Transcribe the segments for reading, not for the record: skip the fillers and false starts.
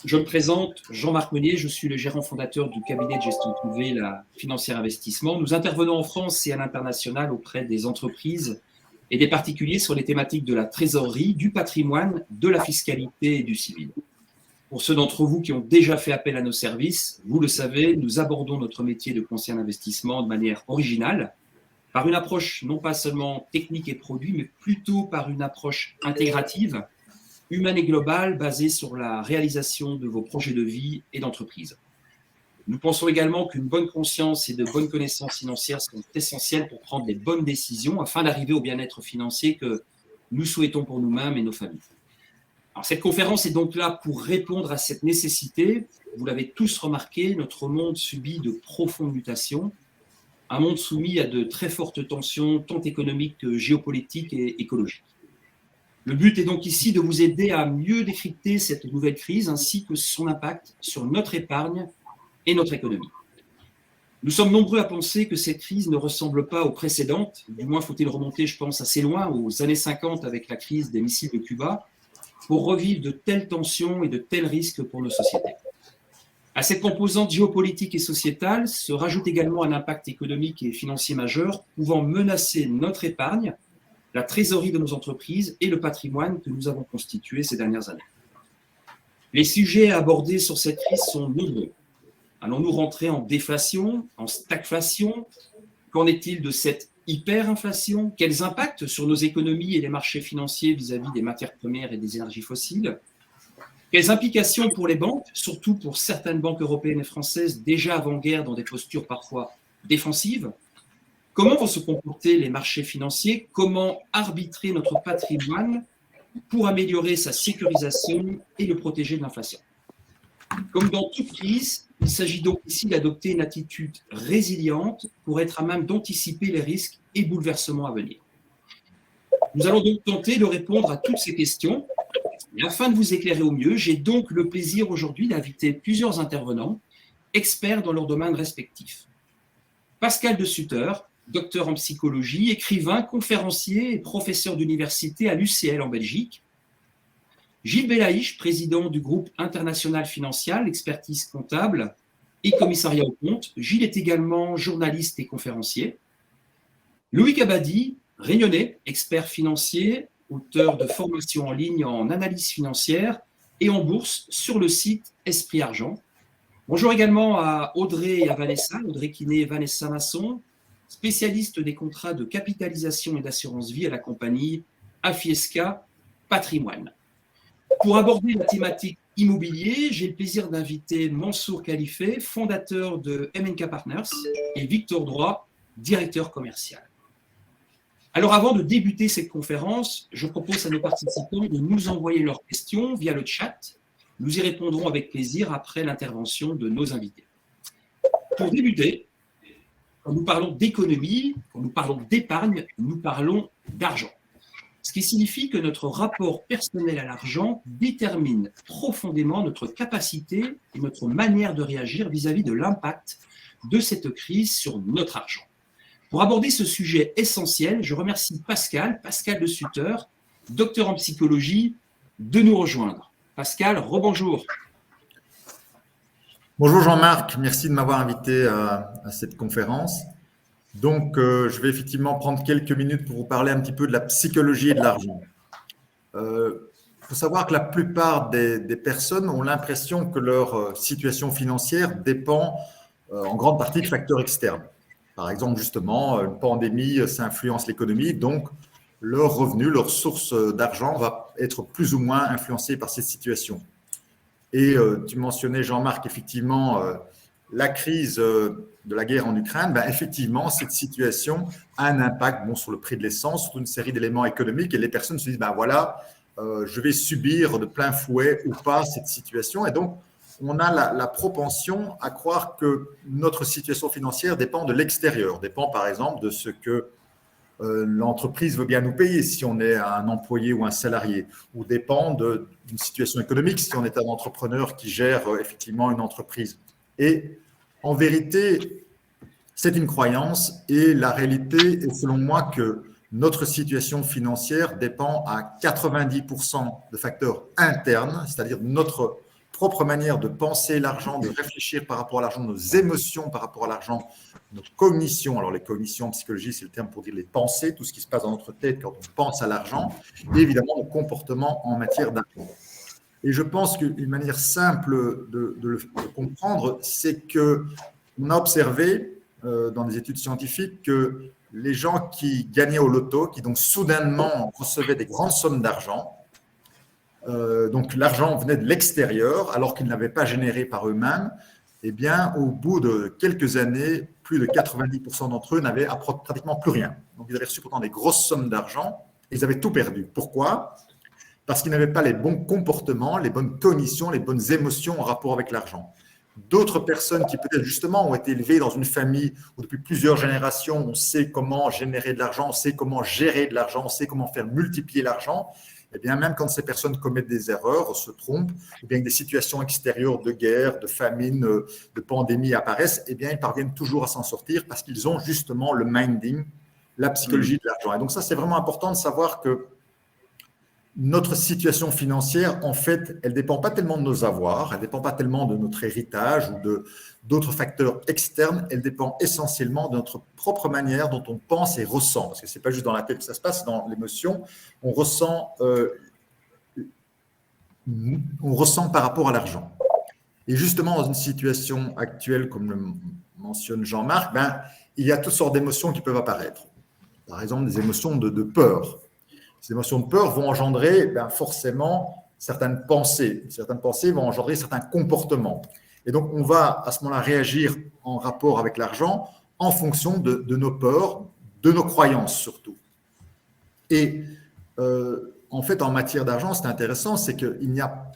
Je me présente, Jean-Marc Meunier, je suis le gérant fondateur du cabinet de gestion privée, la Financière Investissement. Nous intervenons en France et à l'international auprès des entreprises et des particuliers sur les thématiques de la trésorerie, du patrimoine, de la fiscalité et du civil. Pour ceux d'entre vous qui ont déjà fait appel à nos services, vous le savez, nous abordons notre métier de conseiller en investissement de manière originale, par une approche non pas seulement technique et produit, mais plutôt par une approche intégrative, humaine et globale, basée sur la réalisation de vos projets de vie et d'entreprise. Nous pensons également qu'une bonne conscience et de bonnes connaissances financières sont essentielles pour prendre les bonnes décisions afin d'arriver au bien-être financier que nous souhaitons pour nous-mêmes et nos familles. Alors, cette conférence est donc là pour répondre à cette nécessité. Vous l'avez tous remarqué, notre monde subit de profondes mutations, un monde soumis à de très fortes tensions, tant économiques que géopolitiques et écologiques. Le but est donc ici de vous aider à mieux décrypter cette nouvelle crise ainsi que son impact sur notre épargne et notre économie. Nous sommes nombreux à penser que cette crise ne ressemble pas aux précédentes, du moins faut-il remonter, je pense, assez loin, aux années 50 avec la crise des missiles de Cuba, pour revivre de telles tensions et de tels risques pour nos sociétés. À cette composante géopolitique et sociétale se rajoute également un impact économique et financier majeur pouvant menacer notre épargne, la trésorerie de nos entreprises et le patrimoine que nous avons constitué ces dernières années. Les sujets abordés sur cette crise sont nombreux. Allons-nous rentrer en déflation, en stagflation? Qu'en est-il de cette hyperinflation? Quels impacts sur nos économies et les marchés financiers vis-à-vis des matières premières et des énergies fossiles? Quelles implications pour les banques, surtout pour certaines banques européennes et françaises déjà avant-guerre dans des postures parfois défensives? Comment vont se comporter les marchés financiers? Comment arbitrer notre patrimoine pour améliorer sa sécurisation et le protéger de l'inflation? Comme dans toute crise, il s'agit donc ici d'adopter une attitude résiliente pour être à même d'anticiper les risques et bouleversements à venir. Nous allons donc tenter de répondre à toutes ces questions. Et afin de vous éclairer au mieux, j'ai donc le plaisir aujourd'hui d'inviter plusieurs intervenants, experts dans leur domaine respectif. Pascal De Sutter, docteur en psychologie, écrivain, conférencier et professeur d'université à l'UCL en Belgique. Gilles Belaïch, président du groupe international financier, expertise comptable et commissariat aux comptes. Gilles est également journaliste et conférencier. Loïc Abadi, réunionnais, expert financier, auteur de formations en ligne en analyse financière et en bourse sur le site Esprit Argent. Bonjour également à Audrey et à Vanessa, Audrey Quinet et Vanessa Masson, spécialistes des contrats de capitalisation et d'assurance vie à la compagnie Afiesca Patrimoine. Pour aborder la thématique immobilier, j'ai le plaisir d'inviter Mansour Khalifé, fondateur de MNK Partners, et Victor Droit, directeur commercial. Alors avant de débuter cette conférence, je propose à nos participants de nous envoyer leurs questions via le chat. Nous y répondrons avec plaisir après l'intervention de nos invités. Pour débuter, quand nous parlons d'économie, quand nous parlons d'épargne, nous parlons d'argent. Ce qui signifie que notre rapport personnel à l'argent détermine profondément notre capacité et notre manière de réagir vis-à-vis de l'impact de cette crise sur notre argent. Pour aborder ce sujet essentiel, je remercie Pascal De Sutter, docteur en psychologie, de nous rejoindre. Pascal, rebonjour. Bonjour Jean-Marc, merci de m'avoir invité à cette conférence. Donc, je vais effectivement prendre quelques minutes pour vous parler un petit peu de la psychologie et de l'argent. Il faut savoir que la plupart des personnes ont l'impression que leur situation financière dépend en grande partie de facteurs externes. Par exemple, justement, une pandémie, ça influence l'économie, donc leur revenu, leur source d'argent va être plus ou moins influencée par cette situation. Et tu mentionnais, Jean-Marc, effectivement, la crise de la guerre en Ukraine, effectivement, cette situation a un impact sur le prix de l'essence, sur une série d'éléments économiques, et les personnes se disent, je vais subir de plein fouet ou pas cette situation. Et donc, on a la propension à croire que notre situation financière dépend de l'extérieur, dépend par exemple de ce que l'entreprise veut bien nous payer si on est un employé ou un salarié, ou dépend d'une situation économique si on est un entrepreneur qui gère effectivement une entreprise. Et en vérité, c'est une croyance et la réalité est selon moi que notre situation financière dépend à 90% de facteurs internes, c'est-à-dire notre propre manière de penser l'argent, de réfléchir par rapport à l'argent, nos émotions par rapport à l'argent, nos cognitions. Alors, les cognitions en psychologie, c'est le terme pour dire les pensées, tout ce qui se passe dans notre tête quand on pense à l'argent, et évidemment nos comportements en matière d'argent. Et je pense qu'une manière simple de le comprendre, c'est qu'on a observé dans des études scientifiques que les gens qui gagnaient au loto, qui donc soudainement recevaient des grandes sommes d'argent, donc l'argent venait de l'extérieur alors qu'ils ne l'avaient pas généré par eux-mêmes, eh bien, au bout de quelques années, plus de 90% d'entre eux n'avaient pratiquement plus rien. Donc, ils avaient reçu pourtant des grosses sommes d'argent et ils avaient tout perdu. Pourquoi ? Parce qu'ils n'avaient pas les bons comportements, les bonnes cognitions, les bonnes émotions en rapport avec l'argent. D'autres personnes qui peut-être justement ont été élevées dans une famille où depuis plusieurs générations, on sait comment générer de l'argent, on sait comment gérer de l'argent, on sait comment faire multiplier l'argent, eh bien même quand ces personnes commettent des erreurs, se trompent, ou bien que des situations extérieures de guerre, de famine, de pandémie apparaissent, eh bien ils parviennent toujours à s'en sortir parce qu'ils ont justement le minding, la psychologie de l'argent. Et donc ça, c'est vraiment important de savoir que notre situation financière, en fait, elle ne dépend pas tellement de nos avoirs, elle ne dépend pas tellement de notre héritage ou d'autres facteurs externes, elle dépend essentiellement de notre propre manière dont on pense et ressent. Parce que ce n'est pas juste dans la tête que ça se passe, dans l'émotion, on ressent par rapport à l'argent. Et justement, dans une situation actuelle, comme le mentionne Jean-Marc, il y a toutes sortes d'émotions qui peuvent apparaître. Par exemple, des émotions de peur. Ces émotions de peur vont engendrer forcément certaines pensées. Certaines pensées vont engendrer certains comportements. Et donc, on va à ce moment-là réagir en rapport avec l'argent en fonction de nos peurs, de nos croyances surtout. Et en fait, en matière d'argent, c'est intéressant, c'est qu'il n'y a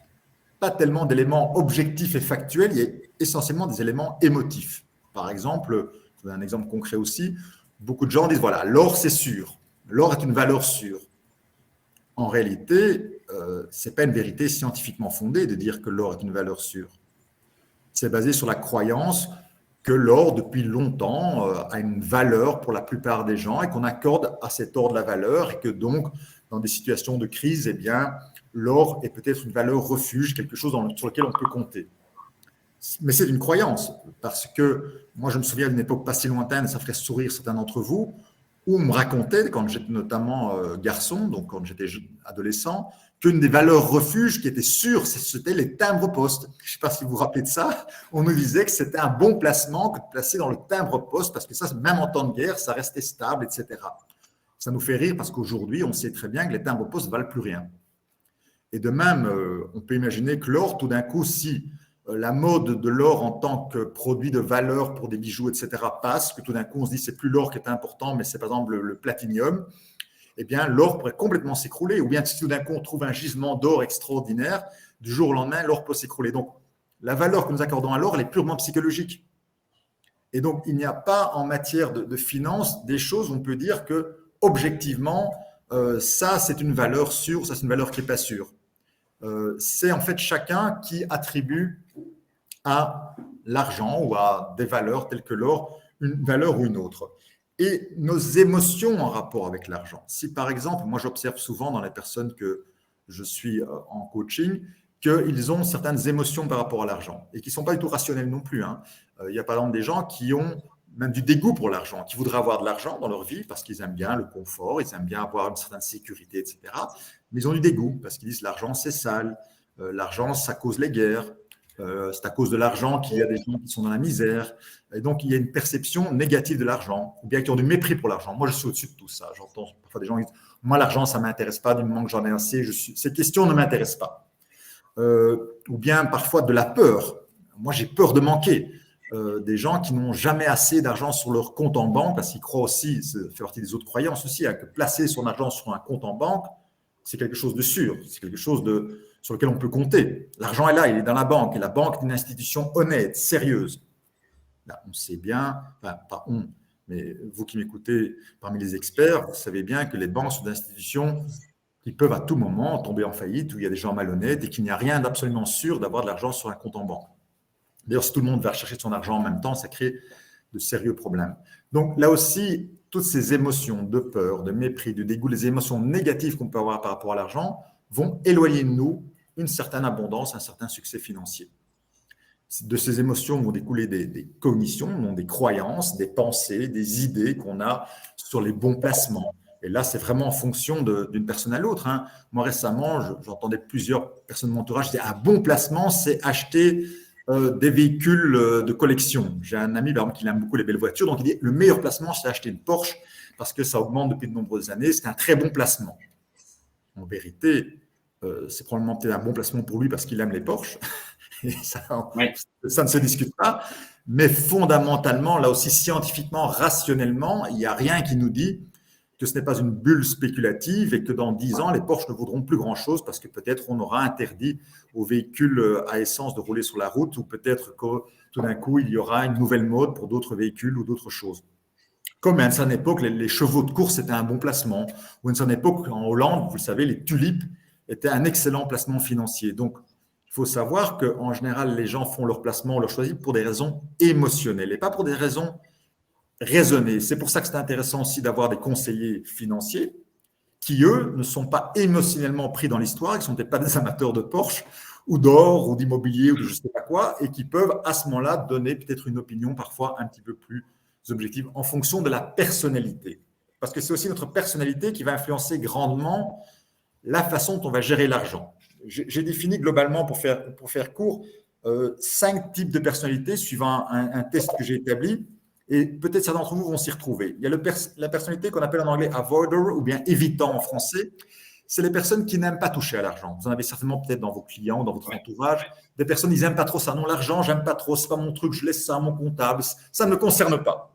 pas tellement d'éléments objectifs et factuels, il y a essentiellement des éléments émotifs. Par exemple, je vous donne un exemple concret aussi, beaucoup de gens disent, voilà, l'or c'est sûr, l'or est une valeur sûre. En réalité, ce n'est pas une vérité scientifiquement fondée de dire que l'or est une valeur sûre. C'est basé sur la croyance que l'or, depuis longtemps, a une valeur pour la plupart des gens et qu'on accorde à cet or de la valeur et que donc, dans des situations de crise, eh bien, l'or est peut-être une valeur refuge, quelque chose sur lequel on peut compter. Mais c'est une croyance, parce que moi, je me souviens d'une époque pas si lointaine, ça ferait sourire certains d'entre vous, où on me racontait, quand j'étais notamment garçon, donc quand j'étais adolescent, qu'une des valeurs refuges qui était sûre, c'était les timbres-poste. Je ne sais pas si vous vous rappelez de ça. On nous disait que c'était un bon placement que de placer dans le timbre-poste, parce que ça, même en temps de guerre, ça restait stable, etc. Ça nous fait rire parce qu'aujourd'hui, on sait très bien que les timbres-poste ne valent plus rien. Et de même, on peut imaginer que l'or, tout d'un coup, si la mode de l'or en tant que produit de valeur pour des bijoux, etc., passe, que tout d'un coup, on se dit que ce n'est plus l'or qui est important, mais c'est par exemple le platinium, eh bien, l'or pourrait complètement s'écrouler. Ou bien si tout d'un coup, on trouve un gisement d'or extraordinaire, du jour au lendemain, l'or peut s'écrouler. Donc, la valeur que nous accordons à l'or, elle est purement psychologique. Et donc, il n'y a pas en matière de finance des choses où on peut dire que, objectivement, ça, c'est une valeur sûre, ça, c'est une valeur qui n'est pas sûre. C'est en fait chacun qui attribue à l'argent ou à des valeurs telles que l'or une valeur ou une autre. Et nos émotions en rapport avec l'argent. Si par exemple, moi j'observe souvent dans les personnes que je suis en coaching, qu'ils ont certaines émotions par rapport à l'argent et qui ne sont pas du tout rationnelles non plus. Il y a par exemple des gens qui ont même du dégoût pour l'argent, qui voudraient avoir de l'argent dans leur vie parce qu'ils aiment bien le confort, ils aiment bien avoir une certaine sécurité, etc. Mais ils ont du dégoût parce qu'ils disent l'argent c'est sale, l'argent ça cause les guerres, c'est à cause de l'argent qu'il y a des gens qui sont dans la misère. Et donc il y a une perception négative de l'argent, ou bien qui ont du mépris pour l'argent. Moi je suis au-dessus de tout ça. J'entends parfois des gens qui disent moi l'argent ça ne m'intéresse pas, du moment que j'en ai assez, ces questions ne m'intéressent pas. Ou bien parfois de la peur. Moi j'ai peur de manquer. Des gens qui n'ont jamais assez d'argent sur leur compte en banque, parce qu'ils croient aussi, ça fait partie des autres croyances aussi, que placer son argent sur un compte en banque, c'est quelque chose de sûr, c'est quelque chose sur lequel on peut compter. L'argent est là, il est dans la banque, et la banque est une institution honnête, sérieuse. Là, on sait bien, enfin, pas on, mais vous qui m'écoutez parmi les experts, vous savez bien que les banques sont des institutions qui peuvent à tout moment tomber en faillite, où il y a des gens malhonnêtes et qu'il n'y a rien d'absolument sûr d'avoir de l'argent sur un compte en banque. D'ailleurs, si tout le monde va rechercher son argent en même temps, ça crée de sérieux problèmes. Donc là aussi, toutes ces émotions de peur, de mépris, de dégoût, les émotions négatives qu'on peut avoir par rapport à l'argent vont éloigner de nous une certaine abondance, un certain succès financier. De ces émotions vont découler des cognitions, des croyances, des pensées, des idées qu'on a sur les bons placements. Et là, c'est vraiment en fonction d'une personne à l'autre. Moi, récemment, j'entendais plusieurs personnes de mon entourage dire un bon placement, c'est acheter des véhicules de collection. J'ai un ami, par exemple, qui aime beaucoup les belles voitures, donc il dit le meilleur placement, c'est acheter une Porsche parce que ça augmente depuis de nombreuses années. C'est un très bon placement. En vérité, c'est probablement peut-être un bon placement pour lui parce qu'il aime les Porsche. Et ça ne se discute pas. Mais fondamentalement, là aussi, scientifiquement, rationnellement, il n'y a rien qui nous dit que ce n'est pas une bulle spéculative et que dans 10 ans, les Porsche ne vaudront plus grand-chose parce que peut-être on aura interdit aux véhicules à essence de rouler sur la route ou peut-être que tout d'un coup, il y aura une nouvelle mode pour d'autres véhicules ou d'autres choses. Comme à une certaine époque, les chevaux de course étaient un bon placement. Ou à une certaine époque, en Hollande, vous le savez, les tulipes étaient un excellent placement financier. Donc, il faut savoir qu'en général, les gens font leur placement, on leur choisit pour des raisons émotionnelles et pas pour des raisons raisonnées. C'est pour ça que c'est intéressant aussi d'avoir des conseillers financiers qui, eux, ne sont pas émotionnellement pris dans l'histoire, qui ne sont peut-être pas des amateurs de Porsche ou d'or ou d'immobilier ou de je ne sais pas quoi, et qui peuvent à ce moment-là donner peut-être une opinion parfois un petit peu plus objective en fonction de la personnalité. Parce que c'est aussi notre personnalité qui va influencer grandement la façon dont on va gérer l'argent. J'ai défini globalement, pour faire court, 5 types de personnalités suivant un test que j'ai établi. Et peut-être certains d'entre vous vont s'y retrouver. Il y a la personnalité qu'on appelle en anglais avoider ou bien évitant en français. C'est les personnes qui n'aiment pas toucher à l'argent. Vous en avez certainement peut-être dans vos clients, dans votre entourage. Des personnes, ils n'aiment pas trop ça. Non, l'argent, j'aime pas trop, c'est pas mon truc, je laisse ça à mon comptable. Ça ne me concerne pas.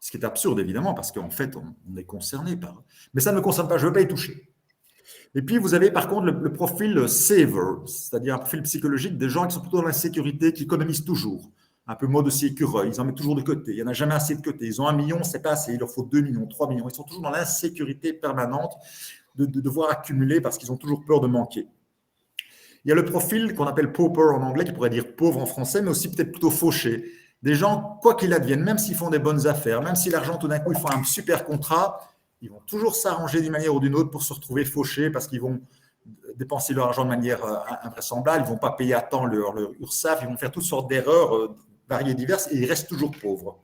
Ce qui est absurde, évidemment, parce qu'en fait, on est concerné par. Mais ça ne me concerne pas, je ne veux pas y toucher. Et puis, vous avez par contre le profil saver, c'est-à-dire un profil psychologique des gens qui sont plutôt dans la sécurité, qui économisent toujours. Un peu mode aussi écureuil, ils en mettent toujours de côté. Il n'y en a jamais assez de côté. Ils ont 1 million, c'est pas assez. Il leur faut 2 millions, 3 millions. Ils sont toujours dans l'insécurité permanente de devoir accumuler parce qu'ils ont toujours peur de manquer. Il y a le profil qu'on appelle pauper en anglais, qui pourrait dire pauvre en français, mais aussi peut-être plutôt fauché. Des gens, quoi qu'il advienne, même s'ils font des bonnes affaires, même si l'argent, tout d'un coup, ils font un super contrat, ils vont toujours s'arranger d'une manière ou d'une autre pour se retrouver fauchés parce qu'ils vont dépenser leur argent de manière invraisemblable, ils ne vont pas payer à temps leur URSSAF, ils vont faire toutes sortes d'erreurs variées et diverses et ils restent toujours pauvres.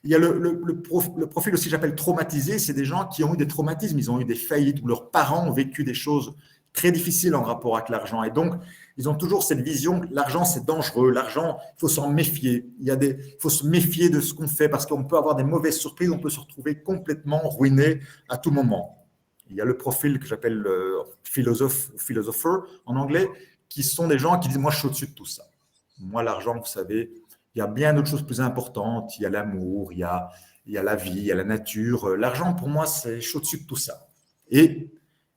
Il y a le profil aussi, j'appelle traumatisé, c'est des gens qui ont eu des traumatismes, ils ont eu des faillites, où leurs parents ont vécu des choses très difficiles en rapport avec l'argent. Et donc, ils ont toujours cette vision que l'argent, c'est dangereux, l'argent, il faut s'en méfier. Il faut se méfier de ce qu'on fait parce qu'on peut avoir des mauvaises surprises, on peut se retrouver complètement ruiné à tout moment. Il y a le profil que j'appelle philosophe ou philosopher en anglais, qui sont des gens qui disent « moi, je suis au-dessus de tout ça. Moi, l'argent, vous savez, il y a bien d'autres choses plus importantes. Il y a l'amour, il y a la vie, il y a la nature. L'argent, pour moi, je suis au-dessus de tout ça. »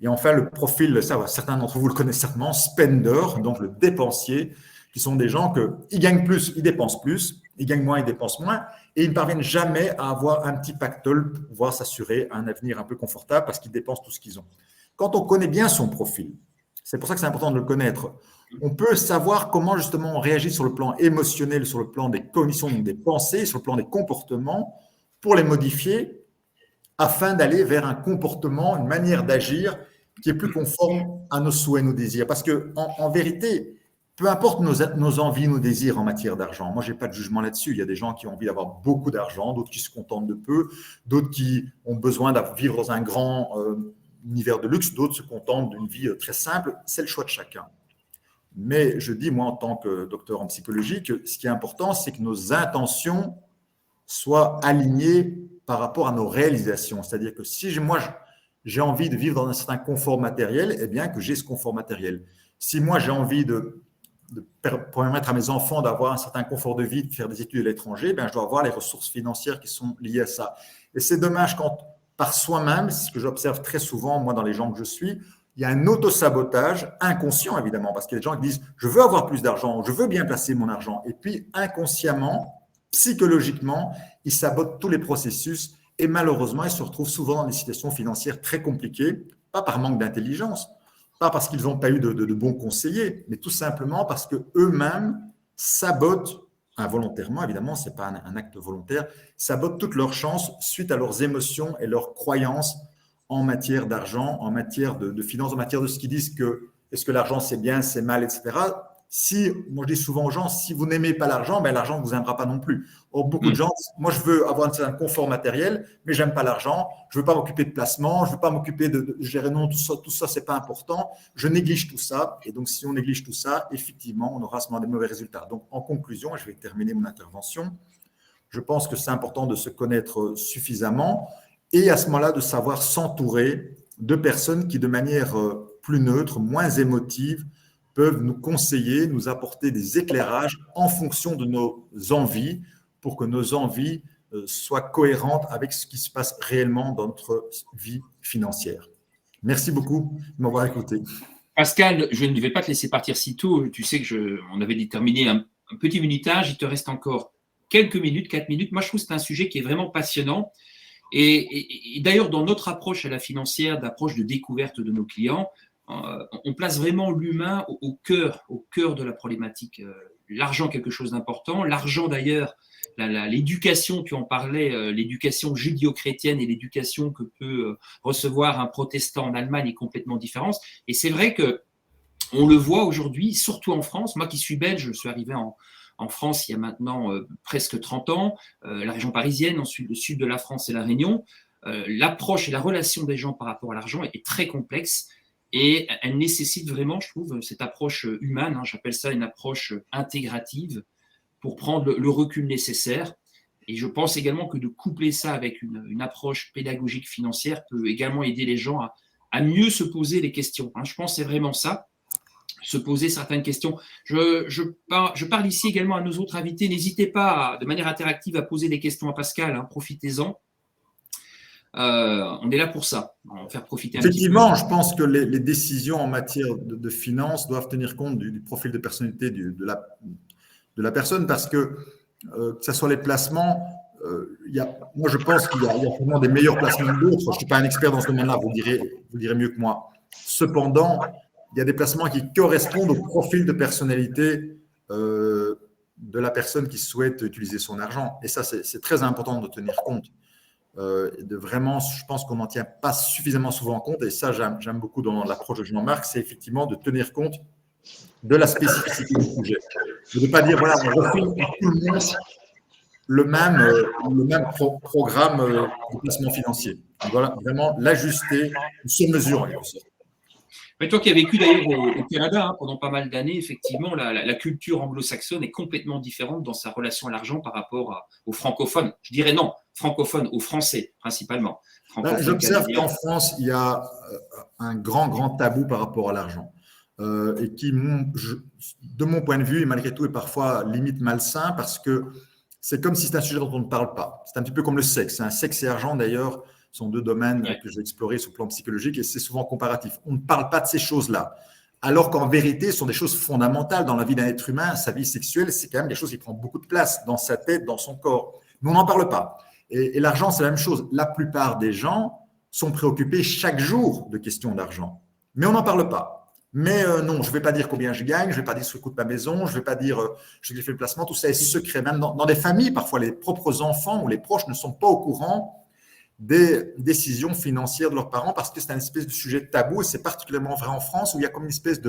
Et enfin, le profil, ça, certains d'entre vous le connaissent certainement, spender, donc le dépensier, qui sont des gens qui gagnent plus, ils dépensent plus, ils gagnent moins, ils dépensent moins, et ils ne parviennent jamais à avoir un petit pactole pour pouvoir s'assurer un avenir un peu confortable parce qu'ils dépensent tout ce qu'ils ont. Quand on connaît bien son profil, c'est pour ça que c'est important de le connaître, on peut savoir comment justement on réagit sur le plan émotionnel, sur le plan des cognitions, des pensées, sur le plan des comportements, pour les modifier afin d'aller vers un comportement, une manière d'agir qui est plus conforme à nos souhaits, nos désirs. Parce qu'en vérité, peu importe nos envies, nos désirs en matière d'argent, moi, je n'ai pas de jugement là-dessus. Il y a des gens qui ont envie d'avoir beaucoup d'argent, d'autres qui se contentent de peu, d'autres qui ont besoin de vivre dans un grand univers de luxe, d'autres se contentent d'une vie très simple. C'est le choix de chacun. Mais je dis, moi, en tant que docteur en psychologie, que ce qui est important, c'est que nos intentions soient alignées par rapport à nos réalisations. C'est-à-dire que si moi, j'ai envie de vivre dans un certain confort matériel, eh bien que j'ai ce confort matériel. Si moi, j'ai envie de permettre à mes enfants d'avoir un certain confort de vie, de faire des études à l'étranger, eh bien, je dois avoir les ressources financières qui sont liées à ça. Et c'est dommage quand, par soi-même, c'est ce que j'observe très souvent, moi, dans les gens que je suis, il y a un autosabotage inconscient, évidemment, parce qu'il y a des gens qui disent « je veux avoir plus d'argent, je veux bien placer mon argent ». Et puis, inconsciemment, psychologiquement, ils sabotent tous les processus et malheureusement, ils se retrouvent souvent dans des situations financières très compliquées, pas par manque d'intelligence, pas parce qu'ils n'ont pas eu de bons conseillers, mais tout simplement parce qu'eux-mêmes sabotent, involontairement évidemment, ce n'est pas un acte volontaire, sabotent toutes leurs chances suite à leurs émotions et leurs croyances en matière d'argent, en matière de finances, en matière de ce qu'ils disent que est-ce que l'argent c'est bien, c'est mal, etc. Si, moi je dis souvent aux gens, si vous n'aimez pas l'argent, ben l'argent ne vous aimera pas non plus. Or, beaucoup de gens, moi je veux avoir un certain confort matériel, mais j'aime pas l'argent, je veux pas m'occuper de placement, je veux pas m'occuper de gérer, non, tout ça c'est pas important, je néglige tout ça. Et donc, si on néglige tout ça, effectivement, on aura à ce moment des mauvais résultats. Donc, en conclusion, je vais terminer mon intervention. Je pense que c'est important de se connaître suffisamment et à ce moment-là de savoir s'entourer de personnes qui, de manière plus neutre, moins émotive, peuvent nous conseiller, nous apporter des éclairages en fonction de nos envies pour que nos envies soient cohérentes avec ce qui se passe réellement dans notre vie financière. Merci beaucoup de m'avoir écouté. Pascal, je ne vais pas te laisser partir si tôt. Tu sais on avait déterminé un petit minutage. Il te reste encore quelques minutes, 4 minutes. Moi, je trouve que c'est un sujet qui est vraiment passionnant. Et d'ailleurs, dans notre approche à la financière, d'approche de découverte de nos clients, on place vraiment l'humain au cœur de la problématique. L'argent, quelque chose d'important. L'argent, d'ailleurs, l'éducation, tu en parlais, l'éducation judéo-chrétienne et l'éducation que peut recevoir un protestant en Allemagne est complètement différente. Et c'est vrai que on le voit aujourd'hui, surtout en France. Moi qui suis belge, je suis arrivé en France il y a maintenant presque 30 ans, la région parisienne, ensuite le sud de la France et la Réunion. L'approche et la relation des gens par rapport à l'argent est très complexe. Et elle nécessite vraiment, je trouve, cette approche humaine, j'appelle ça une approche intégrative, pour prendre le recul nécessaire. Et je pense également que de coupler ça avec une approche pédagogique financière peut également aider les gens à mieux se poser les questions. Je pense que c'est vraiment ça, se poser certaines questions. Je parle ici également à nos autres invités. N'hésitez pas, de manière interactive, à poser des questions à Pascal, profitez-en. On est là pour ça, en faire profiter un Effectivement, petit peu. je pense que les décisions en matière de finances doivent tenir compte du profil de personnalité de la personne, parce que ce soit les placements, moi je pense qu'il y a vraiment des meilleurs placements que d'autres. Je ne suis pas un expert dans ce domaine-là, vous direz mieux que moi. Cependant, il y a des placements qui correspondent au profil de personnalité de la personne qui souhaite utiliser son argent. Et ça, c'est très important de tenir compte. Je pense qu'on n'en tient pas suffisamment souvent compte, et ça j'aime beaucoup dans l'approche de Jean-Marc, c'est effectivement de tenir compte de la spécificité du sujet. De ne pas dire, voilà, on refile pour tout le monde le même programme de placement financier. Donc, voilà, vraiment l'ajuster sur mesure en quelque sorte. Mais toi qui as vécu d'ailleurs au Canada pendant pas mal d'années, effectivement, la culture anglo-saxonne est complètement différente dans sa relation à l'argent par rapport aux francophones. Je dirais non, francophones, aux Français principalement. J'observe qu'en France, il y a un grand tabou par rapport à l'argent. Et qui, de mon point de vue, et malgré tout, est parfois limite malsain, parce que c'est comme si c'était un sujet dont on ne parle pas. C'est un petit peu comme le sexe. Sexe et argent, d'ailleurs, sont deux domaines que j'ai explorés sur le plan psychologique, et c'est souvent comparatif. On ne parle pas de ces choses-là. Alors qu'en vérité, ce sont des choses fondamentales dans la vie d'un être humain. Sa vie sexuelle, c'est quand même des choses qui prennent beaucoup de place dans sa tête, dans son corps. Mais on n'en parle pas. Et l'argent, c'est la même chose. La plupart des gens sont préoccupés chaque jour de questions d'argent. Mais on n'en parle pas. Mais non, je ne vais pas dire combien je gagne, je ne vais pas dire ce que coûte ma maison, je ne vais pas dire je fais le placement, tout ça est secret. Même dans des familles, parfois les propres enfants ou les proches ne sont pas au courant des décisions financières de leurs parents, parce que c'est un espèce de sujet tabou, et c'est particulièrement vrai en France, où il y a comme une espèce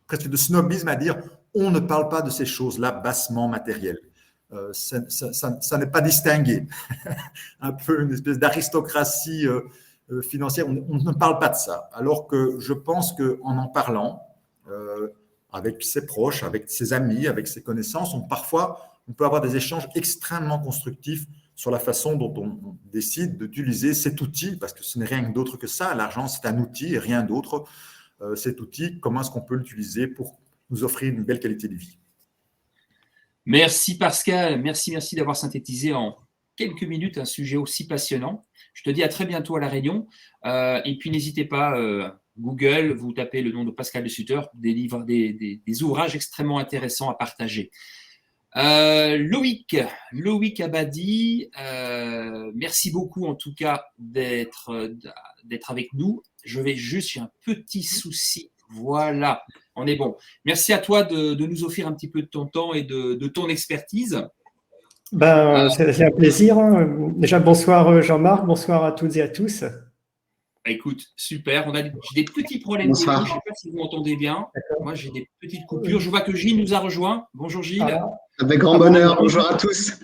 presque de snobisme à dire on ne parle pas de ces choses-là bassement matérielles. Ça n'est pas distingué. Un peu une espèce d'aristocratie financière, on ne parle pas de ça. Alors que je pense qu'en en parlant avec ses proches, avec ses amis, avec ses connaissances, on peut avoir des échanges extrêmement constructifs sur la façon dont on décide d'utiliser cet outil, parce que ce n'est rien d'autre que ça. L'argent, c'est un outil et rien d'autre. Cet outil, comment est-ce qu'on peut l'utiliser pour nous offrir une belle qualité de vie? Merci Pascal, merci d'avoir synthétisé en quelques minutes un sujet aussi passionnant. Je te dis à très bientôt à La Réunion. Et puis n'hésitez pas, Google, vous tapez le nom de Pascal de Sutter, des livres, des ouvrages extrêmement intéressants à partager. Loïc Abadi, merci beaucoup en tout cas d'être avec nous. J'ai un petit souci. Voilà, on est bon. Merci à toi de nous offrir un petit peu de ton temps et de ton expertise. C'est un plaisir. Déjà, bonsoir Jean-Marc, bonsoir à toutes et à tous. Écoute, super. J'ai des petits problèmes d'écho. Bonsoir. Je ne sais pas si vous m'entendez bien. D'accord. Moi, j'ai des petites coupures. Je vois que Gilles nous a rejoint. Bonjour Gilles. Ah, Avec grand bonheur. Bonjour à tous.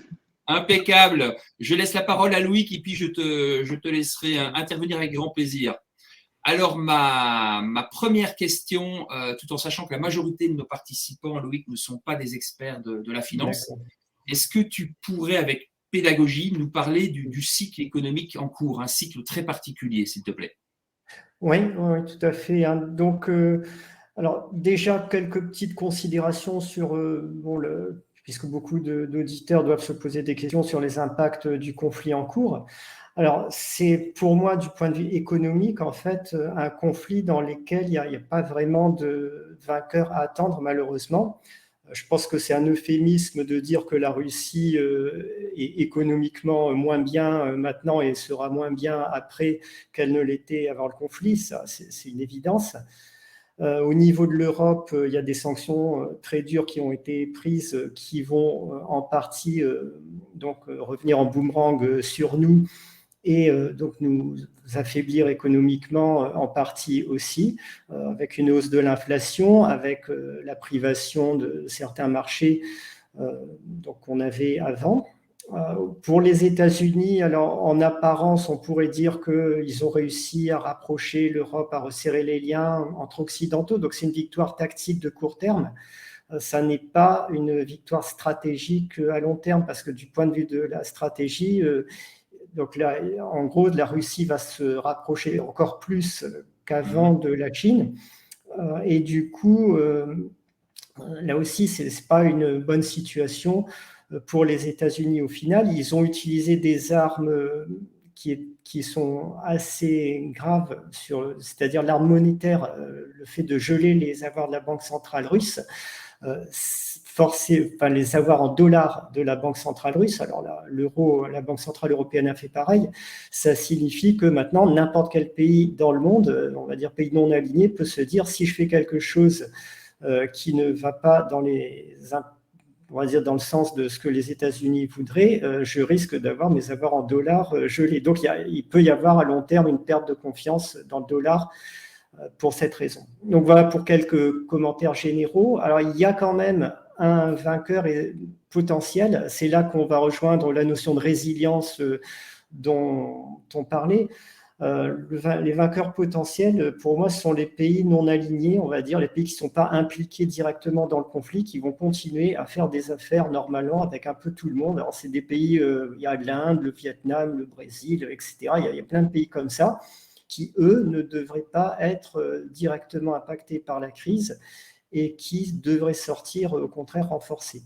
Impeccable. Je laisse la parole à Loïc et puis je te laisserai intervenir avec grand plaisir. Alors, ma première question, tout en sachant que la majorité de nos participants, Loïc, ne sont pas des experts de la finance, d'accord. est-ce que tu pourrais, avec pédagogie, nous parler du cycle économique en cours, un cycle très particulier, s'il te plaît? Oui, oui, tout à fait, hein. Donc, alors déjà, quelques petites considérations sur, puisque beaucoup d'auditeurs doivent se poser des questions sur les impacts du conflit en cours. Alors, c'est pour moi, du point de vue économique, en fait, un conflit dans lequel il n'y a pas vraiment de vainqueur à attendre, malheureusement. Je pense que c'est un euphémisme de dire que la Russie est économiquement moins bien maintenant et sera moins bien après qu'elle ne l'était avant le conflit. Ça, c'est une évidence. Au niveau de l'Europe, il y a des sanctions très dures qui ont été prises qui vont en partie revenir en boomerang sur nous et donc nous affaiblir économiquement en partie aussi, avec une hausse de l'inflation, avec la privation de certains marchés qu'on avait avant. Pour les États-Unis, alors en apparence, on pourrait dire qu'ils ont réussi à rapprocher l'Europe, à resserrer les liens entre occidentaux, donc c'est une victoire tactique de court terme. Ça n'est pas une victoire stratégique à long terme, parce que du point de vue de la stratégie, donc là, en gros, la Russie va se rapprocher encore plus qu'avant de la Chine. Et du coup, là aussi, ce n'est pas une bonne situation pour les États-Unis au final. Ils ont utilisé des armes qui sont assez graves, c'est-à-dire l'arme monétaire, le fait de geler les avoirs de la Banque centrale russe. Les avoirs en dollars de la Banque centrale russe, alors l'euro, la Banque centrale européenne a fait pareil, ça signifie que maintenant, n'importe quel pays dans le monde, on va dire pays non aligné, peut se dire si je fais quelque chose qui ne va pas dans on va dire dans le sens de ce que les États-Unis voudraient, je risque d'avoir mes avoirs en dollars gelés. Donc il peut y avoir à long terme une perte de confiance dans le dollar pour cette raison. Donc voilà pour quelques commentaires généraux. Alors il y a quand même un vainqueur potentiel. C'est là qu'on va rejoindre la notion de résilience dont on parlait. Les vainqueurs potentiels, pour moi, ce sont les pays non alignés, on va dire, les pays qui ne sont pas impliqués directement dans le conflit, qui vont continuer à faire des affaires normalement avec un peu tout le monde. Alors c'est des pays, il y a l'Inde, le Vietnam, le Brésil, etc. Il y a plein de pays comme ça qui, eux, ne devraient pas être directement impactés par la crise et qui devraient sortir, au contraire, renforcés.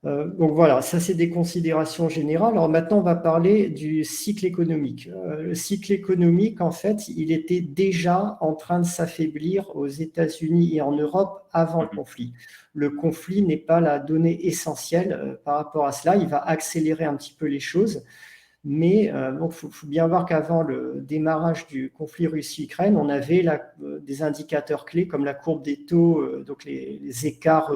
Donc voilà, ça c'est des considérations générales. Alors maintenant, on va parler du cycle économique. Le cycle économique, en fait, il était déjà en train de s'affaiblir aux États-Unis et en Europe avant le conflit. Le conflit n'est pas la donnée essentielle par rapport à cela. Il va accélérer un petit peu les choses. Mais il faut bien voir qu'avant le démarrage du conflit Russie-Ukraine, on avait des indicateurs clés comme la courbe des taux, donc les écarts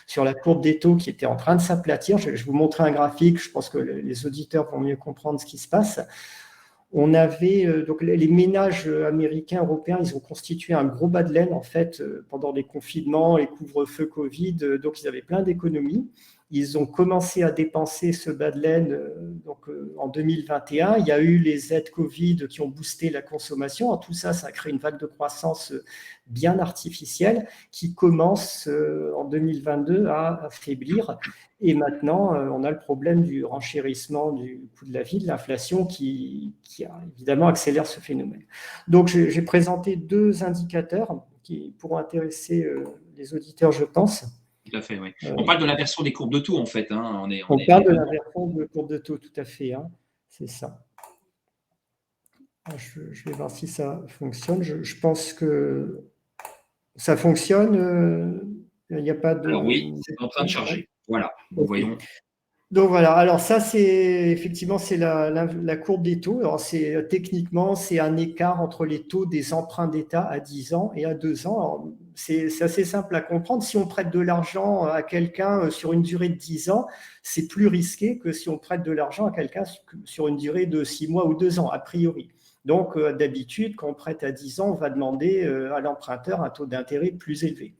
sur la courbe des taux qui étaient en train de s'aplatir. Je vais vous montrer un graphique, je pense que les auditeurs vont mieux comprendre ce qui se passe. On avait donc les ménages américains, européens, ils ont constitué un gros bas de laine en fait pendant les confinements, les couvre-feux Covid, donc ils avaient plein d'économies. Ils ont commencé à dépenser ce bas de laine en 2021. Il y a eu les aides Covid qui ont boosté la consommation. Tout ça, ça a créé une vague de croissance bien artificielle qui commence en 2022 à affaiblir. Et maintenant, on a le problème du renchérissement du coût de la vie, de l'inflation qui évidemment accélère ce phénomène. Donc, j'ai présenté deux indicateurs qui pourront intéresser les auditeurs, je pense. Tout à fait, oui. On parle de l'inversion des courbes de taux, en fait. Hein. On parle de l'inversion de courbe de taux, tout à fait. Hein. C'est ça. Je vais voir si ça fonctionne. Je pense que ça fonctionne. Il n'y a pas de... Alors oui, c'est en train de charger. Voilà, nous voyons. Donc voilà, alors ça c'est effectivement c'est la courbe des taux. Alors techniquement c'est un écart entre les taux des emprunts d'État à 10 ans et à 2 ans. Alors, c'est assez simple à comprendre. Si on prête de l'argent à quelqu'un sur une durée de 10 ans, c'est plus risqué que si on prête de l'argent à quelqu'un sur une durée de 6 mois ou 2 ans, a priori. Donc, d'habitude, quand on prête à 10 ans, on va demander à l'emprunteur un taux d'intérêt plus élevé.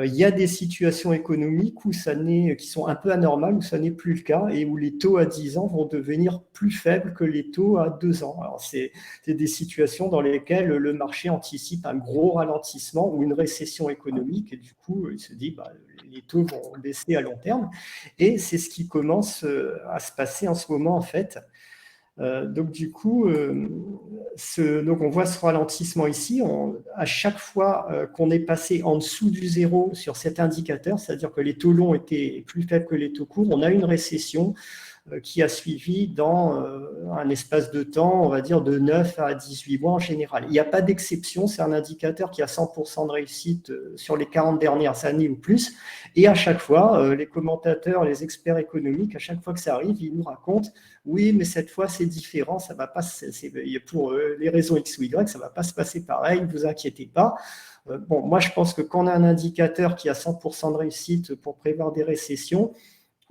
Il y a des situations économiques qui sont un peu anormales, où ça n'est plus le cas et où les taux à 10 ans vont devenir plus faibles que les taux à 2 ans. Alors, c'est des situations dans lesquelles le marché anticipe un gros ralentissement ou une récession économique et du coup, il se dit les taux vont baisser à long terme. Et c'est ce qui commence à se passer en ce moment, en fait. Donc du coup, donc on voit ce ralentissement ici. À chaque fois qu'on est passé en dessous du zéro sur cet indicateur, c'est-à-dire que les taux longs étaient plus faibles que les taux courts, on a une récession qui a suivi dans un espace de temps, on va dire, de 9 à 18 mois en général. Il n'y a pas d'exception, c'est un indicateur qui a 100% de réussite sur les 40 dernières années ou plus. Et à chaque fois, les commentateurs, les experts économiques, à chaque fois que ça arrive, ils nous racontent « oui, mais cette fois, c'est différent, ça va pas, pour les raisons X ou Y, ça ne va pas se passer pareil, ne vous inquiétez pas ». Bon, moi, je pense que quand on a un indicateur qui a 100% de réussite pour prévoir des récessions,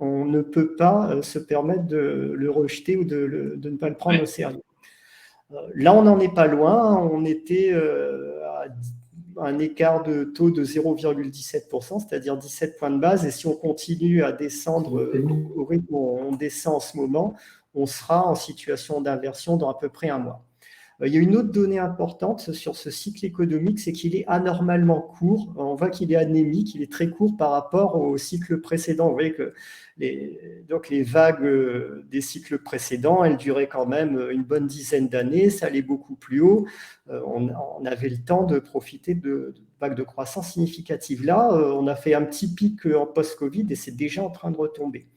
on ne peut pas se permettre de le rejeter ou de ne pas le prendre au sérieux. Là, on n'en est pas loin. On était à un écart de taux de 0,17%, c'est-à-dire 17 points de base. Et si on continue à descendre au rythme où on descend en ce moment, on sera en situation d'inversion dans à peu près un mois. Il y a une autre donnée importante sur ce cycle économique, c'est qu'il est anormalement court. On voit qu'il est anémique, il est très court par rapport au cycle précédent. Vous voyez que les vagues des cycles précédents, elles duraient quand même une bonne dizaine d'années, ça allait beaucoup plus haut. On avait le temps de profiter de vagues de croissance significatives. Là, on a fait un petit pic en post-Covid et c'est déjà en train de retomber.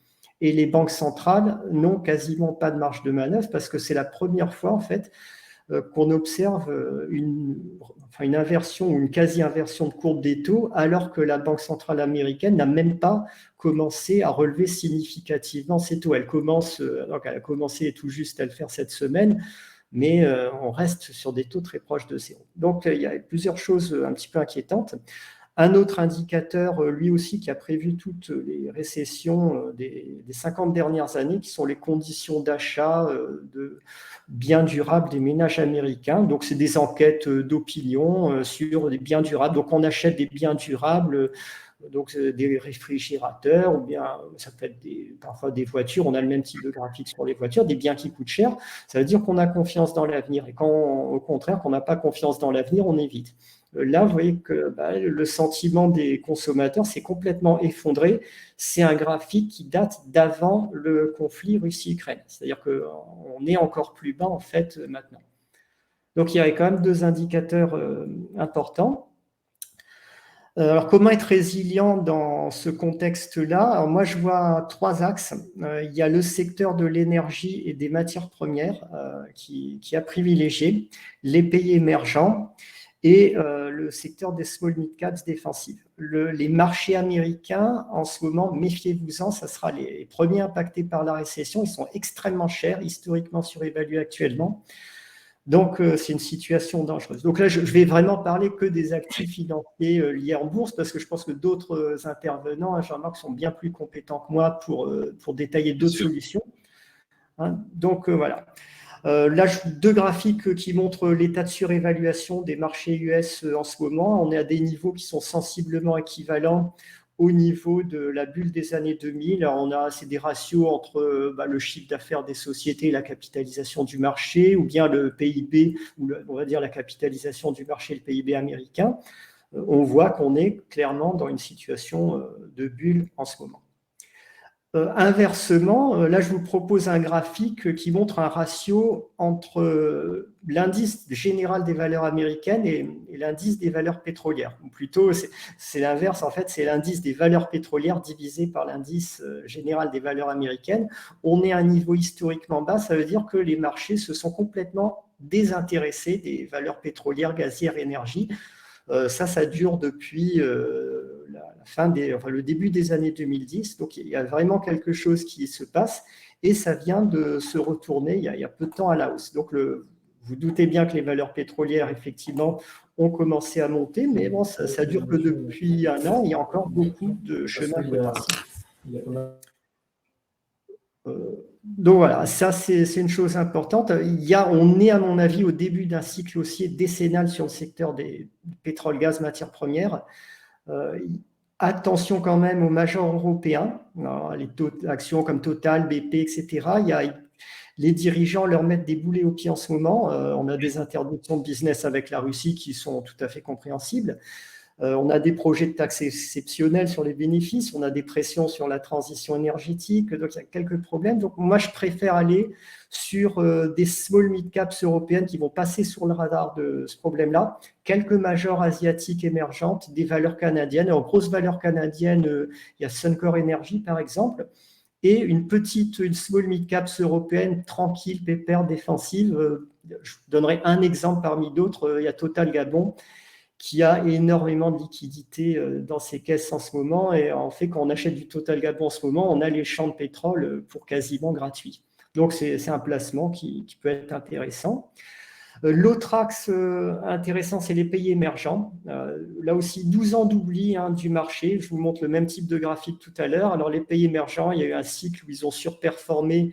Et les banques centrales n'ont quasiment pas de marge de manœuvre parce que c'est la première fois, en fait, qu'on observe une inversion ou une quasi-inversion de courbe des taux, alors que la Banque centrale américaine n'a même pas commencé à relever significativement ses taux. Elle a commencé tout juste à le faire cette semaine, mais on reste sur des taux très proches de zéro. Donc, il y a plusieurs choses un petit peu inquiétantes. Un autre indicateur, lui aussi, qui a prévu toutes les récessions des 50 dernières années, qui sont les conditions d'achat de biens durables des ménages américains. Donc, c'est des enquêtes d'opinion sur des biens durables. Donc, on achète des biens durables, donc des réfrigérateurs, ou bien ça peut être parfois des voitures. On a le même type de graphique sur les voitures, des biens qui coûtent cher. Ça veut dire qu'on a confiance dans l'avenir. Et quand, au contraire, qu'on n'a pas confiance dans l'avenir, on évite. Là, vous voyez que le sentiment des consommateurs s'est complètement effondré. C'est un graphique qui date d'avant le conflit Russie-Ukraine. C'est-à-dire qu'on est encore plus bas, en fait, maintenant. Donc, il y a quand même deux indicateurs importants. Alors, comment être résilient dans ce contexte-là? Alors, moi, je vois trois axes. Il y a le secteur de l'énergie et des matières premières qui a privilégié les pays émergents et le secteur des small mid-caps défensives. Les marchés américains, en ce moment, méfiez-vous-en, ça sera les premiers impactés par la récession. Ils sont extrêmement chers, historiquement surévalués actuellement. Donc, c'est une situation dangereuse. Donc là, je vais vraiment parler que des actifs financiers liés en bourse, parce que je pense que d'autres intervenants, Jean-Marc, sont bien plus compétents que moi pour détailler d'autres solutions. Donc, voilà. Là, deux graphiques qui montrent l'état de surévaluation des marchés US en ce moment. On est à des niveaux qui sont sensiblement équivalents au niveau de la bulle des années 2000. Alors, c'est des ratios entre le chiffre d'affaires des sociétés et la capitalisation du marché, ou bien le PIB, ou on va dire la capitalisation du marché, le PIB américain. On voit qu'on est clairement dans une situation de bulle en ce moment. Inversement, là, je vous propose un graphique qui montre un ratio entre l'indice général des valeurs américaines et l'indice des valeurs pétrolières. Ou plutôt, c'est l'inverse, en fait, c'est l'indice des valeurs pétrolières divisé par l'indice général des valeurs américaines. On est à un niveau historiquement bas, ça veut dire que les marchés se sont complètement désintéressés des valeurs pétrolières, gazières, énergie. Ça dure depuis le début des années 2010. Donc, il y a vraiment quelque chose qui se passe et ça vient de se retourner il y a peu de temps à la hausse. Donc, vous doutez bien que les valeurs pétrolières, effectivement, ont commencé à monter, mais bon, ça dure que depuis un an. Il y a encore beaucoup de chemin potentiel. Donc voilà, ça c'est une chose importante. On est à mon avis au début d'un cycle haussier décennal sur le secteur des pétrole, gaz, matières premières. Attention quand même aux majors européens, alors, les actions comme Total, BP, etc. Les dirigeants leur mettent des boulets aux pieds en ce moment. On a des interdictions de business avec la Russie qui sont tout à fait compréhensibles. On a des projets de taxes exceptionnels sur les bénéfices, on a des pressions sur la transition énergétique, donc il y a quelques problèmes. Donc moi, je préfère aller sur des small mid-caps européennes qui vont passer sur le radar de ce problème-là, quelques majors asiatiques émergentes, des valeurs canadiennes. Alors, grosses valeurs canadiennes, il y a Suncor Energy par exemple, et une small mid-caps européenne tranquille, pépère, défensive. Je vous donnerai un exemple parmi d'autres, il y a Total Gabon, qui a énormément de liquidités dans ses caisses en ce moment. Et en fait, quand on achète du Total Gabon en ce moment, on a les champs de pétrole pour quasiment gratuit. Donc, c'est un placement qui peut être intéressant. L'autre axe intéressant, c'est les pays émergents. Là aussi, 12 ans d'oubli du marché. Je vous montre le même type de graphique tout à l'heure. Alors, les pays émergents, il y a eu un cycle où ils ont surperformé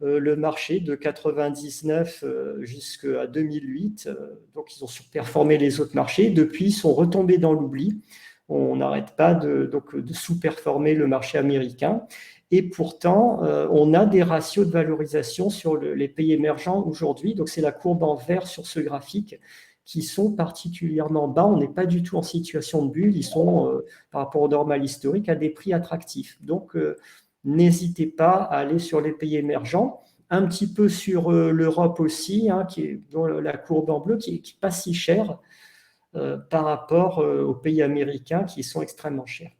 le marché de 99 jusqu'à 2008. Donc, ils ont surperformé les autres marchés. Depuis, ils sont retombés dans l'oubli. On n'arrête pas de sous-performer le marché américain. Et pourtant, on a des ratios de valorisation sur les pays émergents aujourd'hui. Donc, c'est la courbe en vert sur ce graphique qui sont particulièrement bas. On n'est pas du tout en situation de bulle. Ils sont, par rapport au normal historique, à des prix attractifs. Donc, n'hésitez pas à aller sur les pays émergents, un petit peu sur l'Europe aussi, qui est dans la courbe en bleu, qui n'est pas si chère par rapport aux pays américains qui sont extrêmement chers.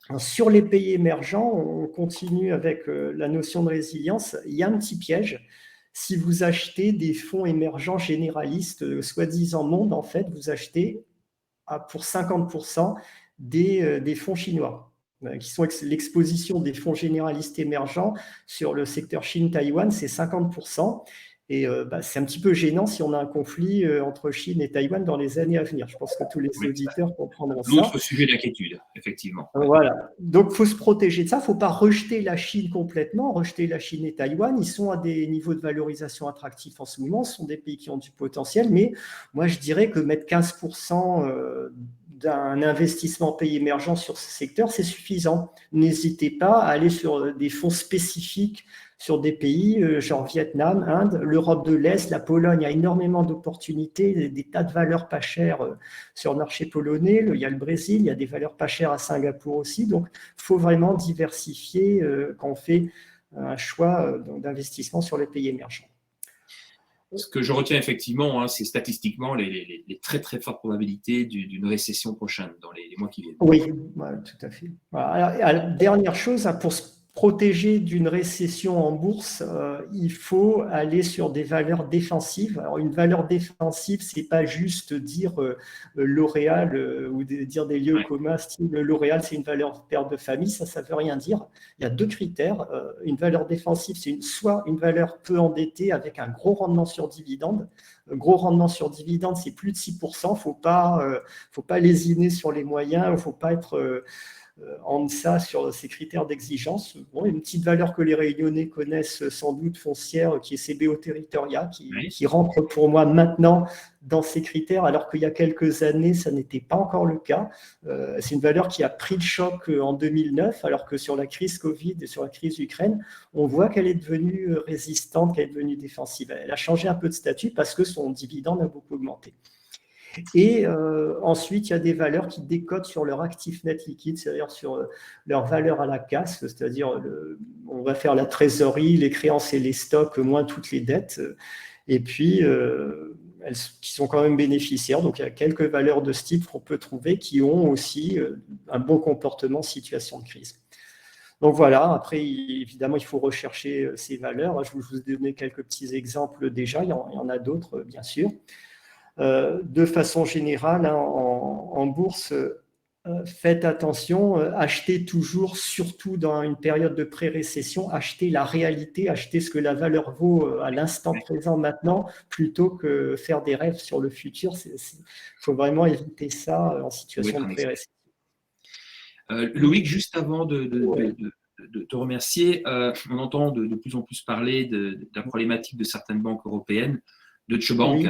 Alors, sur les pays émergents, on continue avec la notion de résilience. Il y a un petit piège. Si vous achetez des fonds émergents généralistes, soi-disant monde, en fait, vous achetez pour 50% des fonds chinois, qui sont l'exposition des fonds généralistes émergents sur le secteur Chine-Taïwan, c'est 50%. Et c'est un petit peu gênant si on a un conflit entre Chine et Taïwan dans les années à venir. Je pense que tous les auditeurs comprendront ça. L'autre sujet d'inquiétude, effectivement. Voilà. Donc, il faut se protéger de ça. Il ne faut pas rejeter la Chine complètement, rejeter la Chine et Taïwan. Ils sont à des niveaux de valorisation attractifs en ce moment. Ce sont des pays qui ont du potentiel. Mais moi, je dirais que mettre 15% d'un investissement pays émergent sur ce secteur, c'est suffisant. N'hésitez pas à aller sur des fonds spécifiques sur des pays genre Vietnam, Inde, l'Europe de l'Est, la Pologne a énormément d'opportunités, des tas de valeurs pas chères sur le marché polonais, il y a le Brésil, il y a des valeurs pas chères à Singapour aussi, donc il faut vraiment diversifier quand on fait un choix d'investissement sur les pays émergents. Ce que je retiens effectivement, c'est statistiquement les très très fortes probabilités d'une récession prochaine dans les mois qui viennent. Oui, ouais, tout à fait. Voilà. Alors, dernière chose, pour se protéger d'une récession en bourse, il faut aller sur des valeurs défensives. Alors, une valeur défensive, c'est pas juste dire L'Oréal ou dire des lieux communs, style L'Oréal, c'est une valeur père de famille, ça veut rien dire. Il y a deux critères. Une valeur défensive, c'est soit une valeur peu endettée avec un gros rendement sur dividende. Gros rendement sur dividende, c'est plus de 6%. Faut pas lésiner sur les moyens, il ne faut pas être en deçà sur ces critères d'exigence. Bon, une petite valeur que les Réunionnais connaissent sans doute foncière, qui est CBO Territoria, qui rentre pour moi maintenant dans ces critères, alors qu'il y a quelques années, ça n'était pas encore le cas. C'est une valeur qui a pris le choc en 2009, alors que sur la crise Covid et sur la crise Ukraine, on voit qu'elle est devenue résistante, qu'elle est devenue défensive. Elle a changé un peu de statut parce que son dividende a beaucoup augmenté. Et ensuite, il y a des valeurs qui décotent sur leur actif net liquide, c'est-à-dire sur leur valeur à la casse, c'est-à-dire on va faire la trésorerie, les créances et les stocks, moins toutes les dettes, et puis qui sont quand même bénéficiaires. Donc, il y a quelques valeurs de ce type qu'on peut trouver qui ont aussi un bon comportement en situation de crise. Donc voilà, après, évidemment, il faut rechercher ces valeurs. Je vous ai donné quelques petits exemples déjà, il y en a d'autres, bien sûr. De façon générale, en bourse, faites attention, achetez toujours, surtout dans une période de pré-récession, achetez la réalité, achetez ce que la valeur vaut à l'instant présent maintenant, plutôt que faire des rêves sur le futur. Il faut vraiment éviter ça en situation de pré-récession. Loïc, juste avant de te remercier. On entend de plus en plus parler de la problématique de certaines banques européennes, Deutsche Bank, Oui.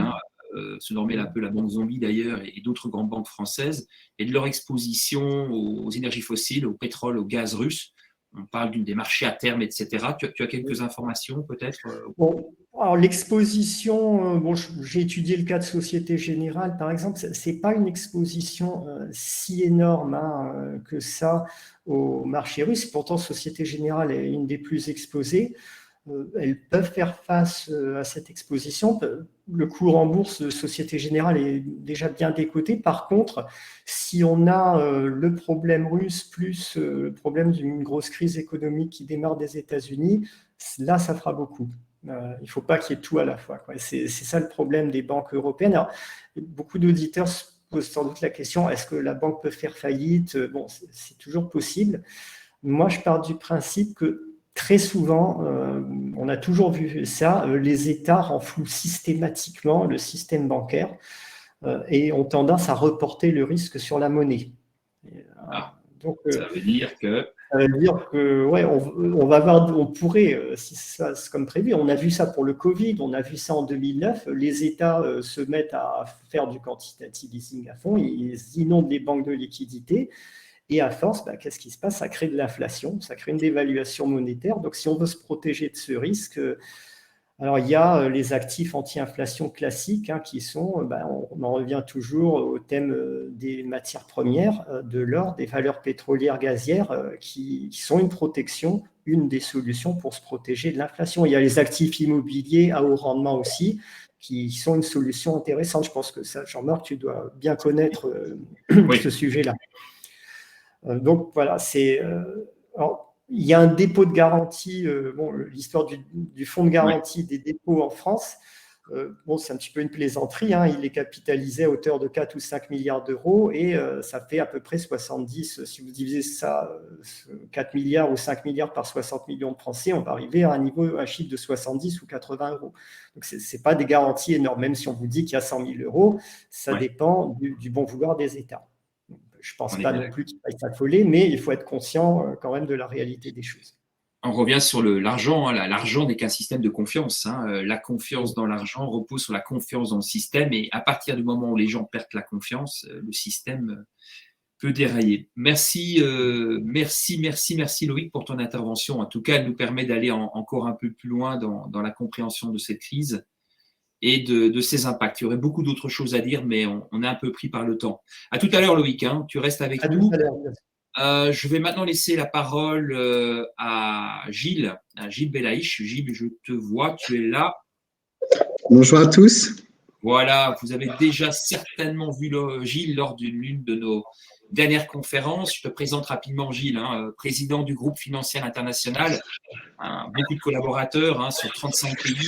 se nommer un peu la banque zombie d'ailleurs, et d'autres grandes banques françaises, et de leur exposition aux énergies fossiles, au pétrole, au gaz russe. On parle des marchés à terme, etc. Tu as quelques informations peut-être? Bon, alors l'exposition, bon, j'ai étudié le cas de Société Générale, par exemple, c'est pas une exposition si énorme que ça au marché russe. Pourtant, Société Générale est une des plus exposées. Elles peuvent faire face à cette exposition. Le cours en bourse de Société Générale est déjà bien décoté. Par contre, si on a le problème russe plus le problème d'une grosse crise économique qui démarre des États-Unis, là, ça fera beaucoup. Il ne faut pas qu'il y ait tout à la fois, quoi. C'est ça le problème des banques européennes. Alors, beaucoup d'auditeurs se posent sans doute la question, est-ce que la banque peut faire faillite? Bon, c'est toujours possible. Moi, je pars du principe que très souvent, on a toujours vu ça, les États renflouent systématiquement le système bancaire et ont tendance à reporter le risque sur la monnaie. Donc, ça veut dire que… Ça veut dire que, ouais, on pourrait, si ça c'est comme prévu, on a vu ça pour le Covid, on a vu ça en 2009, les États se mettent à faire du quantitative easing à fond, ils inondent les banques de liquidités. Et à force, qu'est-ce qui se passe? Ça crée de l'inflation, ça crée une dévaluation monétaire. Donc, si on veut se protéger de ce risque, alors il y a les actifs anti-inflation classiques qui sont, on en revient toujours au thème des matières premières, de l'or, des valeurs pétrolières, gazières, qui sont une protection, une des solutions pour se protéger de l'inflation. Il y a les actifs immobiliers à haut rendement aussi, qui sont une solution intéressante. Je pense que ça, Jean-Marc, tu dois bien connaître ce sujet-là. Donc voilà, il y a un dépôt de garantie, l'histoire du fonds de garantie des dépôts en France, c'est un petit peu une plaisanterie, il est capitalisé à hauteur de 4 ou 5 milliards d'euros et ça fait à peu près 70, si vous divisez ça, 4 milliards ou 5 milliards par 60 millions de Français, on va arriver à un chiffre de 70 ou 80 euros. Donc ce n'est pas des garanties énormes, même si on vous dit qu'il y a 100 000 euros, ça dépend du bon vouloir des États. Je ne pense pas non plus qu'il faille s'affoler, mais il faut être conscient quand même de la réalité des choses. On revient sur l'argent. L'argent n'est qu'un système de confiance. La confiance dans l'argent repose sur la confiance dans le système. Et à partir du moment où les gens perdent la confiance, le système peut dérailler. Merci Loïc pour ton intervention. En tout cas, elle nous permet d'aller encore un peu plus loin dans la compréhension de cette crise et de ses impacts. Il y aurait beaucoup d'autres choses à dire, mais on est un peu pris par le temps. À tout à l'heure, Loïc. Tu restes avec nous. Tout à l'heure. Je vais maintenant laisser la parole à Gilles Belaïch. Gilles, je te vois, tu es là. Bonjour à tous. Voilà, vous avez déjà certainement vu Gilles lors d'une l'une de nos dernières conférences. Je te présente rapidement Gilles, président du groupe Financière International, beaucoup de collaborateurs sur 35 pays.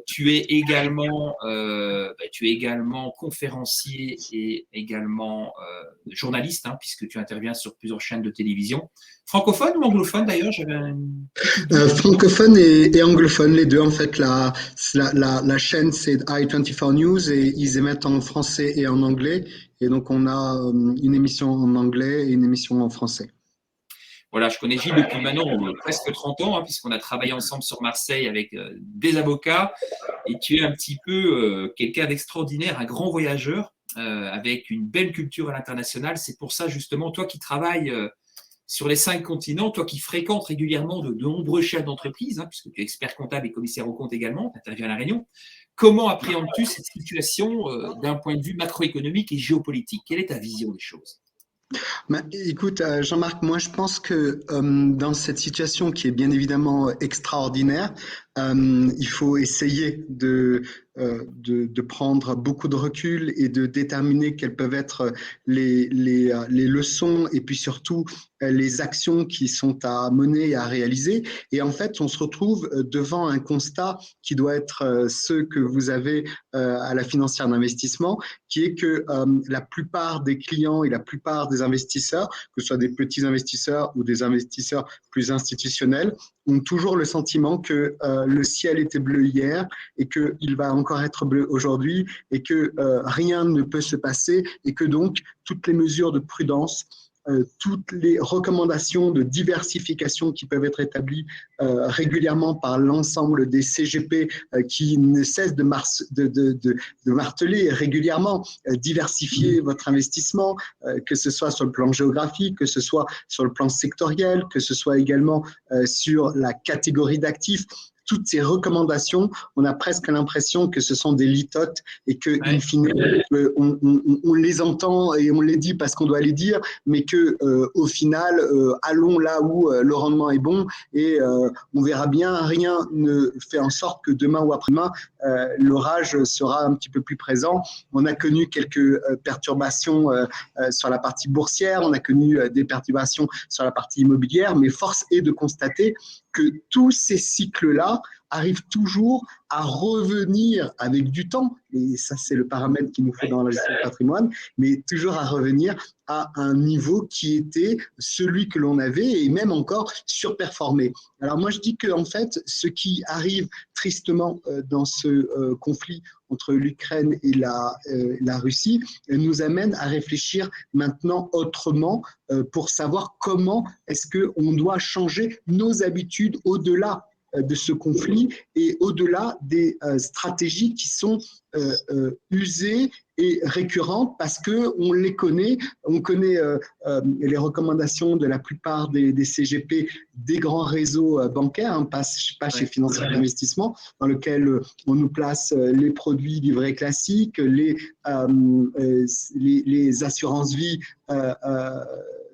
Tu es également conférencier et également journaliste, puisque tu interviens sur plusieurs chaînes de télévision. Francophone ou anglophone d'ailleurs? Francophone et anglophone, les deux en fait. La chaîne c'est i24 News et ils émettent en français et en anglais. Et donc on a une émission en anglais et une émission en français. Voilà, je connais Gilles depuis maintenant presque 30 ans, puisqu'on a travaillé ensemble sur Marseille avec des avocats. Et tu es un petit peu quelqu'un d'extraordinaire, un grand voyageur avec une belle culture à l'international. C'est pour ça justement, toi qui travailles sur les 5 continents, toi qui fréquentes régulièrement de nombreux chefs d'entreprise, puisque tu es expert comptable et commissaire aux comptes également, tu interviens à La Réunion, comment appréhendes-tu cette situation d'un point de vue macroéconomique et géopolitique? Quelle est ta vision des choses? Écoute, Jean-Marc, moi je pense que dans cette situation qui est bien évidemment extraordinaire, il faut essayer de prendre beaucoup de recul et de déterminer quelles peuvent être les leçons et puis surtout les actions qui sont à mener et à réaliser. Et en fait, on se retrouve devant un constat qui doit être ce que vous avez à la financière d'investissement, qui est que la plupart des clients et la plupart des investisseurs, que ce soit des petits investisseurs ou des investisseurs plus institutionnels, ont toujours le sentiment que le ciel était bleu hier et qu'il va encore être bleu aujourd'hui et que rien ne peut se passer et que donc toutes les mesures de prudence toutes les recommandations de diversification qui peuvent être établies régulièrement par l'ensemble des CGP qui ne cessent de marteler régulièrement, diversifier votre investissement, que ce soit sur le plan géographique, que ce soit sur le plan sectoriel, que ce soit également sur la catégorie d'actifs. Toutes ces recommandations, on a presque l'impression que ce sont des litotes et que, in fine, on les entend et on les dit parce qu'on doit les dire, mais que au final, allons là où le rendement est bon et on verra bien. Rien ne fait en sorte que demain ou après-demain, l'orage sera un petit peu plus présent. On a connu quelques perturbations sur la partie boursière, on a connu des perturbations sur la partie immobilière, mais force est de constater que tous ces cycles-là arrivent toujours à revenir avec du temps, et ça c'est le paramètre qu'il nous faut dans la gestion de patrimoine, mais toujours à revenir à un niveau qui était celui que l'on avait et même encore surperformé. Alors moi je dis que en fait ce qui arrive tristement dans ce conflit entre l'Ukraine et la Russie nous amène à réfléchir maintenant autrement pour savoir comment est-ce qu'on doit changer nos habitudes au-delà de ce conflit et au-delà des stratégies qui sont usées et récurrentes parce qu'on les connaît. On connaît les recommandations de la plupart des CGP des grands réseaux bancaires, hein, pas chez Financière d'Investissement, dans lequel on nous place les produits livrés classiques, les assurances-vie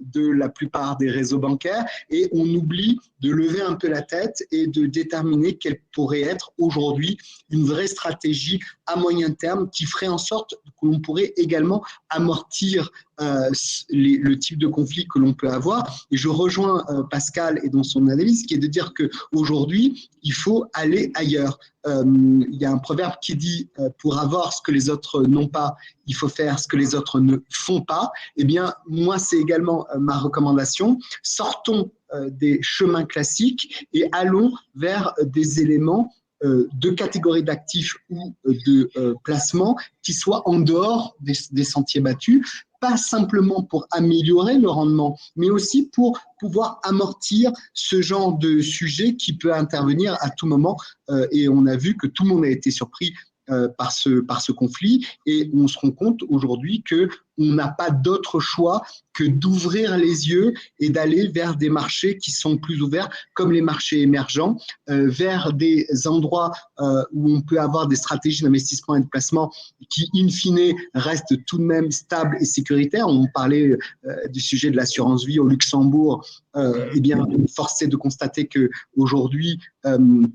de la plupart des réseaux bancaires, et on oublie de lever un peu la tête et de déterminer quelle pourrait être aujourd'hui une vraie stratégie à moyen terme qui ferait en sorte que l'on pourrait également amortir le type de conflit que l'on peut avoir. Et je rejoins Pascal et dans son analyse, qui est de dire qu'aujourd'hui, il faut aller ailleurs. Il y a un proverbe qui dit pour avoir ce que les autres n'ont pas, il faut faire ce que les autres ne font pas. Eh bien, moi, c'est également ma recommandation. Sortons des chemins classiques et allons vers des éléments de catégories d'actifs ou de placements qui soient en dehors des sentiers battus, pas simplement pour améliorer le rendement, mais aussi pour pouvoir amortir ce genre de sujet qui peut intervenir à tout moment. Et on a vu que tout le monde a été surpris par ce conflit, et on se rend compte aujourd'hui qu'on n'a pas d'autre choix que d'ouvrir les yeux et d'aller vers des marchés qui sont plus ouverts, comme les marchés émergents, vers des endroits où on peut avoir des stratégies d'investissement et de placement qui, in fine, restent tout de même stables et sécuritaires. On parlait du sujet de l'assurance vie au Luxembourg. Eh bien, force est de constater qu'aujourd'hui,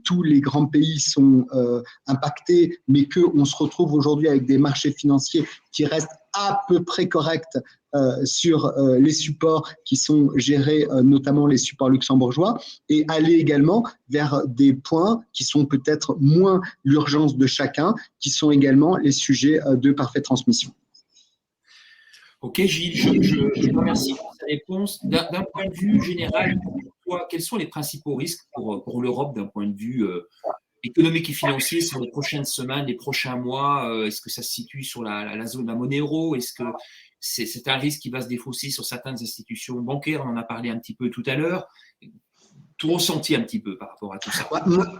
tous les grands pays sont impactés, mais qu'on se retrouve aujourd'hui avec des marchés financiers qui restent à peu près corrects sur les supports qui sont gérés, notamment les supports luxembourgeois, et aller également vers des points qui sont peut-être moins l'urgence de chacun, qui sont également les sujets de parfaite transmission. Ok Gilles, je vous remercie pour cette réponse. D'un point de vue général, pour toi, quels sont les principaux risques pour l'Europe d'un point de vue économique et financier sur les prochaines semaines, les prochains mois? Est-ce que ça se situe sur la zone de la monnaie euro? Est-ce que c'est un risque qui va se défausser sur certaines institutions bancaires? On en a parlé un petit peu tout à l'heure. Tout ressenti un petit peu par rapport à tout ça?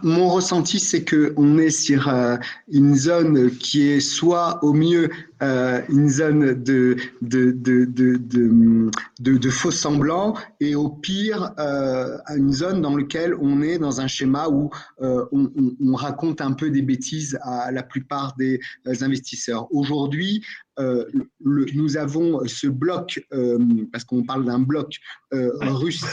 Mon ressenti, c'est qu'on est sur une zone qui est soit au mieux une zone de faux semblants, et au pire une zone dans laquelle on est dans un schéma où on raconte un peu des bêtises à la plupart des investisseurs. Aujourd'hui, nous avons ce bloc, parce qu'on parle d'un bloc Russie,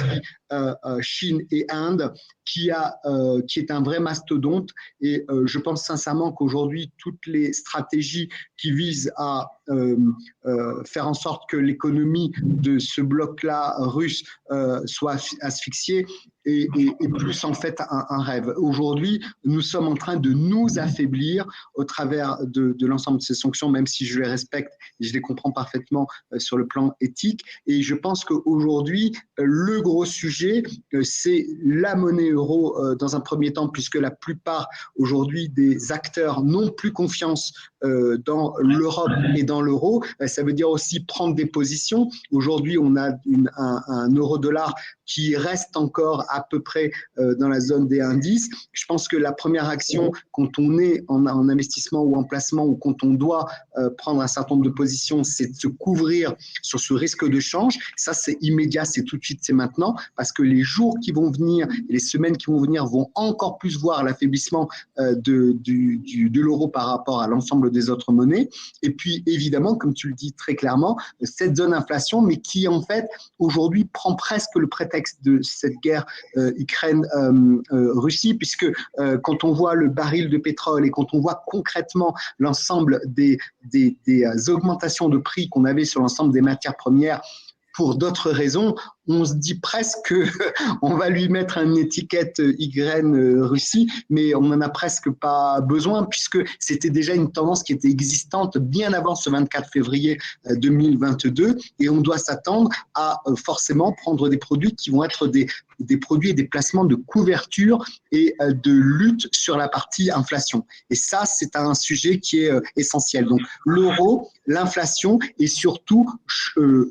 Chine et Inde, qui est un vrai mastodonte, et je pense sincèrement qu'aujourd'hui, toutes les stratégies qui visent à faire en sorte que l'économie de ce bloc-là russe soit asphyxiée est plus en fait un rêve. Aujourd'hui, nous sommes en train de nous affaiblir au travers de l'ensemble de ces sanctions, même si je les respecte et je les comprends parfaitement sur le plan éthique. Et je pense qu'aujourd'hui, le gros sujet, c'est la monnaie euro dans un premier temps, puisque la plupart aujourd'hui des acteurs n'ont plus confiance dans l'Europe et dans dans l'euro. Ça veut dire aussi prendre des positions. Aujourd'hui, on a un euro-dollar qui reste encore à peu près dans la zone des indices. Je pense que la première action, quand on est en investissement ou en placement, ou quand on doit prendre un certain nombre de positions, c'est de se couvrir sur ce risque de change. Ça, c'est immédiat, c'est tout de suite, c'est maintenant, parce que les jours qui vont venir et les semaines qui vont venir vont encore plus voir l'affaiblissement de l'euro par rapport à l'ensemble des autres monnaies. Et puis, évidemment, comme tu le dis très clairement, cette zone inflation, mais qui, en fait, aujourd'hui, prend presque le prétexte de cette guerre Ukraine-Russie, puisque quand on voit le baril de pétrole et quand on voit concrètement l'ensemble des augmentations de prix qu'on avait sur l'ensemble des matières premières, pour d'autres raisons, on se dit presque qu'on va lui mettre une étiquette Ukraine Russie, mais on n'en a presque pas besoin, puisque c'était déjà une tendance qui était existante bien avant ce 24 février 2022, et on doit s'attendre à forcément prendre des produits qui vont être des produits et des placements de couverture et de lutte sur la partie inflation. Et ça, c'est un sujet qui est essentiel. Donc, l'euro, l'inflation et surtout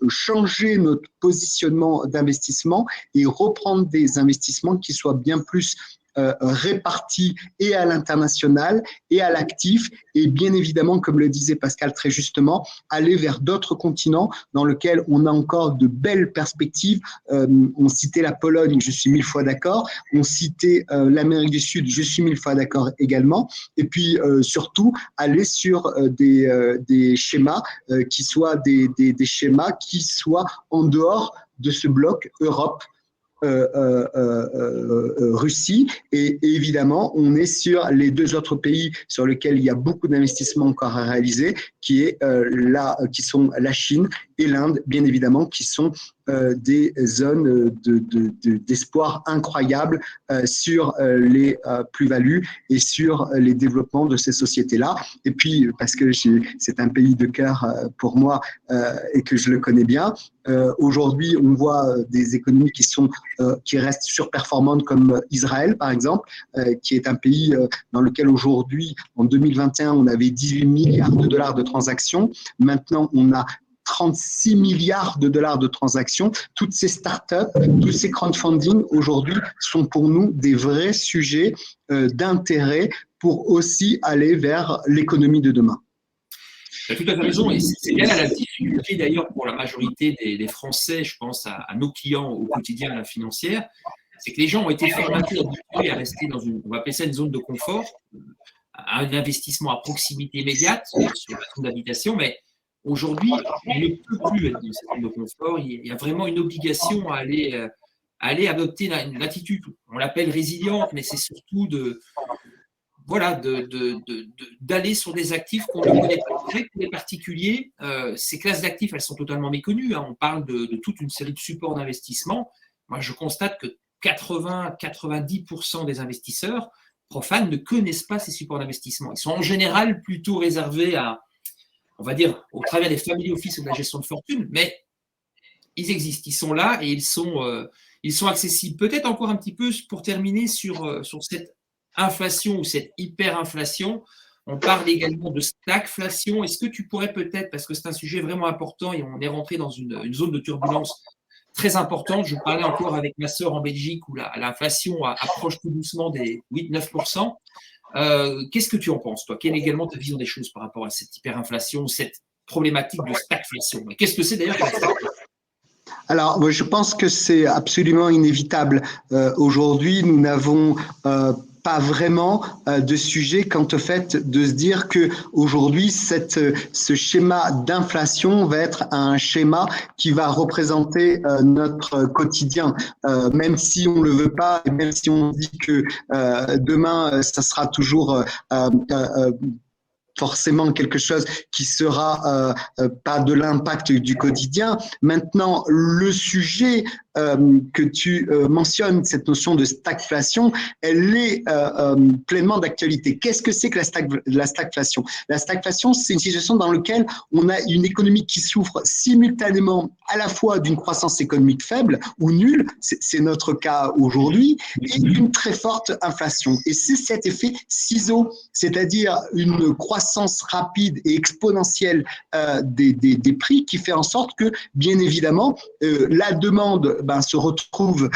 changer notre positionnement d'investissement et reprendre des investissements qui soient bien plus répartis et à l'international et à l'actif, et bien évidemment, comme le disait Pascal très justement, aller vers d'autres continents dans lesquels on a encore de belles perspectives. On citait la Pologne, je suis 1000 fois d'accord. On citait l'Amérique du Sud, je suis 1000 fois d'accord également. Et puis surtout, aller sur des schémas qui soient des schémas qui soient en dehors de ce bloc Europe. Russie, et évidemment on est sur les deux autres pays sur lesquels il y a beaucoup d'investissements encore à réaliser, qui sont la Chine et l'Inde, bien évidemment, qui sont des zones d'espoir incroyables sur les plus-values et sur les développements de ces sociétés-là. Et puis, parce que c'est un pays de cœur pour moi et que je le connais bien, aujourd'hui, on voit des économies qui restent surperformantes, comme Israël, par exemple, qui est un pays dans lequel aujourd'hui, en 2021, on avait 18 milliards de dollars de transactions. Maintenant, on a 36 milliards de dollars de transactions. Toutes ces startups, tous ces crowdfunding aujourd'hui sont pour nous des vrais sujets d'intérêt pour aussi aller vers l'économie de demain. Tu as tout à fait raison, et c'est bien la difficulté d'ailleurs pour la majorité des Français, je pense à nos clients au quotidien à la financière, c'est que les gens ont été formatés, habitués à rester dans on va appeler ça une zone de confort, un investissement à proximité immédiate sur la zone d'habitation, mais aujourd'hui, il ne peut plus être dans cette zone de confort. Il y a vraiment une obligation à aller adopter une attitude, on l'appelle résiliente, mais c'est surtout d'aller sur des actifs qu'on ne connaît pas. Pour les particuliers, ces classes d'actifs, elles sont totalement méconnues. On parle de toute une série de supports d'investissement. Moi, je constate que 80-90% des investisseurs profanes ne connaissent pas ces supports d'investissement. Ils sont en général plutôt réservés on va dire, au travers des family office ou de la gestion de fortune, mais ils existent, ils sont là et ils sont accessibles. Peut-être encore un petit peu pour terminer sur cette inflation ou cette hyperinflation. On parle également de stagflation. Est-ce que tu pourrais peut-être, parce que c'est un sujet vraiment important et on est rentré dans une zone de turbulence très importante, je parlais encore avec ma sœur en Belgique où l'inflation approche tout doucement des 8-9%. Qu'est-ce que tu en penses, toi? Quelle est également ta vision des choses par rapport à cette hyperinflation, cette problématique de stagflation? Qu'est-ce que c'est d'ailleurs que la stagflation? Alors, je pense que c'est absolument inévitable. Aujourd'hui, nous n'avons pas vraiment de sujet quant au fait de se dire que aujourd'hui ce schéma d'inflation va être un schéma qui va représenter notre quotidien, même si on le veut pas, et même si on dit que demain ça sera toujours forcément quelque chose qui sera pas de l'impact du quotidien. Maintenant, le sujet que tu mentionnes, cette notion de stagflation, elle est pleinement d'actualité. Qu'est-ce que c'est que la stagflation? La stagflation, c'est une situation dans laquelle on a une économie qui souffre simultanément à la fois d'une croissance économique faible ou nulle, c'est notre cas aujourd'hui, et d'une très forte inflation. Et c'est cet effet ciseau, c'est-à-dire une croissance rapide et exponentielle des prix qui fait en sorte que, bien évidemment, la demande se retrouve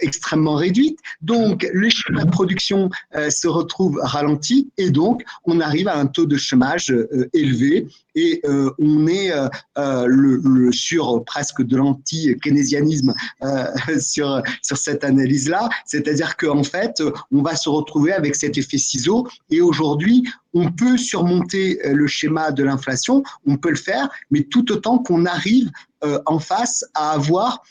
extrêmement réduite, donc les schémas de production se retrouvent ralentis et donc on arrive à un taux de chômage élevé et on est sur presque de l'anti-keynésianisme sur cette analyse-là, c'est-à-dire qu'en fait, on va se retrouver avec cet effet ciseau et aujourd'hui, on peut surmonter le schéma de l'inflation, on peut le faire, mais tout autant qu'on arrive en face à avoir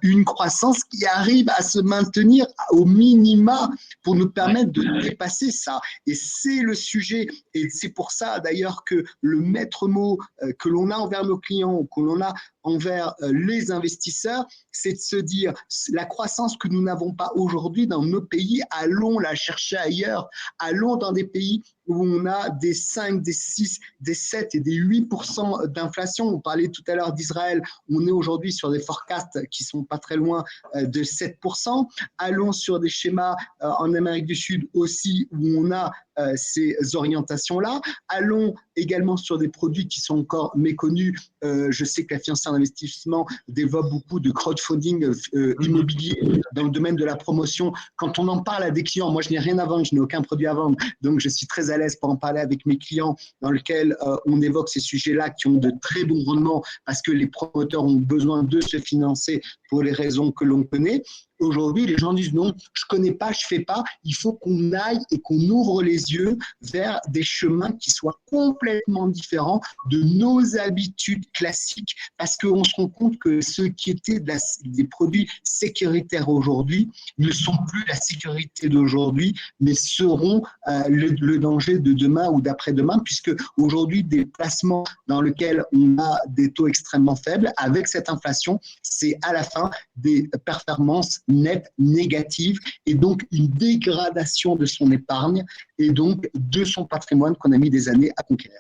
une croissance qui arrive à se maintenir au minima pour nous permettre de dépasser ça. Et c'est le sujet, et c'est pour ça d'ailleurs que le maître mot que l'on a envers nos clients, que l'on a envers les investisseurs, c'est de se dire la croissance que nous n'avons pas aujourd'hui dans nos pays, allons la chercher ailleurs, allons dans des pays où on a des 5, des 6, des 7 et des 8% d'inflation. On parlait tout à l'heure d'Israël, on est aujourd'hui sur des forecasts qui sont pas très loin de 7%. Allons sur des schémas en Amérique du Sud aussi où on a ces orientations-là. Allons également sur des produits qui sont encore méconnus. Je sais que la financière d'investissement développe beaucoup de crowdfunding immobilier dans le domaine de la promotion. Quand on en parle à des clients, moi je n'ai rien à vendre, je n'ai aucun produit à vendre, donc je suis très à l'aise pour en parler avec mes clients dans lequel on évoque ces sujets-là qui ont de très bons rendements parce que les promoteurs ont besoin de se financer pour les raisons que l'on connaît. Aujourd'hui, les gens disent non, je ne connais pas, je ne fais pas. Il faut qu'on aille et qu'on ouvre les yeux vers des chemins qui soient complètement différents de nos habitudes classiques parce qu'on se rend compte que ceux qui étaient des produits sécuritaires aujourd'hui ne sont plus la sécurité d'aujourd'hui, mais seront le danger de demain ou d'après-demain, puisque aujourd'hui, des placements dans lesquels on a des taux extrêmement faibles, avec cette inflation, c'est à la fin des performances nettes négatives et donc une dégradation de son épargne et donc de son patrimoine qu'on a mis des années à conquérir.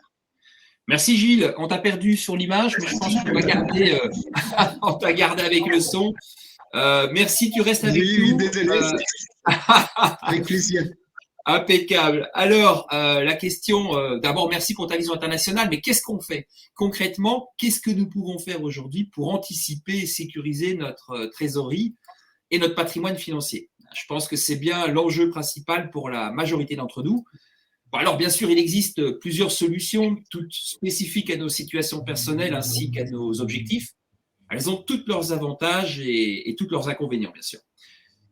Merci Gilles, on t'a perdu sur l'image, mais je pense qu'on va garder, on t'a gardé avec le son. Merci, tu restes avec nous. Oui, désolé. Avec plaisir. Impeccable. Alors, la question, d'abord, merci pour ta vision internationale, mais qu'est-ce qu'on fait concrètement? Qu'est-ce que nous pouvons faire aujourd'hui pour anticiper et sécuriser notre trésorerie et notre patrimoine financier? Je pense que c'est bien l'enjeu principal pour la majorité d'entre nous. Bon, alors, bien sûr, il existe plusieurs solutions, toutes spécifiques à nos situations personnelles ainsi qu'à nos objectifs. Elles ont tous leurs avantages et tous leurs inconvénients, bien sûr.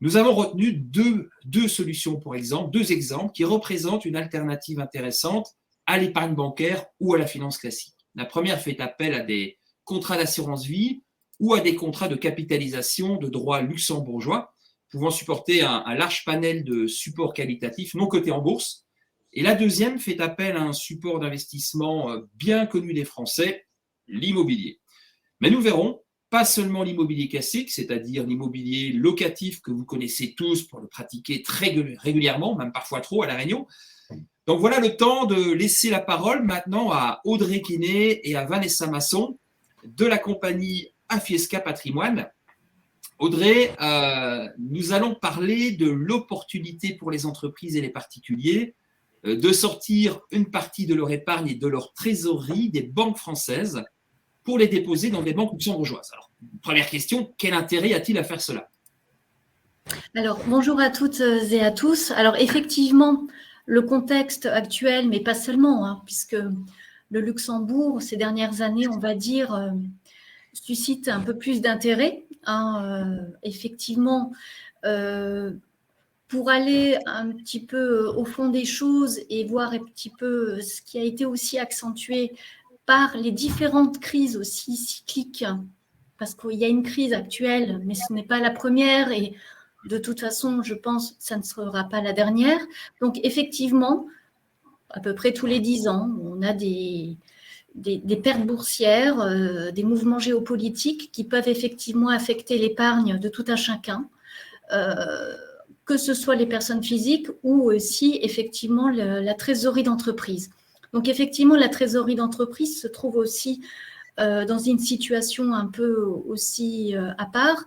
Nous avons retenu deux solutions, pour exemple, deux exemples qui représentent une alternative intéressante à l'épargne bancaire ou à la finance classique. La première fait appel à des contrats d'assurance vie ou à des contrats de capitalisation de droit luxembourgeois, pouvant supporter un large panel de supports qualitatifs non cotés en bourse. Et la deuxième fait appel à un support d'investissement bien connu des Français, l'immobilier. Mais nous verrons, pas seulement l'immobilier classique, c'est-à-dire l'immobilier locatif que vous connaissez tous pour le pratiquer très régulièrement, même parfois trop à La Réunion. Donc voilà le temps de laisser la parole maintenant à Audrey Quinet et à Vanessa Masson de la compagnie Afiesca Patrimoine. Audrey, nous allons parler de l'opportunité pour les entreprises et les particuliers de sortir une partie de leur épargne et de leur trésorerie des banques françaises pour les déposer dans des banques luxembourgeoises. Alors, première question, quel intérêt a-t-il à faire cela? Alors, bonjour à toutes et à tous. Alors, effectivement, le contexte actuel, mais pas seulement, puisque le Luxembourg, ces dernières années, on va dire, suscite un peu plus d'intérêt. Effectivement, pour aller un petit peu au fond des choses et voir un petit peu ce qui a été aussi accentué par les différentes crises aussi cycliques, parce qu'il y a une crise actuelle, mais ce n'est pas la première et de toute façon, je pense que ça ne sera pas la dernière. Donc, effectivement, à peu près tous les 10 ans, on a des des pertes boursières, des mouvements géopolitiques qui peuvent effectivement affecter l'épargne de tout un chacun, que ce soit les personnes physiques ou aussi effectivement la trésorerie d'entreprise. Donc effectivement, la trésorerie d'entreprise se trouve aussi dans une situation un peu aussi à part.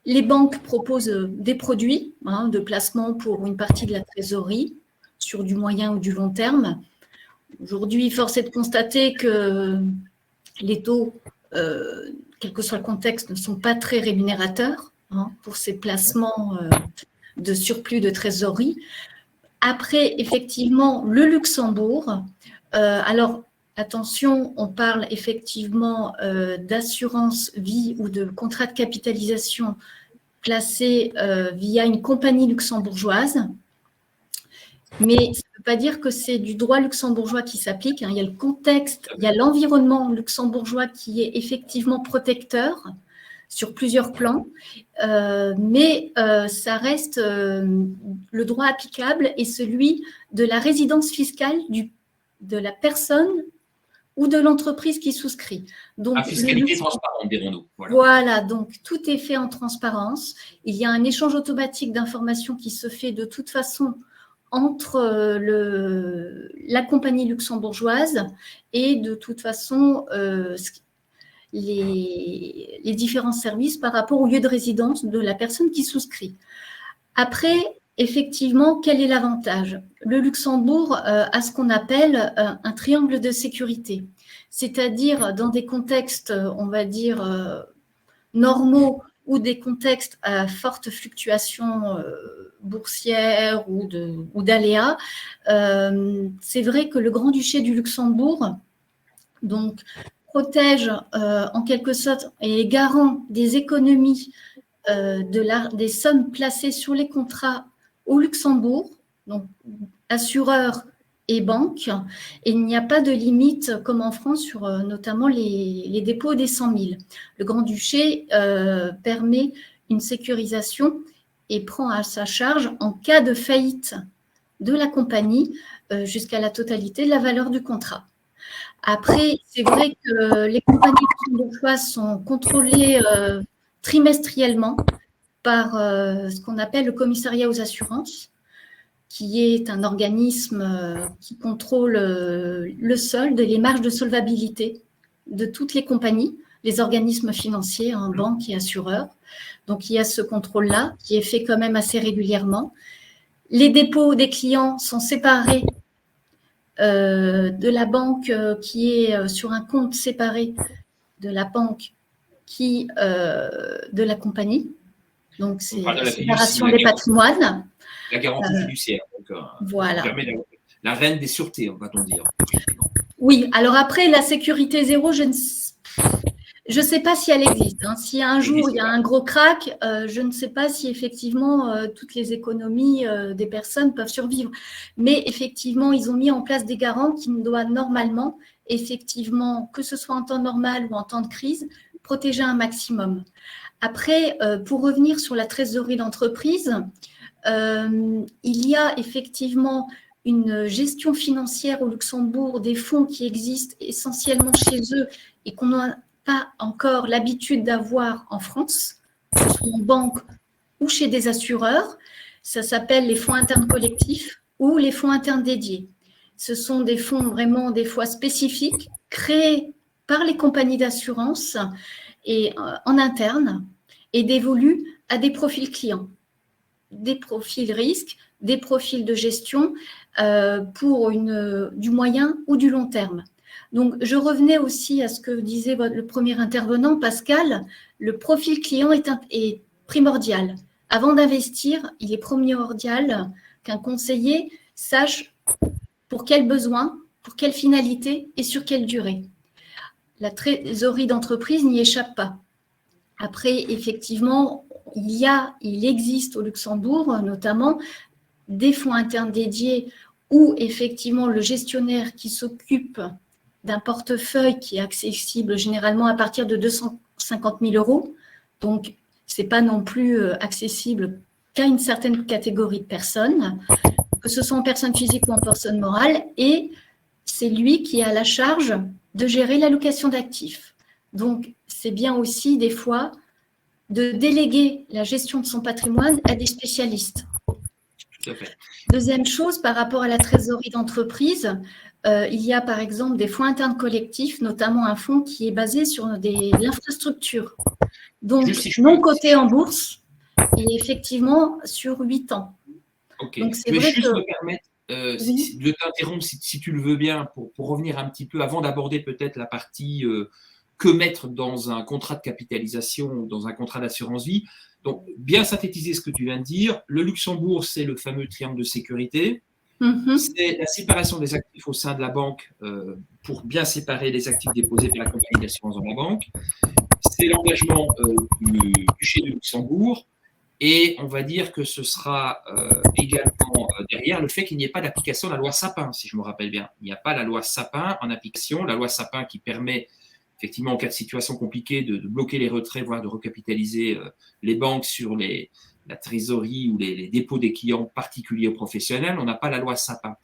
Les banques proposent des produits de placement pour une partie de la trésorerie sur du moyen ou du long terme. Aujourd'hui, force est de constater que les taux, quel que soit le contexte, ne sont pas très rémunérateurs pour ces placements de surplus de trésorerie. Après, effectivement, le Luxembourg, alors attention, on parle effectivement d'assurance vie ou de contrat de capitalisation placé via une compagnie luxembourgeoise, mais ça ne veut pas dire que c'est du droit luxembourgeois qui s'applique. Il y a le contexte, il y a l'environnement luxembourgeois qui est effectivement protecteur sur plusieurs plans, mais ça reste le droit applicable est celui de la résidence fiscale de la personne ou de l'entreprise qui souscrit. Donc, fiscalité transparente, dirons-nous. Voilà, donc tout est fait en transparence. Il y a un échange automatique d'informations qui se fait de toute façon entre la compagnie luxembourgeoise et de toute façon les différents services par rapport au lieu de résidence de la personne qui souscrit. Après, effectivement, quel est l'avantage? Le Luxembourg a ce qu'on appelle un triangle de sécurité, c'est-à-dire dans des contextes, on va dire, normaux ou des contextes à forte fluctuation boursière ou d'aléas. C'est vrai que le Grand-Duché du Luxembourg donc, protège en quelque sorte et est garant des économies des sommes placées sur les contrats au Luxembourg, donc assureurs et banques, et il n'y a pas de limite comme en France sur notamment les dépôts des 100 000. Le Grand-Duché permet une sécurisation et prend à sa charge en cas de faillite de la compagnie jusqu'à la totalité de la valeur du contrat. Après, c'est vrai que les compagnies luxembourgeoises sont contrôlées trimestriellement par ce qu'on appelle le commissariat aux assurances, qui est un organisme qui contrôle le solde et les marges de solvabilité de toutes les compagnies, les organismes financiers, banques et assureurs. Donc, il y a ce contrôle-là qui est fait quand même assez régulièrement. Les dépôts des clients sont séparés de la banque qui est sur un compte séparé de la banque de la compagnie. Donc, c'est la séparation des patrimoines. La garantie fiduciaire. Donc, voilà. Permet la reine des sûretés, va-t-on dire. Oui, alors après, la sécurité zéro, je ne sais pas si elle existe. Si un jour, il y a un gros crack, je ne sais pas si effectivement toutes les économies des personnes peuvent survivre. Mais effectivement, ils ont mis en place des garants qui doivent normalement, effectivement, que ce soit en temps normal ou en temps de crise, protéger un maximum. Après, pour revenir sur la trésorerie d'entreprise, il y a effectivement une gestion financière au Luxembourg des fonds qui existent essentiellement chez eux et qu'on n'a pas encore l'habitude d'avoir en France, que ce soit en banque ou chez des assureurs. Ça s'appelle les fonds internes collectifs ou les fonds internes dédiés. Ce sont des fonds vraiment des fois spécifiques, créés par les compagnies d'assurance et en interne et dévolus à des profils clients, des profils risques, des profils de gestion pour du moyen ou du long terme. Donc, je revenais aussi à ce que disait le premier intervenant, Pascal, le profil client est primordial. Avant d'investir, il est primordial qu'un conseiller sache pour quel besoin, pour quelle finalité et sur quelle durée. La trésorerie d'entreprise n'y échappe pas. Après, effectivement, il existe au Luxembourg notamment des fonds internes dédiés où effectivement le gestionnaire qui s'occupe d'un portefeuille qui est accessible généralement à partir de 250 000 €. Donc, ce n'est pas non plus accessible qu'à une certaine catégorie de personnes, que ce soit en personne physique ou en personne morale. Et c'est lui qui a la charge de gérer l'allocation d'actifs. Donc, c'est bien aussi des fois de déléguer la gestion de son patrimoine à des spécialistes. Tout à fait. Deuxième chose, par rapport à la trésorerie d'entreprise, il y a par exemple des fonds internes collectifs, notamment un fonds qui est basé sur l'infrastructure, donc non coté en bourse et effectivement sur 8 ans. Ok, Donc, je vais juste me permettre de t'interrompre si tu le veux bien pour revenir un petit peu avant d'aborder peut-être la partie que mettre dans un contrat de capitalisation ou dans un contrat d'assurance vie. Donc, bien synthétiser ce que tu viens de dire, le Luxembourg, c'est le fameux triangle de sécurité. C'est la séparation des actifs au sein de la banque pour bien séparer les actifs déposés par la compagnie d'assurance dans la banque. C'est l'engagement du duché de Luxembourg. Et on va dire que ce sera également derrière le fait qu'il n'y ait pas d'application de la loi Sapin, si je me rappelle bien. Il n'y a pas la loi Sapin en application. La loi Sapin qui permet, effectivement, en cas de situation compliquée, de bloquer les retraits, voire de recapitaliser les banques sur la trésorerie ou les dépôts des clients particuliers ou professionnels. On n'a pas la loi Sapin.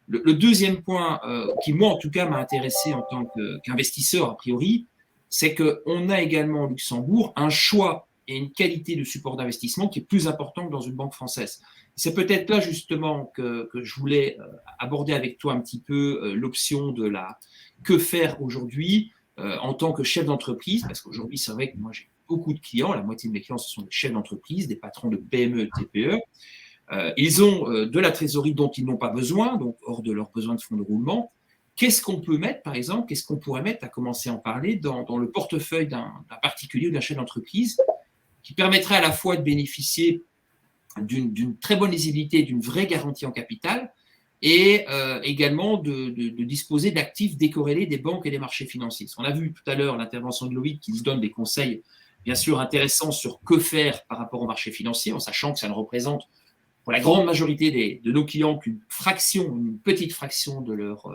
Le deuxième point qui, moi, en tout cas, m'a intéressé en tant qu'investisseur, a priori, c'est qu'on a également au Luxembourg un choix et une qualité de support d'investissement qui est plus important que dans une banque française. C'est peut-être là justement que je voulais aborder avec toi un petit peu l'option de que faire aujourd'hui en tant que chef d'entreprise, parce qu'aujourd'hui c'est vrai que moi j'ai beaucoup de clients, la moitié de mes clients ce sont des chefs d'entreprise, des patrons de PME, TPE. Ils ont de la trésorerie dont ils n'ont pas besoin, donc hors de leurs besoins de fonds de roulement. Qu'est-ce qu'on peut mettre, par exemple, qu'est-ce qu'on pourrait mettre, à commencer à en parler, dans le portefeuille d'un particulier ou d'un chef d'entreprise qui permettrait à la fois de bénéficier d'une très bonne lisibilité, d'une vraie garantie en capital, et également de disposer d'actifs décorrélés des banques et des marchés financiers. On a vu tout à l'heure l'intervention de Loïc qui nous donne des conseils, bien sûr, intéressants sur que faire par rapport aux marchés financiers, en sachant que ça ne représente pour la grande majorité de nos clients qu'une fraction, une petite fraction de leur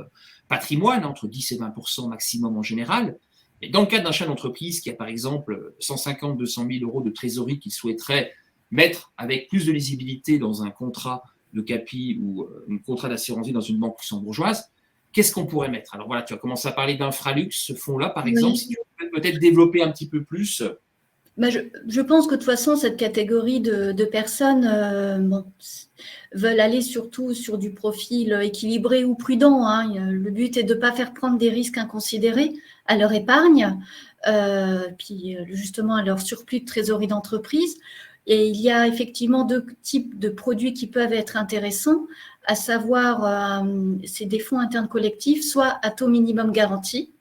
patrimoine, entre 10 et 20% maximum en général. Et dans le cadre d'un chef d'entreprise qui a par exemple 150 200 000 euros de trésorerie qu'il souhaiterait mettre avec plus de lisibilité dans un contrat de capi ou un contrat d'assurance vie dans une banque luxembourgeoise, qu'est-ce qu'on pourrait mettre? Alors voilà, tu as commencé à parler d'Infralux, ce fonds-là par exemple, si tu peux peut-être développer un petit peu plus. Je pense que de toute façon, cette catégorie de personnes veulent aller surtout sur du profil équilibré ou prudent. Le but est de ne pas faire prendre des risques inconsidérés à leur épargne, puis justement à leur surplus de trésorerie d'entreprise. Et il y a effectivement deux types de produits qui peuvent être intéressants, à savoir, c'est des fonds internes collectifs, soit à taux minimum garanti,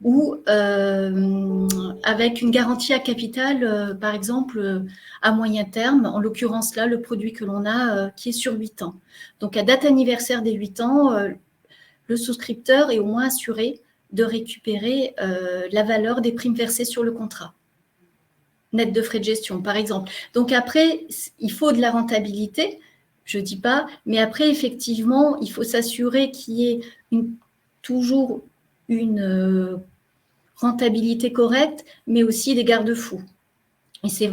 ou avec une garantie à capital, par exemple, à moyen terme, en l'occurrence là, le produit que l'on a qui est sur 8 ans. Donc, à date anniversaire des 8 ans, le souscripteur est au moins assuré de récupérer la valeur des primes versées sur le contrat, net de frais de gestion, par exemple. Donc, après, il faut de la rentabilité, je ne dis pas, mais après, effectivement, il faut s'assurer qu'il y ait toujours une rentabilité correcte, mais aussi des garde-fous. Et c'est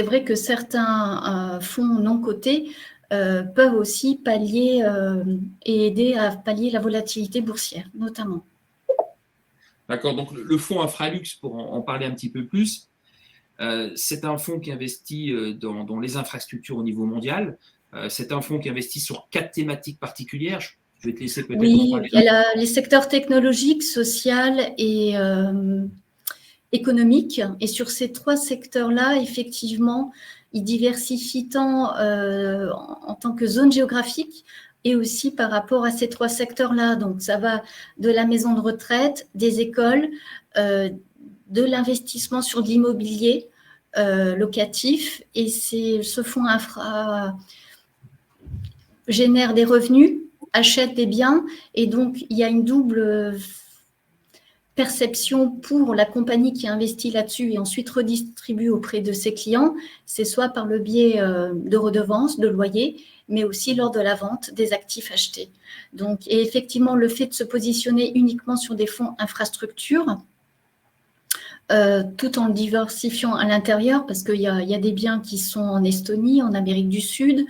vrai que certains fonds non cotés peuvent aussi pallier et aider à pallier la volatilité boursière, notamment. D'accord, donc le fonds Infralux, pour en parler un petit peu plus, c'est un fonds qui investit dans les infrastructures au niveau mondial. C'est un fonds qui investit sur 4 thématiques particulières. Je vais te laisser peut-être en parler. Il y a les secteurs technologiques, social et économique. Et sur ces 3 secteurs-là, effectivement, ils diversifient tant en tant que zone géographique et aussi par rapport à ces 3 secteurs-là. Donc, ça va de la maison de retraite, des écoles, de l'investissement sur de l'immobilier locatif. Et ce fonds infra génère des revenus, achète des biens, et donc il y a une double perception pour la compagnie qui investit là-dessus et ensuite redistribue auprès de ses clients. C'est soit par le biais de redevances, de loyers, mais aussi lors de la vente des actifs achetés. Donc, et effectivement, le fait de se positionner uniquement sur des fonds infrastructures, tout en diversifiant à l'intérieur, parce qu'il y a des biens qui sont en Estonie, en Amérique du Sud,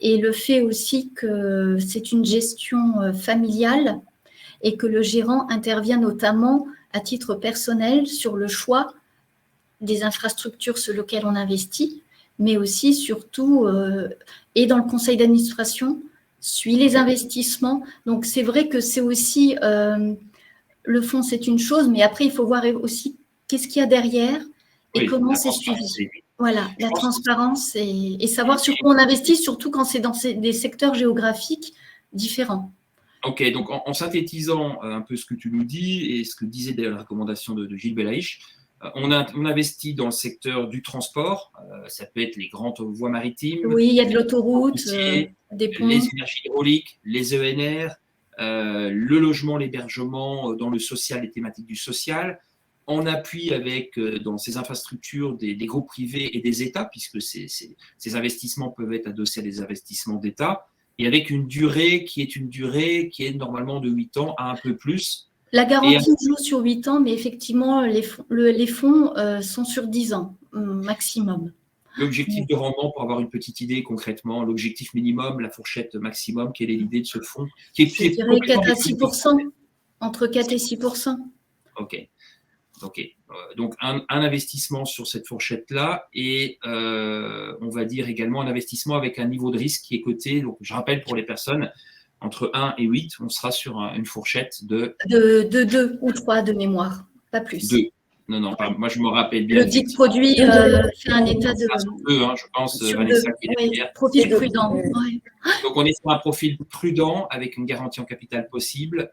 et le fait aussi que c'est une gestion familiale, et que le gérant intervient notamment à titre personnel sur le choix des infrastructures sur lesquelles on investit, mais aussi, surtout, et dans le conseil d'administration, suit les investissements. Donc, c'est vrai que c'est aussi, le fond, c'est une chose, mais après, il faut voir aussi qu'est-ce qu'il y a derrière et comment c'est suivi. Voilà, la transparence et savoir sur quoi on investit, surtout quand c'est dans des secteurs géographiques différents. Ok, donc en synthétisant un peu ce que tu nous dis et ce que disait d'ailleurs la recommandation de Gilles Belaïch, on investit dans le secteur du transport, ça peut être les grandes voies maritimes. Oui, il y a de l'autoroute, des ponts. Les énergies hydrauliques, les ENR, le logement, l'hébergement dans le social, les thématiques du social. On appuie avec, dans ces infrastructures, des groupes privés et des États, puisque ces investissements peuvent être adossés à des investissements d'État, et avec une durée qui est normalement de 8 ans à un peu plus. La garantie joue sur 8 ans, mais effectivement, les fonds sont sur 10 ans maximum. L'objectif de rendement, pour avoir une petite idée concrètement, l'objectif minimum, la fourchette maximum, quelle est l'idée de ce fonds Je dirais 4 à 6%, entre 4 et 6%. Ok. Donc, un investissement sur cette fourchette-là et on va dire également un investissement avec un niveau de risque qui est coté. Donc, je rappelle pour les personnes, entre 1 et 8, on sera sur une fourchette de 2 ou 3 de mémoire, pas plus. 2. Non, moi je me rappelle bien. Le dit produit fait un état de. Sur 2, je pense, Vanessa, qui est derrière. Profil prudent. Ouais. Donc, on est sur un profil prudent avec une garantie en capital possible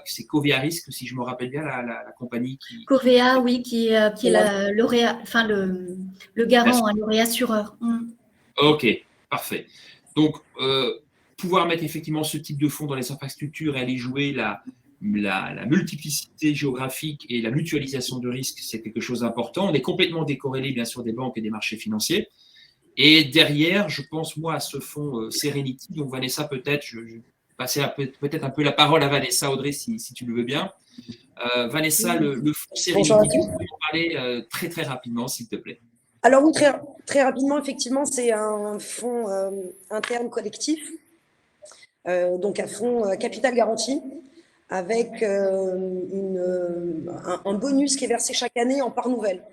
c'est Covea Risk, si je me rappelle bien, la compagnie qui. Covea, oui, qui est le garant, le réassureur. Ok, parfait. Donc, pouvoir mettre effectivement ce type de fonds dans les infrastructures et aller jouer la multiplicité géographique et la mutualisation de risques, c'est quelque chose d'important. On est complètement décorrélé, bien sûr, des banques et des marchés financiers. Et derrière, je pense, moi, à ce fonds Serenity. Donc, Vanessa, peut-être, je vais passer peut-être un peu la parole à Vanessa, Audrey, si tu le veux bien. Vanessa, le fonds Serenity, tu peux en parler très, très rapidement, s'il te plaît. Alors, oui, très, très rapidement, effectivement, c'est un fonds interne collectif, donc un fonds capital garanti, avec un bonus qui est versé chaque année en part nouvelle,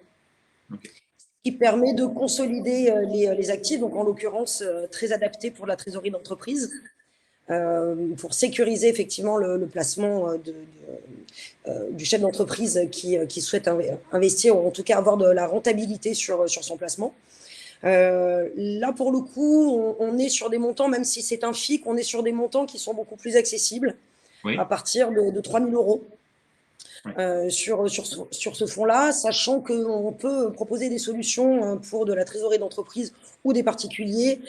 qui permet de consolider les actifs, donc en l'occurrence très adapté pour la trésorerie d'entreprise, pour sécuriser effectivement le placement du chef d'entreprise qui souhaite investir, ou en tout cas avoir de la rentabilité sur son placement. Là, pour le coup, on est sur des montants, même si c'est un FIC, on est sur des montants qui sont beaucoup plus accessibles, à partir de 3 000 euros sur ce fonds-là, sachant qu'on peut proposer des solutions pour de la trésorerie d'entreprise ou des particuliers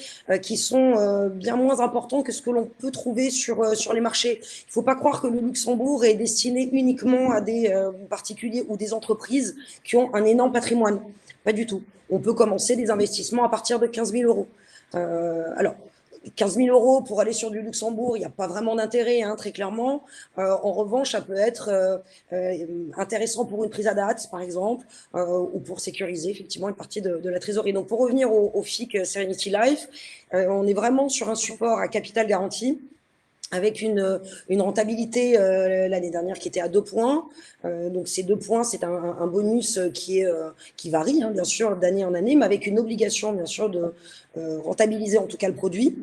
qui sont bien moins importants que ce que l'on peut trouver sur les marchés. Il ne faut pas croire que le Luxembourg est destiné uniquement à des particuliers ou des entreprises qui ont un énorme patrimoine. Pas du tout. On peut commencer des investissements à partir de 15 000 euros. Alors, 15 000 euros pour aller sur du Luxembourg, il n'y a pas vraiment d'intérêt, très clairement. En revanche, ça peut être intéressant pour une prise à date, par exemple, ou pour sécuriser effectivement une partie de la trésorerie. Donc, pour revenir au FIC Serenity Life, on est vraiment sur un support à capital garanti, avec une rentabilité l'année dernière qui était à 2 points. Donc, ces 2 points, c'est un bonus qui varie, bien sûr, d'année en année, mais avec une obligation, bien sûr, de rentabiliser en tout cas le produit.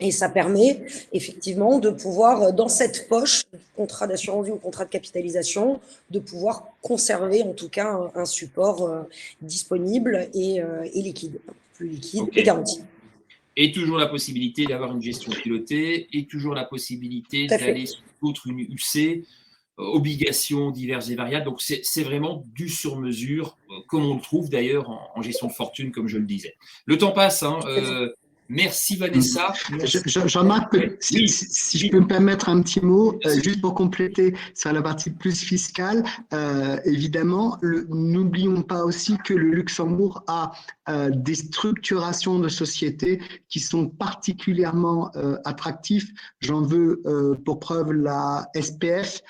Et ça permet effectivement de pouvoir, dans cette poche, contrat d'assurance vie ou contrat de capitalisation, de pouvoir conserver en tout cas un support disponible et liquide, plus liquide et garanti. Et toujours la possibilité d'avoir une gestion pilotée, et toujours la possibilité d'aller sur une UC, obligations diverses et variables. Donc, c'est vraiment du sur-mesure, comme on le trouve d'ailleurs en gestion de fortune, comme je le disais. Le temps passe. Merci Vanessa. Jean-Marc, si je peux me permettre un petit mot, juste pour compléter sur la partie plus fiscale, évidemment, n'oublions pas aussi que le Luxembourg a des structurations de sociétés qui sont particulièrement attractives. J'en veux pour preuve la SPF,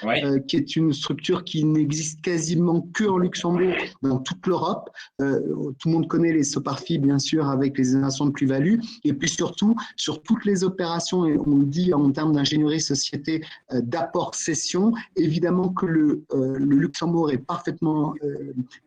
qui est une structure qui n'existe quasiment que en Luxembourg, dans toute l'Europe. Tout le monde connaît les Soparfi, bien sûr, avec les générations de plus-value. et puis surtout, sur toutes les opérations, et on le dit en termes d'ingénierie société, d'apport-cession, évidemment que le Luxembourg est parfaitement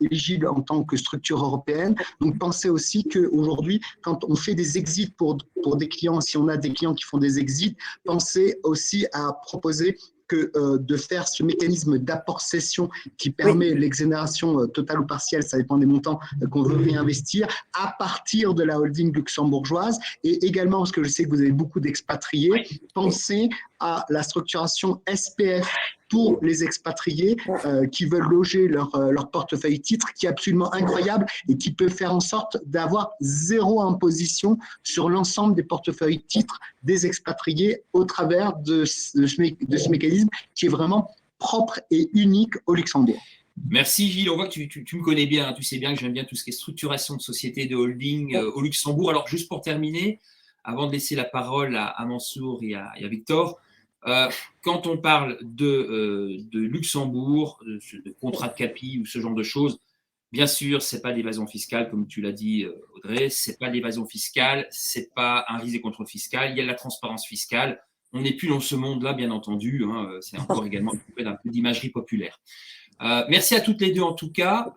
éligible en tant que structure européenne. Donc, pensez aussi qu'aujourd'hui, quand on fait des exits pour des clients, si on a des clients qui font des exits, pensez aussi à proposer de faire ce mécanisme d'apport-cession qui permet l'exonération totale ou partielle, ça dépend des montants qu'on veut réinvestir, à partir de la holding luxembourgeoise. Et également, parce que je sais que vous avez beaucoup d'expatriés, pensez à la structuration SPF pour les expatriés qui veulent loger leur portefeuille titre, qui est absolument incroyable et qui peut faire en sorte d'avoir 0 imposition sur l'ensemble des portefeuilles titres des expatriés au travers de ce mécanisme qui est vraiment propre et unique au Luxembourg. Merci Gilles, on voit que tu me connais bien, tu sais bien que j'aime bien tout ce qui est structuration de société, de holding au Luxembourg. Alors juste pour terminer, avant de laisser la parole à Mansour et à Victor, quand on parle de Luxembourg, de contrat de capi ou ce genre de choses, bien sûr, ce n'est pas l'évasion fiscale, comme tu l'as dit, Audrey, ce n'est pas l'évasion fiscale, ce n'est pas un risque des contrôles fiscaux, il y a de la transparence fiscale. On n'est plus dans ce monde-là, bien entendu, hein, c'est encore également d'un peu d'imagerie populaire. Merci à toutes les deux en tout cas.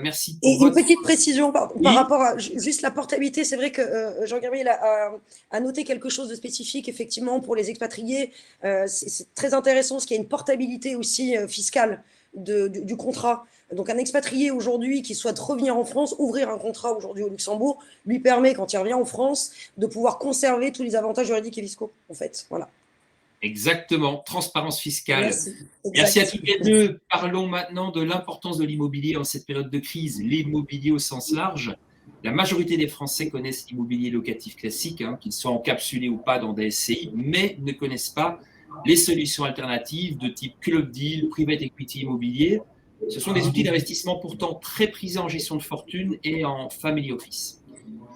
Merci pour une petite précision par rapport à juste la portabilité. C'est vrai que Jean-Gabriel a noté quelque chose de spécifique effectivement pour les expatriés. C'est très intéressant parce qu'il y a une portabilité aussi fiscale du contrat. Donc un expatrié aujourd'hui qui souhaite revenir en France, ouvrir un contrat aujourd'hui au Luxembourg, lui permet quand il revient en France de pouvoir conserver tous les avantages juridiques et fiscaux en fait. Voilà. Exactement, transparence fiscale. Merci à toutes les deux. Parlons maintenant de l'importance de l'immobilier en cette période de crise, l'immobilier au sens large. La majorité des Français connaissent l'immobilier locatif classique, hein, qu'il soit encapsulé ou pas dans des SCI, mais ne connaissent pas les solutions alternatives de type club deal, private equity immobilier. Ce sont des outils d'investissement pourtant très prisés en gestion de fortune et en family office.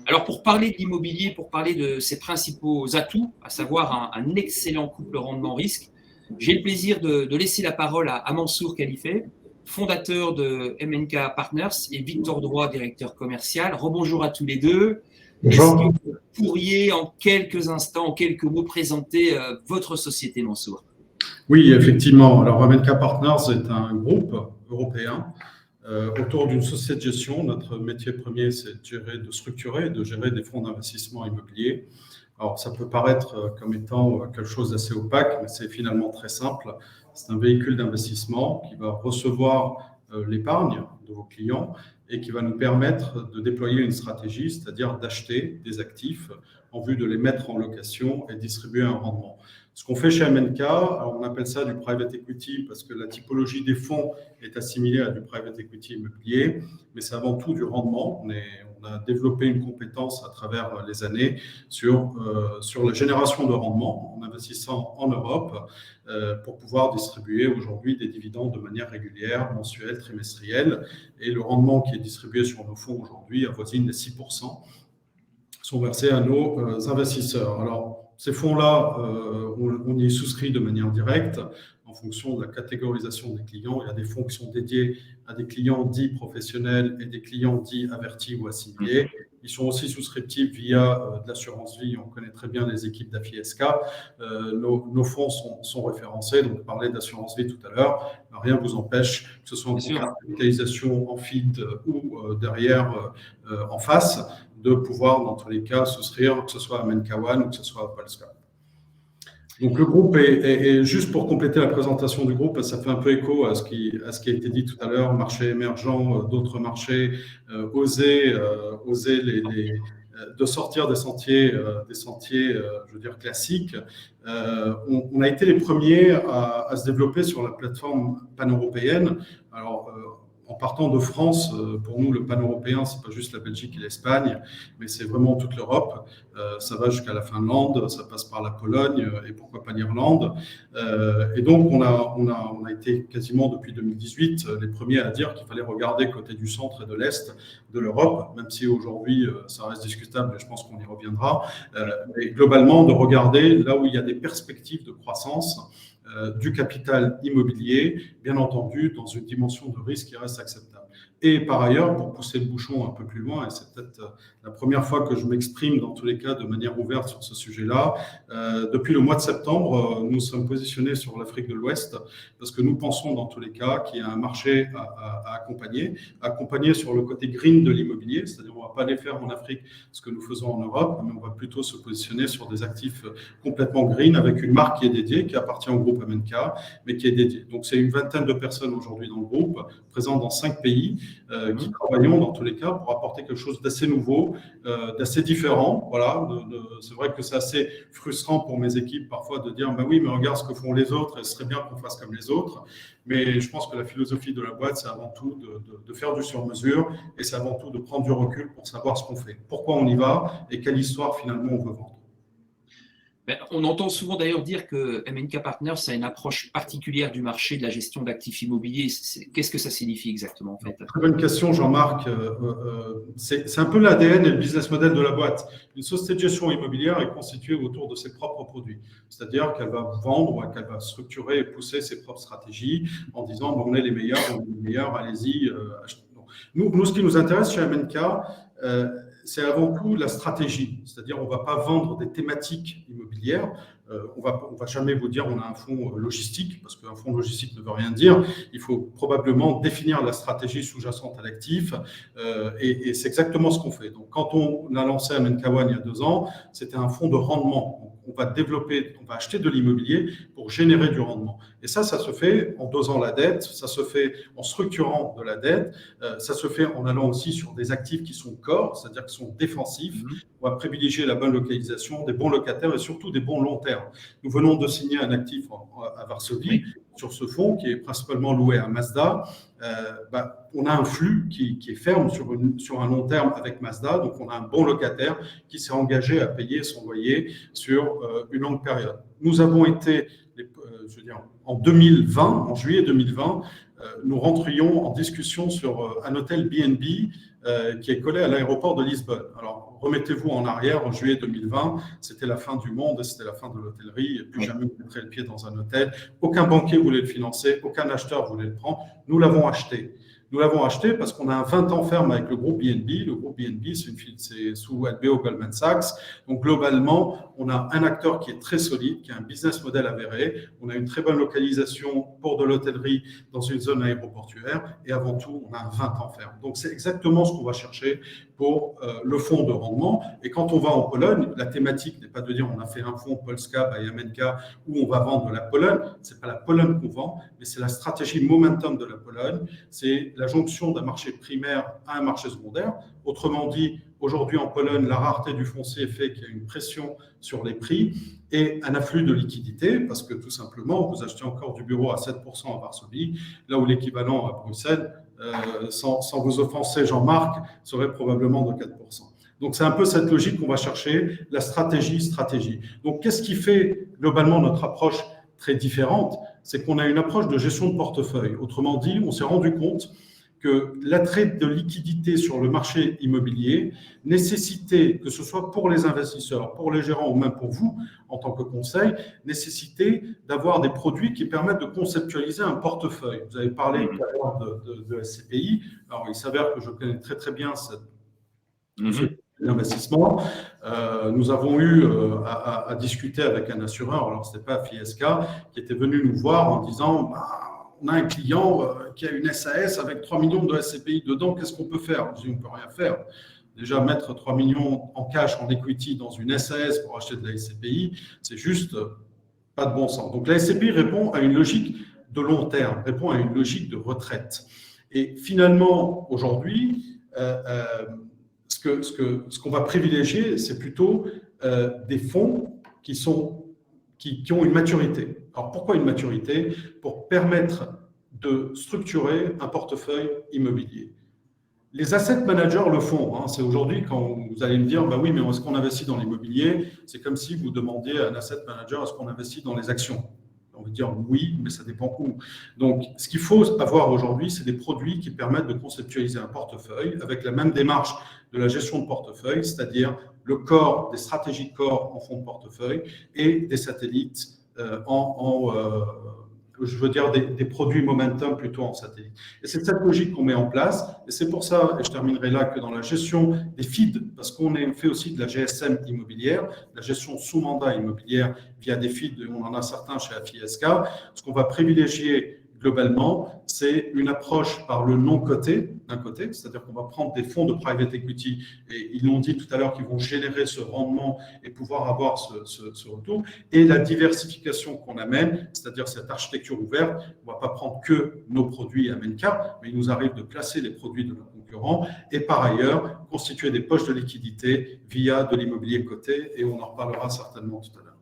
Alors, pour parler de l'immobilier, pour parler de ses principaux atouts, à savoir un excellent couple rendement-risque, j'ai le plaisir de laisser la parole à Mansour Khalifé, fondateur de MNK Partners, et Victor Droit, directeur commercial. Rebonjour à tous les deux. Est-ce que vous pourriez, en quelques instants, en quelques mots, présenter votre société, Mansour? Oui, effectivement. Alors, MNK Partners est un groupe européen autour d'une société de gestion. Notre métier premier, c'est de structurer, de gérer des fonds d'investissement immobilier. Alors, ça peut paraître comme étant quelque chose d'assez opaque, mais c'est finalement très simple. C'est un véhicule d'investissement qui va recevoir l'épargne de vos clients et qui va nous permettre de déployer une stratégie, c'est-à-dire d'acheter des actifs en vue de les mettre en location et distribuer un rendement. Ce qu'on fait chez MNK, on appelle ça du private equity parce que la typologie des fonds est assimilée à du private equity immobilier, mais c'est avant tout du rendement. On a développé une compétence à travers les années sur la génération de rendement en investissant en Europe pour pouvoir distribuer aujourd'hui des dividendes de manière régulière, mensuelle, trimestrielle. Et le rendement qui est distribué sur nos fonds aujourd'hui avoisine les 6%, sont versés à nos investisseurs. Alors, ces fonds-là, on y souscrit de manière directe en fonction de la catégorisation des clients. Il y a des fonds qui sont dédiés à des clients dits professionnels et des clients dits avertis ou assimilés. Ils sont aussi souscriptibles via de l'assurance vie. On connaît très bien les équipes d'AFISK. Nos fonds sont référencés. Donc, on parlait d'assurance vie tout à l'heure. Rien ne vous empêche, que ce soit en capitalisation, en feed ou derrière, en face, de pouvoir, dans tous les cas, souscrire, que ce soit à MNK One ou que ce soit à Polska. Donc, le groupe est juste pour compléter la présentation du groupe, ça fait un peu écho à ce qui a été dit tout à l'heure, marché émergent, d'autres marchés, oser de sortir des sentiers, je veux dire, classiques. On a été les premiers à se développer sur la plateforme pan-européenne. Alors, en partant de France, pour nous, le pan-européen, ce n'est pas juste la Belgique et l'Espagne, mais c'est vraiment toute l'Europe. Ça va jusqu'à la Finlande, ça passe par la Pologne et pourquoi pas l'Irlande. Et donc, on a été quasiment depuis 2018 les premiers à dire qu'il fallait regarder côté du centre et de l'Est de l'Europe, même si aujourd'hui, ça reste discutable et je pense qu'on y reviendra. Mais globalement, de regarder là où il y a des perspectives de croissance du capital immobilier, bien entendu, dans une dimension de risque qui reste acceptable. Et par ailleurs, pour pousser le bouchon un peu plus loin, et c'est peut-être la première fois que je m'exprime dans tous les cas de manière ouverte sur ce sujet-là, depuis le mois de septembre, nous sommes positionnés sur l'Afrique de l'Ouest parce que nous pensons dans tous les cas qu'il y a un marché à accompagner sur le côté green de l'immobilier, c'est-à-dire on ne va pas aller faire en Afrique ce que nous faisons en Europe, mais on va plutôt se positionner sur des actifs complètement green avec une marque qui est dédiée, qui appartient au groupe MNK, mais qui est dédiée. Donc c'est une vingtaine de personnes aujourd'hui dans le groupe, présentes dans 5 pays, qui travaillons dans tous les cas pour apporter quelque chose d'assez nouveau, d'assez différent. Voilà, c'est vrai que c'est assez frustrant pour mes équipes parfois de dire bah oui, mais regarde ce que font les autres, et ce serait bien qu'on fasse comme les autres. Mais je pense que la philosophie de la boîte, c'est avant tout de faire du sur-mesure et c'est avant tout de prendre du recul pour savoir ce qu'on fait, pourquoi on y va et quelle histoire finalement on veut vendre. On entend souvent d'ailleurs dire que MNK Partners a une approche particulière du marché de la gestion d'actifs immobiliers. Qu'est-ce que ça signifie exactement en fait? Très bonne question, Jean-Marc. C'est un peu l'ADN et le business model de la boîte. Une société de gestion immobilière est constituée autour de ses propres produits. C'est-à-dire qu'elle va vendre, qu'elle va structurer et pousser ses propres stratégies en disant bon, on est les meilleurs, allez-y. Nous, ce qui nous intéresse chez MNK, c'est avant tout la stratégie. C'est-à-dire on ne va pas vendre des thématiques immobilières. On va jamais vous dire on a un fonds logistique, parce qu'un fonds logistique ne veut rien dire. Il faut probablement définir la stratégie sous-jacente à l'actif, et c'est exactement ce qu'on fait. Donc, quand on a lancé MNK One il y a 2 ans, c'était un fonds de rendement. On va acheter de l'immobilier pour générer du rendement. Et ça se fait en dosant la dette, ça se fait en structurant de la dette, ça se fait en allant aussi sur des actifs qui sont core, c'est-à-dire qui sont défensifs. On va privilégier la bonne localisation, des bons locataires et surtout des bons long terme. Nous venons de signer un actif à Varsovie sur ce fonds qui est principalement loué à Mazda. On a un flux qui est ferme sur un long terme avec Mazda, donc on a un bon locataire qui s'est engagé à payer son loyer sur une longue période. Nous avons été, en 2020, en juillet 2020, nous rentrions en discussion sur un hôtel B&B qui est collé à l'aéroport de Lisbonne. Alors, remettez-vous en arrière, en juillet 2020, c'était la fin du monde, c'était la fin de l'hôtellerie, et plus jamais vous mettrez le pied dans un hôtel. Aucun banquier voulait le financer, aucun acheteur voulait le prendre. Nous l'avons acheté. Nous l'avons acheté parce qu'on a un 20 ans ferme avec le groupe B&B. Le groupe B&B, c'est sous LBO Goldman Sachs. Donc, globalement, on a un acteur qui est très solide, qui a un business model avéré. On a une très bonne localisation pour de l'hôtellerie dans une zone aéroportuaire. Et avant tout, on a un 20 ans ferme. Donc, c'est exactement ce qu'on va chercher pour le fonds de rendement. Et quand on va en Pologne, la thématique n'est pas de dire on a fait un fonds Polska by MNK où on va vendre de la Pologne. Ce n'est pas la Pologne qu'on vend, mais c'est la stratégie momentum de la Pologne. C'est la jonction d'un marché primaire à un marché secondaire. Autrement dit, aujourd'hui en Pologne, la rareté du foncier fait qu'il y a une pression sur les prix et un afflux de liquidités parce que tout simplement, vous achetez encore du bureau à 7% à Varsovie, là où l'équivalent à Bruxelles, sans vous offenser Jean-Marc, serait probablement de 4%. Donc, c'est un peu cette logique qu'on va chercher, la stratégie. Donc, qu'est-ce qui fait globalement notre approche très différente? C'est qu'on a une approche de gestion de portefeuille. Autrement dit, on s'est rendu compte que l'attrait de liquidité sur le marché immobilier nécessitait, que ce soit pour les investisseurs, pour les gérants ou même pour vous en tant que conseil, nécessitait d'avoir des produits qui permettent de conceptualiser un portefeuille. Vous avez parlé tout à l'heure de SCPI. Alors, il s'avère que je connais très très bien cette investissement. Nous avons eu à discuter avec un assureur, alors ce n'était pas Fiesca, qui était venu nous voir en disant on a un client qui a une SAS avec 3 millions de SCPI dedans, qu'est-ce qu'on peut faire? Je dis, on ne peut rien faire. Déjà, mettre 3 millions en cash, en equity dans une SAS pour acheter de la SCPI, c'est juste pas de bon sens. Donc la SCPI répond à une logique de long terme, répond à une logique de retraite. Et finalement, aujourd'hui, ce qu'on va privilégier, c'est plutôt des fonds qui ont une maturité. Alors, pourquoi une maturité? Pour permettre de structurer un portefeuille immobilier. Les asset managers le font. C'est aujourd'hui quand vous allez me dire, bah oui, mais est-ce qu'on investit dans l'immobilier? C'est comme si vous demandiez à un asset manager, est-ce qu'on investit dans les actions? On va dire oui, mais ça dépend où. Donc, ce qu'il faut avoir aujourd'hui, c'est des produits qui permettent de conceptualiser un portefeuille avec la même démarche de la gestion de portefeuille, c'est-à-dire le core, des stratégies core en fonds de portefeuille et des satellites je veux dire des produits momentum plutôt en satellite. Et c'est cette logique qu'on met en place. Et c'est pour ça, et je terminerai là, que dans la gestion des feeds, parce qu'on fait aussi de la GSM immobilière, la gestion sous mandat immobilière via des feeds, on en a certains chez AFI-SK, ce qu'on va privilégier globalement, c'est une approche par le non coté, d'un côté, c'est-à-dire qu'on va prendre des fonds de private equity, et ils l'ont dit tout à l'heure, qui vont générer ce rendement et pouvoir avoir ce retour, et la diversification qu'on amène, c'est-à-dire cette architecture ouverte. On ne va pas prendre que nos produits Amenka, mais il nous arrive de placer les produits de nos concurrents, et par ailleurs, constituer des poches de liquidité via de l'immobilier coté, et on en reparlera certainement tout à l'heure.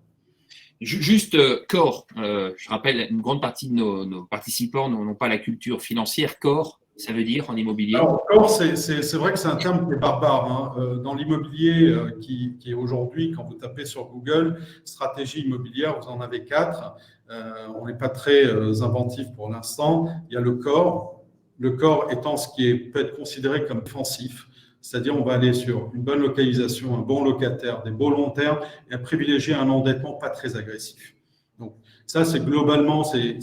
Juste, Core, je rappelle, une grande partie de nos participants n'ont pas la culture financière. Core, ça veut dire en immobilier? Alors, Core, c'est vrai que c'est un terme qui est barbare. Hein. Dans l'immobilier qui est aujourd'hui, quand vous tapez sur Google, stratégie immobilière, vous en avez 4. On n'est pas très inventif pour l'instant. Il y a le Core. Le Core étant ce qui peut être considéré comme défensif. C'est-à-dire, on va aller sur une bonne localisation, un bon locataire, des beaux long termes et à privilégier un endettement pas très agressif. Donc, ça, c'est globalement, c'est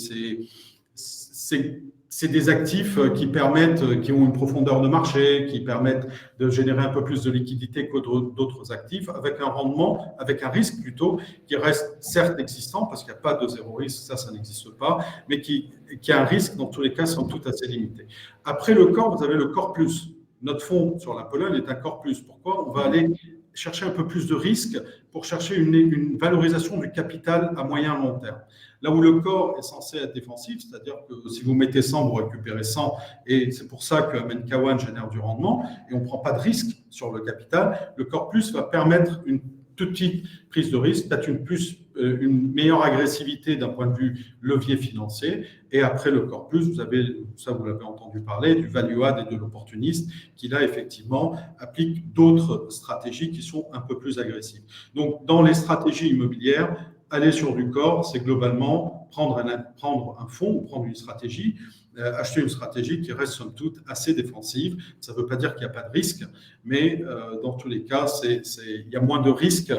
des actifs qui permettent, qui ont une profondeur de marché, qui permettent de générer un peu plus de liquidité que d'autres actifs, avec un rendement, avec un risque plutôt, qui reste certes existant, parce qu'il n'y a pas de zéro risque, ça n'existe pas, mais qui a un risque, dans tous les cas, sont tout assez limités. Après le Core, vous avez le Core Plus. Notre fonds sur la Pologne est un Core Plus. Pourquoi? On va aller chercher un peu plus de risques pour chercher une valorisation du capital à moyen et long terme. Là où le Core est censé être défensif, c'est-à-dire que si vous mettez 100, vous récupérez 100, et c'est pour ça que Amenka One génère du rendement, et on ne prend pas de risque sur le capital, le Core Plus va permettre une toute petite prise de risque, peut-être une meilleure agressivité d'un point de vue levier financier. Et après le Core Plus, vous avez, ça vous l'avez entendu parler, du value add et de l'opportuniste, qui là, effectivement, applique d'autres stratégies qui sont un peu plus agressives. Donc, dans les stratégies immobilières, aller sur du Core, c'est globalement prendre un fonds ou prendre une stratégie, acheter une stratégie qui reste somme toute assez défensive. Ça ne veut pas dire qu'il n'y a pas de risque, mais dans tous les cas, il y a moins de risques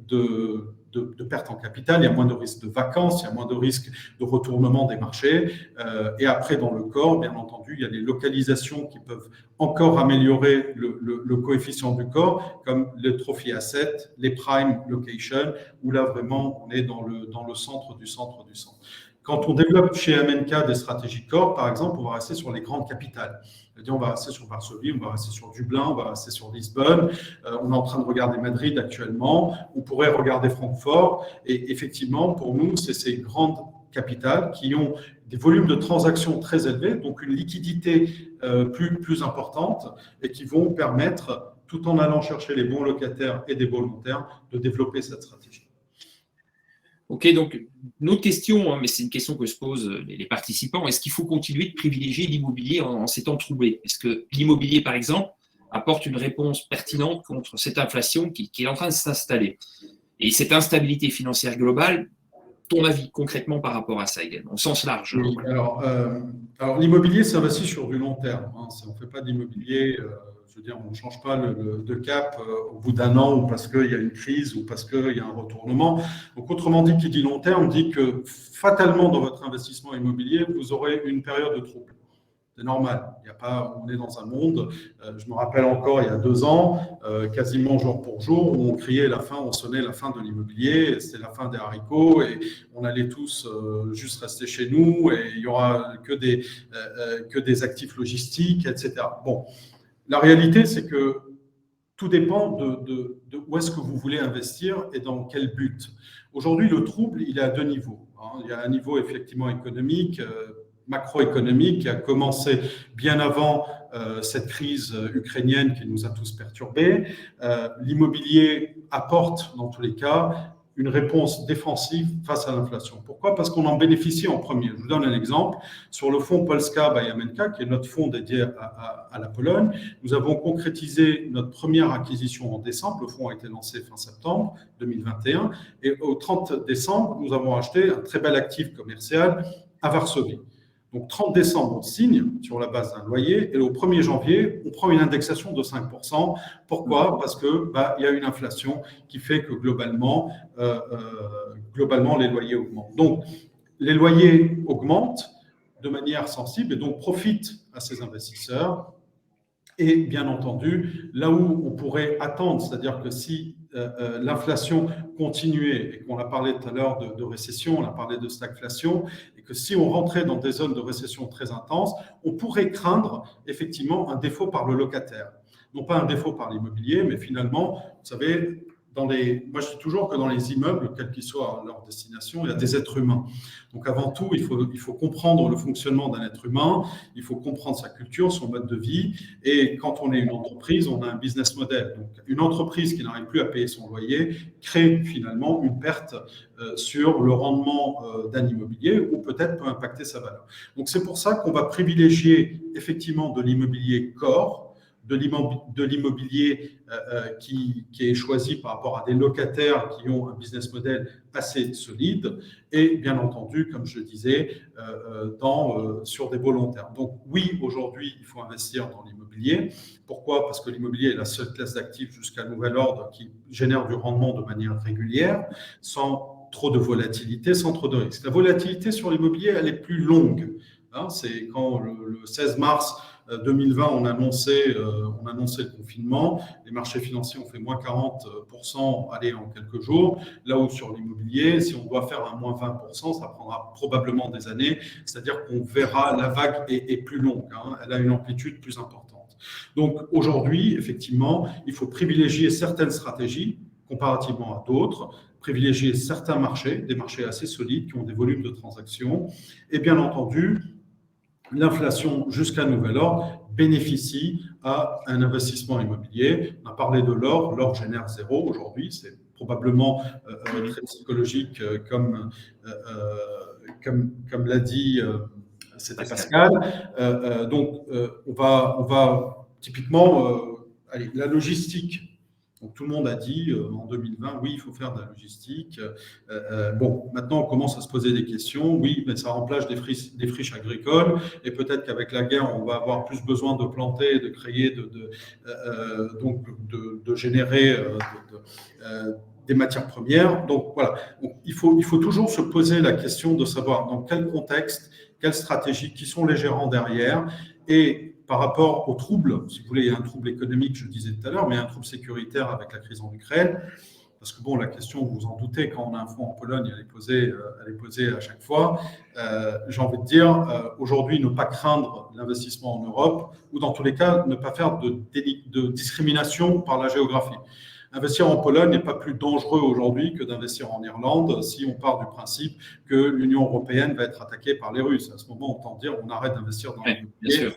de perte en capital, il y a moins de risques de vacances, il y a moins de risques de retournement des marchés. Et après, dans le Core, bien entendu, il y a des localisations qui peuvent encore améliorer le coefficient du Core, comme les trophy assets, les prime locations, où là, vraiment, on est dans le centre du centre du centre. Quand on développe chez Amenka des stratégies Core, par exemple, on va rester sur les grandes capitales. C'est-à-dire, on va rester sur Varsovie, on va rester sur Dublin, on va rester sur Lisbonne. On est en train de regarder Madrid actuellement. On pourrait regarder Francfort. Et effectivement, pour nous, c'est ces grandes capitales qui ont des volumes de transactions très élevés, donc une liquidité plus importante et qui vont permettre, tout en allant chercher les bons locataires et des bons long termes, de développer cette stratégie. Ok, donc une autre question, mais c'est une question que se posent les participants. Est-ce qu'il faut continuer de privilégier l'immobilier en ces temps troublés? Est-ce que l'immobilier, par exemple, apporte une réponse pertinente contre cette inflation qui est en train de s'installer? Et cette instabilité financière globale, ton avis concrètement par rapport à ça également, au sens large? Oui, alors l'immobilier s'investit sur du long terme. Hein. On ne fait pas d'immobilier, je veux dire, on ne change pas de cap au bout d'un an ou parce qu'il y a une crise ou parce qu'il y a un retournement. Donc, autrement dit, qui dit long terme, dit que fatalement, dans votre investissement immobilier, vous aurez une période de trouble. C'est normal. Il y a pas, on est dans un monde, je me rappelle encore, il y a 2 ans, quasiment jour pour jour, où on criait la fin, on sonnait la fin de l'immobilier, c'était la fin des haricots, et on allait tous juste rester chez nous, et il n'y aura que des actifs logistiques, etc. Bon, la réalité, c'est que tout dépend de où est-ce que vous voulez investir et dans quel but. Aujourd'hui, le trouble, il est à 2 niveaux. Hein. Il y a un niveau effectivement économique, macroéconomique qui a commencé bien avant cette crise ukrainienne qui nous a tous perturbés. L'immobilier apporte, dans tous les cas, une réponse défensive face à l'inflation. Pourquoi? Parce qu'on en bénéficie en premier. Je vous donne un exemple. Sur le fonds Polska by Amenka, qui est notre fonds dédié à la Pologne, nous avons concrétisé notre première acquisition en décembre. Le fonds a été lancé fin septembre 2021. Et au 30 décembre, nous avons acheté un très bel actif commercial à Varsovie. Donc, 30 décembre, on signe sur la base d'un loyer et au 1er janvier, on prend une indexation de 5%. Pourquoi? Parce que y a une inflation qui fait que globalement les loyers augmentent. Donc, les loyers augmentent de manière sensible et donc profitent à ces investisseurs. Et bien entendu, là où on pourrait attendre, c'est-à-dire que si l'inflation continuait, et qu'on a parlé tout à l'heure de récession, on a parlé de stagflation, et que si on rentrait dans des zones de récession très intenses, on pourrait craindre effectivement un défaut par le locataire. Non pas un défaut par l'immobilier, mais finalement, vous savez, moi je dis toujours que dans les immeubles, quelle qu'ils soient leur destination, il y a des êtres humains. Donc avant tout, il faut comprendre le fonctionnement d'un être humain, il faut comprendre sa culture, son mode de vie. Et quand on est une entreprise, on a un business model. Donc une entreprise qui n'arrive plus à payer son loyer crée finalement une perte sur le rendement d'un immobilier ou peut-être peut impacter sa valeur. Donc c'est pour ça qu'on va privilégier effectivement de l'immobilier corps, de l'immobilier qui est choisi par rapport à des locataires qui ont un business model assez solide et bien entendu, comme je le disais, sur des beaux long terme. Donc oui, aujourd'hui, il faut investir dans l'immobilier. Pourquoi? Parce que l'immobilier est la seule classe d'actifs jusqu'à nouvel ordre qui génère du rendement de manière régulière, sans trop de volatilité, sans trop de risques. La volatilité sur l'immobilier, elle est plus longue. C'est quand le 16 mars 2020, on annonçait le confinement. Les marchés financiers ont fait moins 40% en quelques jours. Là où sur l'immobilier, si on doit faire un moins 20%, ça prendra probablement des années. C'est-à-dire qu'on verra la vague est plus longue. Elle a une amplitude plus importante. Donc aujourd'hui, effectivement, il faut privilégier certaines stratégies comparativement à d'autres, privilégier certains marchés, des marchés assez solides qui ont des volumes de transactions. Et bien entendu, l'inflation jusqu'à nouvel ordre bénéficie à un investissement immobilier. On a parlé de l'or, l'or génère zéro aujourd'hui, c'est probablement très psychologique comme l'a dit c'était Pascal. Donc on va typiquement, la logistique. Donc, tout le monde a dit en 2020, oui, il faut faire de la logistique. Bon, maintenant, on commence à se poser des questions. Oui, mais ça remplace des friches agricoles. Et peut-être qu'avec la guerre, on va avoir plus besoin de planter, de créer, de générer des matières premières. Donc, voilà. Donc, il faut toujours se poser la question de savoir dans quel contexte, quelle stratégie, qui sont les gérants derrière. Et par rapport aux troubles, si vous voulez, il y a un trouble économique, je le disais tout à l'heure, mais il y a un trouble sécuritaire avec la crise en Ukraine. Parce que bon, la question, vous vous en doutez, quand on a un fonds en Pologne, elle est posée à chaque fois. J'ai envie de dire, aujourd'hui, ne pas craindre l'investissement en Europe, ou dans tous les cas, ne pas faire de discrimination par la géographie. Investir en Pologne n'est pas plus dangereux aujourd'hui que d'investir en Irlande si on part du principe que l'Union européenne va être attaquée par les Russes. À ce moment, autant dire on arrête d'investir dans l'immobilier.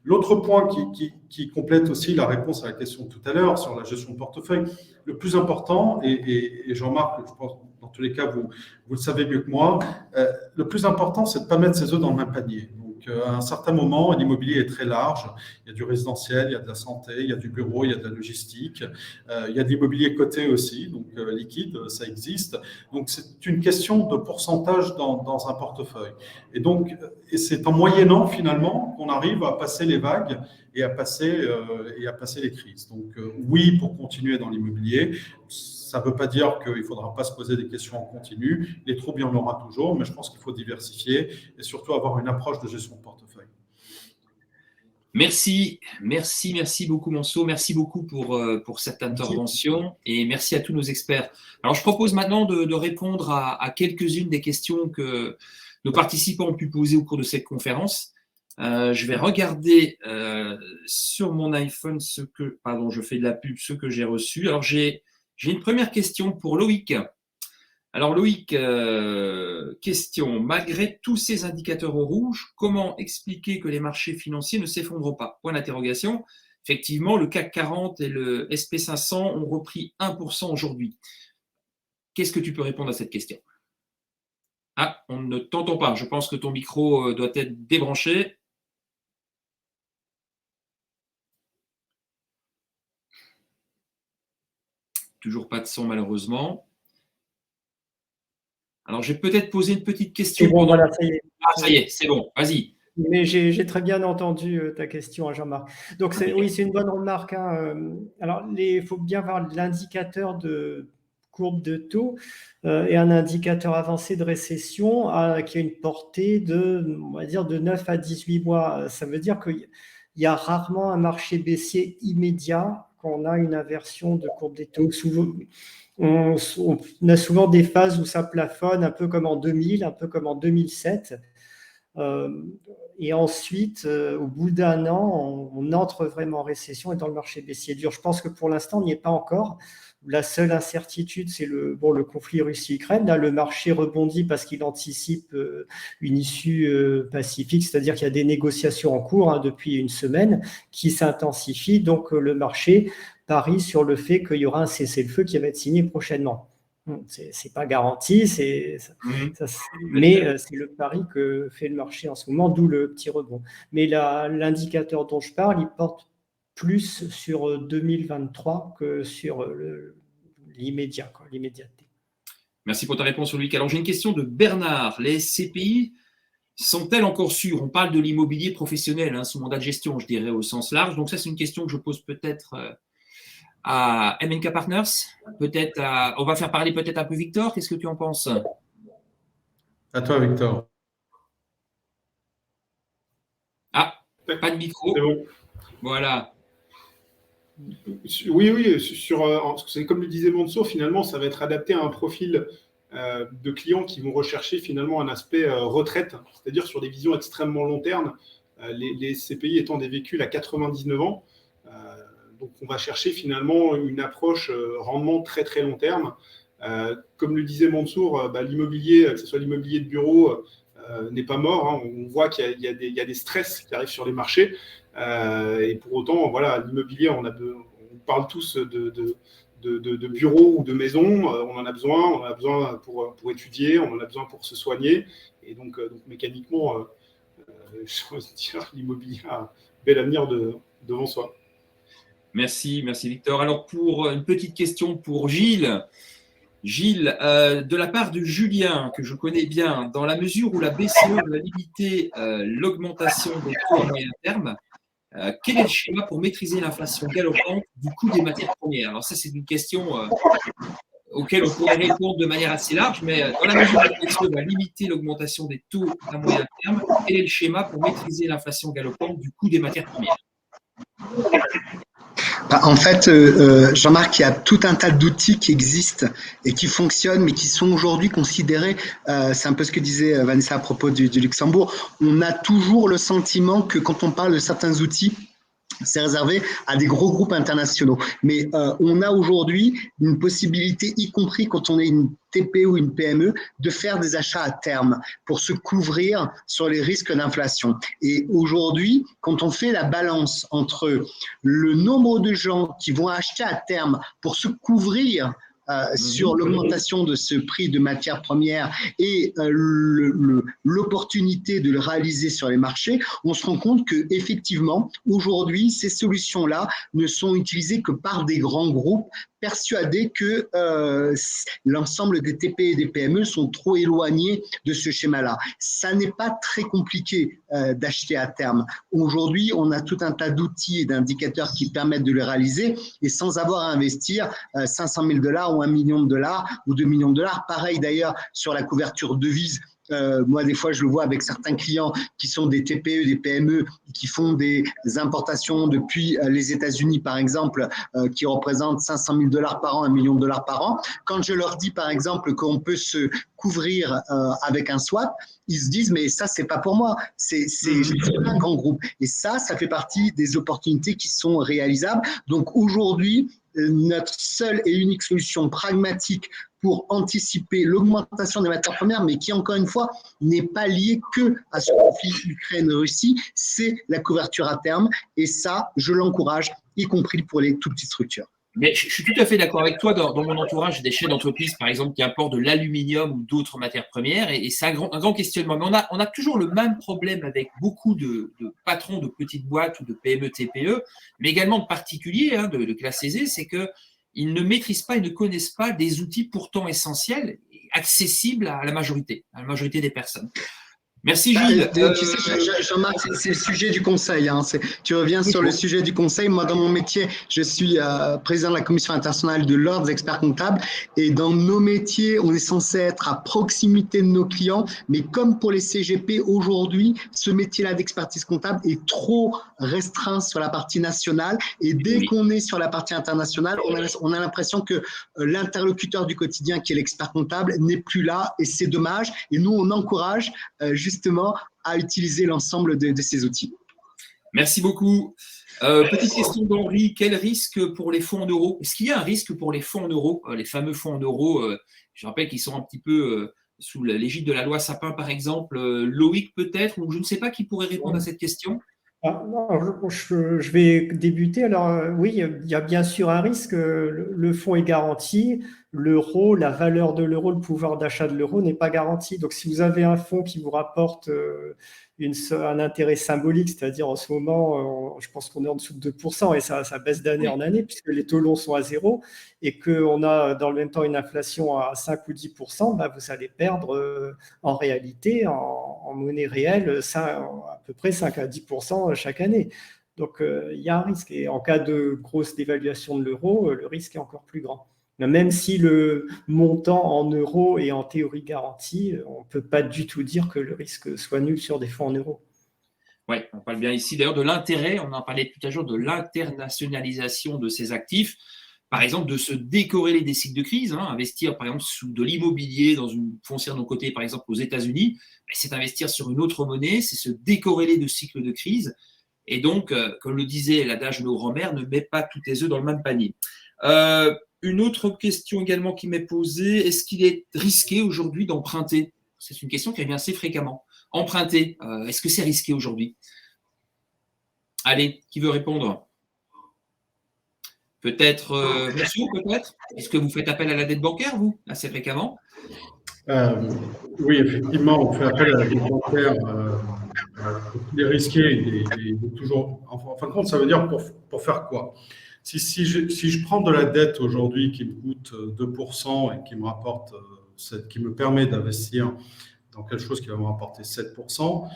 L'autre point qui complète aussi la réponse à la question de tout à l'heure sur la gestion de portefeuille, le plus important, et Jean-Marc, je pense dans tous les cas, vous le savez mieux que moi, le plus important, c'est de ne pas mettre ses œufs dans le même panier. À un certain moment, l'immobilier est très large. Il y a du résidentiel, il y a de la santé, il y a du bureau, il y a de la logistique. Il y a de l'immobilier coté aussi, donc liquide, ça existe. Donc, c'est une question de pourcentage dans un portefeuille. Et c'est en moyennant, finalement, qu'on arrive à passer les vagues et à passer les crises. Donc, oui, pour continuer dans l'immobilier. Ça ne veut pas dire qu'il ne faudra pas se poser des questions en continu. Les troubles, il y en aura toujours, mais je pense qu'il faut diversifier et surtout avoir une approche de gestion de portefeuille. Merci beaucoup Monceau. Merci beaucoup pour cette intervention et merci à tous nos experts. Alors, je propose maintenant de répondre à quelques-unes des questions que nos participants ont pu poser au cours de cette conférence. Je vais regarder sur mon iPhone je fais de la pub, ce que j'ai reçu. Alors, j'ai une première question pour Loïc. Alors Loïc, question, malgré tous ces indicateurs au rouge, comment expliquer que les marchés financiers ne s'effondrent pas? Point d'interrogation. Effectivement, le CAC 40 et le SP500 ont repris 1% aujourd'hui. Qu'est-ce que tu peux répondre à cette question? Ah, on ne t'entend pas. Je pense que ton micro doit être débranché. Toujours pas de son, malheureusement. Alors, je vais peut-être poser une petite question. Bon, voilà, ça y est. Ah, ça y est, c'est bon, vas-y. Mais j'ai très bien entendu ta question, Jean-Marc. Donc, oui, c'est une bonne remarque. Alors, il faut bien voir l'indicateur de courbe de taux et un indicateur avancé de récession qui a une portée on va dire, de 9 à 18 mois. Ça veut dire qu'il y a rarement un marché baissier immédiat quand on a une inversion de courbe des taux. On a souvent des phases où ça plafonne, un peu comme en 2000, un peu comme en 2007. Et ensuite, au bout d'un an, on entre vraiment en récession et dans le marché baissier dur. Je pense que pour l'instant, on n'y est pas encore. La seule incertitude, c'est le conflit Russie-Ukraine. Là, le marché rebondit parce qu'il anticipe une issue pacifique, c'est-à-dire qu'il y a des négociations en cours depuis une semaine qui s'intensifient. Donc, le marché parie sur le fait qu'il y aura un cessez-le-feu qui va être signé prochainement. C'est pas garanti, mais c'est le pari que fait le marché en ce moment, d'où le petit rebond. Mais l'indicateur dont je parle, il porte plus sur 2023 que sur l'immédiateté. Merci pour ta réponse, Loïc. Alors, j'ai une question de Bernard. Les CPI sont-elles encore sûres? On parle de l'immobilier professionnel, sous mandat de gestion, je dirais, au sens large. Donc, ça, c'est une question que je pose peut-être à MNK Partners. On va faire parler peut-être un peu Victor. Qu'est-ce que tu en penses? À toi, Victor. Ah, pas de micro. C'est bon. Voilà. Oui, c'est comme le disait Mansour, finalement, ça va être adapté à un profil de clients qui vont rechercher finalement un aspect retraite, c'est-à-dire sur des visions extrêmement long terme, les CPI étant des véhicules à 99 ans. Donc, on va chercher finalement une approche rendement très, très long terme. Comme le disait Mansour, l'immobilier, que ce soit l'immobilier de bureau, n'est pas mort. On voit qu'il y a des stress qui arrivent sur les marchés. Et pour autant, voilà, l'immobilier, on parle tous de bureaux ou de maisons. On en a besoin pour étudier, on en a besoin pour se soigner. Et donc mécaniquement, je veux dire, l'immobilier a un bel avenir devant soi. Merci Victor. Alors, pour une petite question pour Gilles. Gilles, de la part de Julien, que je connais bien, dans la mesure où la BCE va limiter l'augmentation des taux à moyen terme, quel est le schéma pour maîtriser l'inflation galopante du coût des matières premières? Alors ça, c'est une question auquel on pourrait répondre de manière assez large, mais dans la mesure où la BCE va limiter l'augmentation des taux à moyen terme, quel est le schéma pour maîtriser l'inflation galopante du coût des matières premières? En fait, Jean-Marc, il y a tout un tas d'outils qui existent et qui fonctionnent, mais qui sont aujourd'hui considérés, c'est un peu ce que disait Vanessa à propos du Luxembourg, on a toujours le sentiment que quand on parle de certains outils, c'est réservé à des gros groupes internationaux. Mais on a aujourd'hui une possibilité, y compris quand on est une TPE ou une PME, de faire des achats à terme pour se couvrir sur les risques d'inflation. Et aujourd'hui, quand on fait la balance entre le nombre de gens qui vont acheter à terme pour se couvrir sur l'augmentation de ce prix de matières premières et l'opportunité de le réaliser sur les marchés, on se rend compte que effectivement, aujourd'hui, ces solutions-là ne sont utilisées que par des grands groupes persuadés que l'ensemble des TPE et des PME sont trop éloignés de ce schéma-là. Ça n'est pas très compliqué d'acheter à terme. Aujourd'hui, on a tout un tas d'outils et d'indicateurs qui permettent de le réaliser et sans avoir à investir 500 000 $ ou $1 million ou $2 millions. Pareil d'ailleurs sur la couverture devise. Moi, des fois, je le vois avec certains clients qui sont des TPE, des PME, qui font des importations depuis les États-Unis, par exemple, qui représentent 500 000 $ par an, $1 million par an. Quand je leur dis, par exemple, qu'on peut se couvrir avec un swap, ils se disent, mais ça, c'est pas pour moi. C'est un grand groupe. Et ça fait partie des opportunités qui sont réalisables. Donc, aujourd'hui, notre seule et unique solution pragmatique pour anticiper l'augmentation des matières premières, mais qui, encore une fois, n'est pas liée que à ce conflit Ukraine-Russie, c'est la couverture à terme. Et ça, je l'encourage, y compris pour les tout petites structures. Mais je suis tout à fait d'accord avec toi. Dans mon entourage, j'ai des chefs d'entreprise, par exemple, qui importent de l'aluminium ou d'autres matières premières, et c'est un grand questionnement. Mais on a toujours le même problème avec beaucoup de patrons de petites boîtes ou de PME, TPE, mais également de particuliers de classe aisée, c'est qu'ils ne maîtrisent pas et ne connaissent pas des outils pourtant essentiels, accessibles à la majorité des personnes. Merci Gilles. Tu sais, Jean-Marc, c'est le sujet du conseil. Hein. Tu reviens sur le sujet du conseil. Moi, dans mon métier, je suis président de la Commission internationale de l'Ordre des experts comptables. Et dans nos métiers, on est censé être à proximité de nos clients. Mais comme pour les CGP, aujourd'hui, ce métier-là d'expertise comptable est trop restreint sur la partie nationale. Et dès qu'on est sur la partie internationale, on a l'impression que l'interlocuteur du quotidien, qui est l'expert comptable, n'est plus là. Et c'est dommage. Et nous, on encourage justement à utiliser l'ensemble de ces outils. Merci beaucoup. Petite question d'Henri, quel risque pour les fonds en euros? Est-ce qu'il y a un risque pour les fonds en euros, les fameux fonds en euros? Je rappelle qu'ils sont un petit peu sous l'égide de la loi Sapin, par exemple. Loïc peut-être, ou je ne sais pas qui pourrait répondre à cette question. Non, je vais débuter. Alors oui, il y a bien sûr un risque. Le fonds est garanti. L'euro, la valeur de l'euro, le pouvoir d'achat de l'euro n'est pas garanti. Donc si vous avez un fonds qui vous rapporte un intérêt symbolique, c'est-à-dire en ce moment, je pense qu'on est en dessous de 2% et ça baisse d'année en année puisque les taux longs sont à 0 et qu'on a dans le même temps une inflation à 5 ou 10%, bah, vous allez perdre en réalité, en monnaie réelle, à peu près 5 à 10% chaque année. Donc il y a un risque et en cas de grosse dévaluation de l'euro, le risque est encore plus grand. Même si le montant en euros est en théorie garanti, on ne peut pas du tout dire que le risque soit nul sur des fonds en euros. Oui, on parle bien ici d'ailleurs de l'intérêt, on en parlait tout à l'heure, de l'internationalisation de ces actifs. Par exemple, de se décorréler des cycles de crise, investir par exemple sous de l'immobilier dans une foncière non cotée, par exemple aux États-Unis, c'est investir sur une autre monnaie, c'est se décorréler de cycles de crise. Et donc, comme le disait l'adage de nos grands-mères, ne mets pas tous tes œufs dans le même panier. Une autre question également qui m'est posée, est-ce qu'il est risqué aujourd'hui d'emprunter? C'est une question qui revient assez fréquemment. Emprunter, est-ce que c'est risqué aujourd'hui? Allez, qui veut répondre? Peut-être monsieur, peut-être? Est-ce que vous faites appel à la dette bancaire, vous, assez fréquemment? Oui, effectivement, on fait appel à la dette bancaire. Il est risqué, il est toujours. En fin de compte, ça veut dire pour faire quoi? Si je prends de la dette aujourd'hui qui me coûte 2% et qui me rapporte, qui me permet d'investir dans quelque chose qui va me rapporter 7%,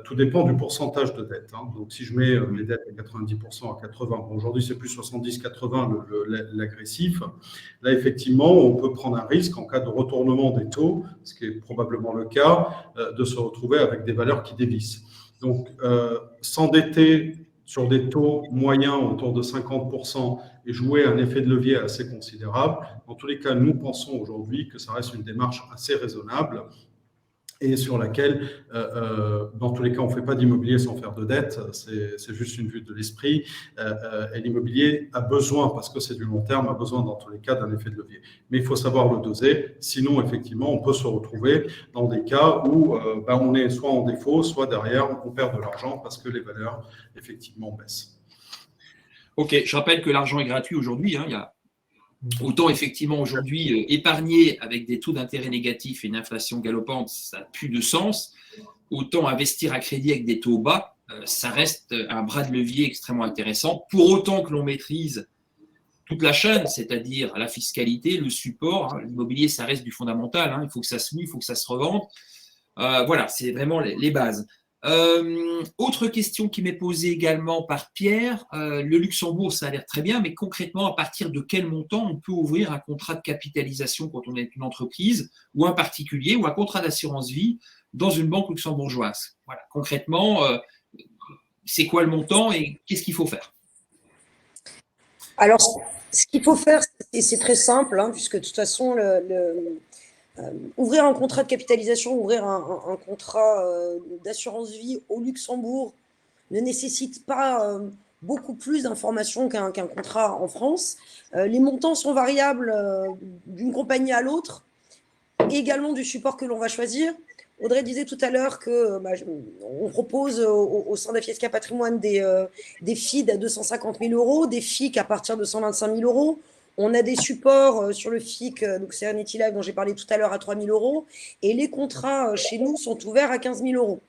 tout dépend du pourcentage de dette. Donc, si je mets mes dettes à 90%, à 80%, bon, aujourd'hui c'est plus 70-80 l'agressif, là effectivement on peut prendre un risque en cas de retournement des taux, ce qui est probablement le cas, de se retrouver avec des valeurs qui dévissent. Donc, s'endetter sur des taux moyens autour de 50% et jouer un effet de levier assez considérable. Dans tous les cas, nous pensons aujourd'hui que ça reste une démarche assez raisonnable et sur laquelle, dans tous les cas, on ne fait pas d'immobilier sans faire de dette, c'est juste une vue de l'esprit. Et l'immobilier a besoin, parce que c'est du long terme, a besoin dans tous les cas d'un effet de levier. Mais il faut savoir le doser, sinon, effectivement, on peut se retrouver dans des cas où on est soit en défaut, soit derrière, on perd de l'argent parce que les valeurs, effectivement, baissent. Ok, je rappelle que l'argent est gratuit aujourd'hui, il y a autant effectivement aujourd'hui épargner avec des taux d'intérêt négatifs et une inflation galopante, ça n'a plus de sens. Autant investir à crédit avec des taux bas, ça reste un bras de levier extrêmement intéressant. Pour autant que l'on maîtrise toute la chaîne, c'est-à-dire la fiscalité, le support, l'immobilier, ça reste du fondamental. Il faut que ça se loue, il faut que ça se revende. Voilà, c'est vraiment les bases. Autre question qui m'est posée également par Pierre, le Luxembourg ça a l'air très bien, mais concrètement à partir de quel montant on peut ouvrir un contrat de capitalisation quand on est une entreprise ou un particulier ou un contrat d'assurance vie dans une banque luxembourgeoise? Voilà, concrètement, c'est quoi le montant et qu'est-ce qu'il faut faire? Alors, ce qu'il faut faire, c'est très simple, puisque de toute façon, ouvrir un contrat de capitalisation, ouvrir un contrat d'assurance vie au Luxembourg ne nécessite pas beaucoup plus d'informations qu'un contrat en France. Les montants sont variables d'une compagnie à l'autre, et également du support que l'on va choisir. Audrey disait tout à l'heure qu'on propose au sein d'AFISCA Patrimoine des FID à 250 000 euros, des FIC à partir de 125 000 euros. On a des supports sur le FIC, donc c'est Serenity Life dont j'ai parlé tout à l'heure, à 3 000 euros. Et les contrats chez nous sont ouverts à 15 000 euros.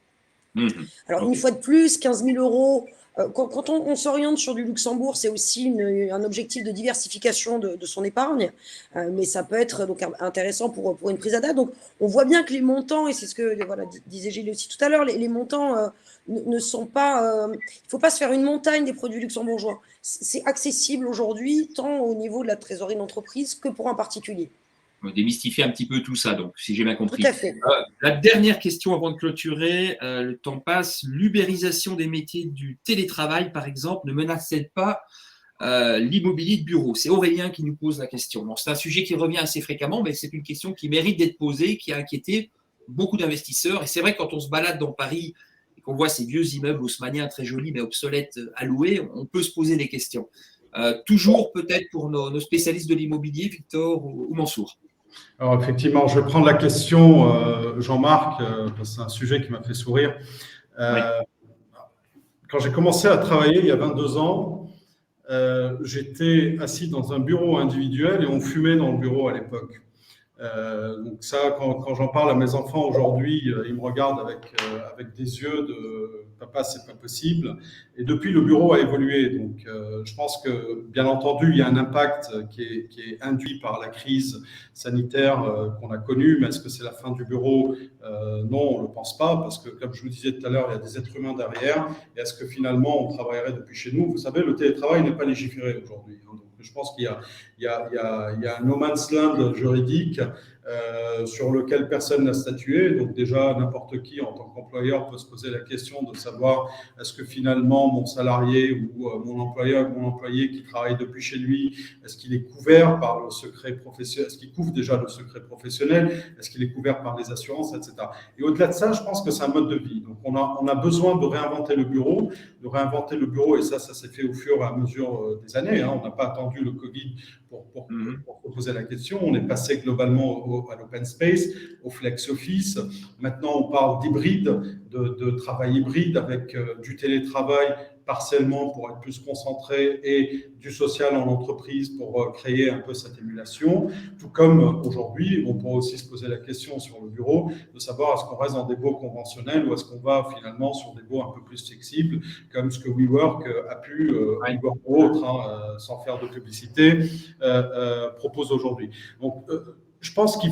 Alors, une fois de plus, 15 000 euros Quand on s'oriente sur du Luxembourg, c'est aussi un objectif de diversification de son épargne, mais ça peut être donc intéressant pour une prise à date. Donc, on voit bien que les montants, et c'est ce que disait Gilles aussi tout à l'heure, les montants ne sont pas… il ne faut pas se faire une montagne des produits luxembourgeois. C'est accessible aujourd'hui, tant au niveau de la trésorerie d'entreprise que pour un particulier. On va démystifier un petit peu tout ça, donc, si j'ai bien compris. Tout à fait. La dernière question avant de clôturer, le temps passe. L'ubérisation des métiers du télétravail, par exemple, ne menace-t-elle pas l'immobilier de bureau? C'est Aurélien qui nous pose la question. C'est un sujet qui revient assez fréquemment, mais c'est une question qui mérite d'être posée, qui a inquiété beaucoup d'investisseurs. Et c'est vrai que quand on se balade dans Paris et qu'on voit ces vieux immeubles haussmanniens très jolis, mais obsolètes à louer, on peut se poser des questions. Toujours peut-être pour nos spécialistes de l'immobilier, Victor ou Mansour. Alors effectivement, je vais prendre la question, Jean-Marc, parce que c'est un sujet qui m'a fait sourire. Oui. Quand j'ai commencé à travailler il y a 22 ans, j'étais assis dans un bureau individuel et on fumait dans le bureau à l'époque. Donc ça, quand j'en parle à mes enfants aujourd'hui, ils me regardent avec des yeux de « papa, c'est pas possible ». Et depuis, le bureau a évolué. Donc je pense que, bien entendu, il y a un impact qui est induit par la crise sanitaire qu'on a connue. Mais est-ce que c'est la fin du bureau? Non, on ne le pense pas, parce que, comme je vous disais tout à l'heure, il y a des êtres humains derrière. Et est-ce que finalement, on travaillerait depuis chez nous? Vous savez, le télétravail n'est pas légiféré aujourd'hui. Donc je pense qu'il y a un no man's land juridique sur lequel personne n'a statué. Donc déjà, n'importe qui, en tant qu'employeur, peut se poser la question de savoir est-ce que finalement mon salarié ou mon employeur ou mon employé qui travaille depuis chez lui, est-ce qu'il est couvert par le secret professionnel? Est-ce qu'il couvre déjà le secret professionnel? Est-ce qu'il est couvert par les assurances, etc. Et au-delà de ça, je pense que c'est un mode de vie. Donc on a besoin de réinventer le bureau, et ça s'est fait au fur et à mesure des années. On n'a pas attendu le Covid pour se poser la question. On est passé globalement à l'open space, au flex office. Maintenant, on parle d'hybride, de travail hybride avec du télétravail partiellement pour être plus concentré et du social en entreprise pour créer un peu cette émulation. Tout comme aujourd'hui, on pourrait aussi se poser la question sur le bureau de savoir est-ce qu'on reste dans des baux conventionnels ou est-ce qu'on va finalement sur des baux un peu plus flexibles comme ce que WeWork a pu, WeWork ou autre, sans faire de publicité, propose aujourd'hui. Donc, je pense qu'il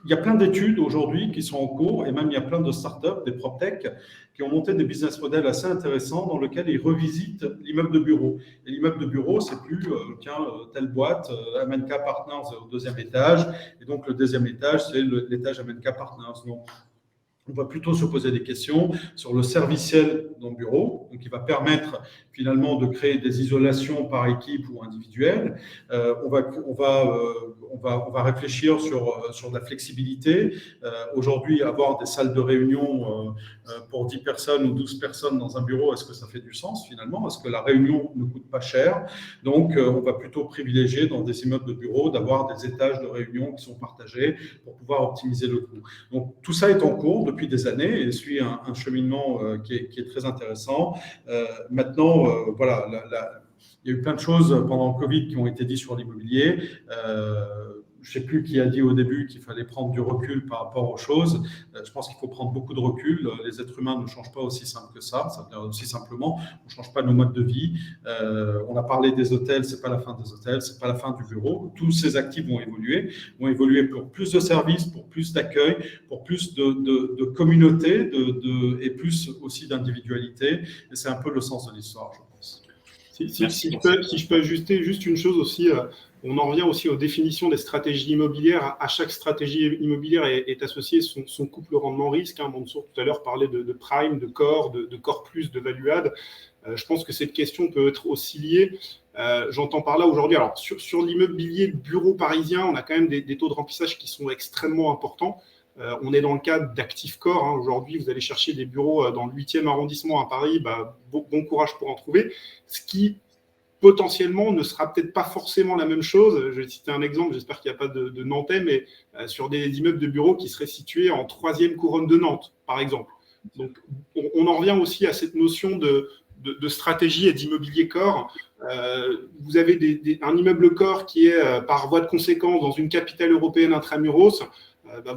y a plein d'études aujourd'hui qui sont en cours et même il y a plein de startups, des PropTech, qui ont monté des business models assez intéressants dans lesquels ils revisitent l'immeuble de bureau. Et l'immeuble de bureau, c'est plus telle boîte, MNK Partners au deuxième étage, et donc le deuxième étage, c'est l'étage MNK Partners. Donc, on va plutôt se poser des questions sur le serviciel dans le bureau, donc qui va permettre finalement de créer des isolations par équipe ou individuelle. On va réfléchir sur la flexibilité. Aujourd'hui, avoir des salles de réunion pour 10 personnes ou 12 personnes dans un bureau, est-ce que ça fait du sens finalement? Est-ce que la réunion ne coûte pas cher? Donc, on va plutôt privilégier dans des immeubles de bureaux d'avoir des étages de réunion qui sont partagés pour pouvoir optimiser le coût. Donc, tout ça est en cours depuis des années et suit un cheminement qui est très intéressant. Maintenant, voilà, il y a eu plein de choses pendant le Covid qui ont été dites sur l'immobilier. Je ne sais plus qui a dit au début qu'il fallait prendre du recul par rapport aux choses. Je pense qu'il faut prendre beaucoup de recul. Les êtres humains ne changent pas aussi simple que ça. Ça veut dire aussi simplement, on ne change pas nos modes de vie. On a parlé des hôtels, ce n'est pas la fin des hôtels, ce n'est pas la fin du bureau. Tous ces actifs vont évoluer pour plus de services, pour plus d'accueil, pour plus de communauté et plus aussi d'individualité. Et c'est un peu le sens de l'histoire, je pense. Si je peux ajuster juste une chose aussi, on en revient aussi aux définitions des stratégies immobilières. À chaque stratégie immobilière est associé son couple rendement-risque. Mansour tout à l'heure parlait de prime, de core, de core plus, de value add. Je pense que cette question peut être aussi liée. J'entends par là aujourd'hui, alors sur l'immobilier de bureau parisien, on a quand même des taux de remplissage qui sont extrêmement importants. On est dans le cadre d'actifs core. Aujourd'hui, vous allez chercher des bureaux dans le 8e arrondissement à Paris. Bon courage pour en trouver. Ce qui, potentiellement, ne sera peut-être pas forcément la même chose. Je vais citer un exemple. J'espère qu'il n'y a pas de Nantais, mais sur des immeubles de bureaux qui seraient situés en 3e couronne de Nantes, par exemple. Donc, on en revient aussi à cette notion de stratégie et d'immobilier core. Vous avez un immeuble core qui est, par voie de conséquence, dans une capitale européenne intramuros.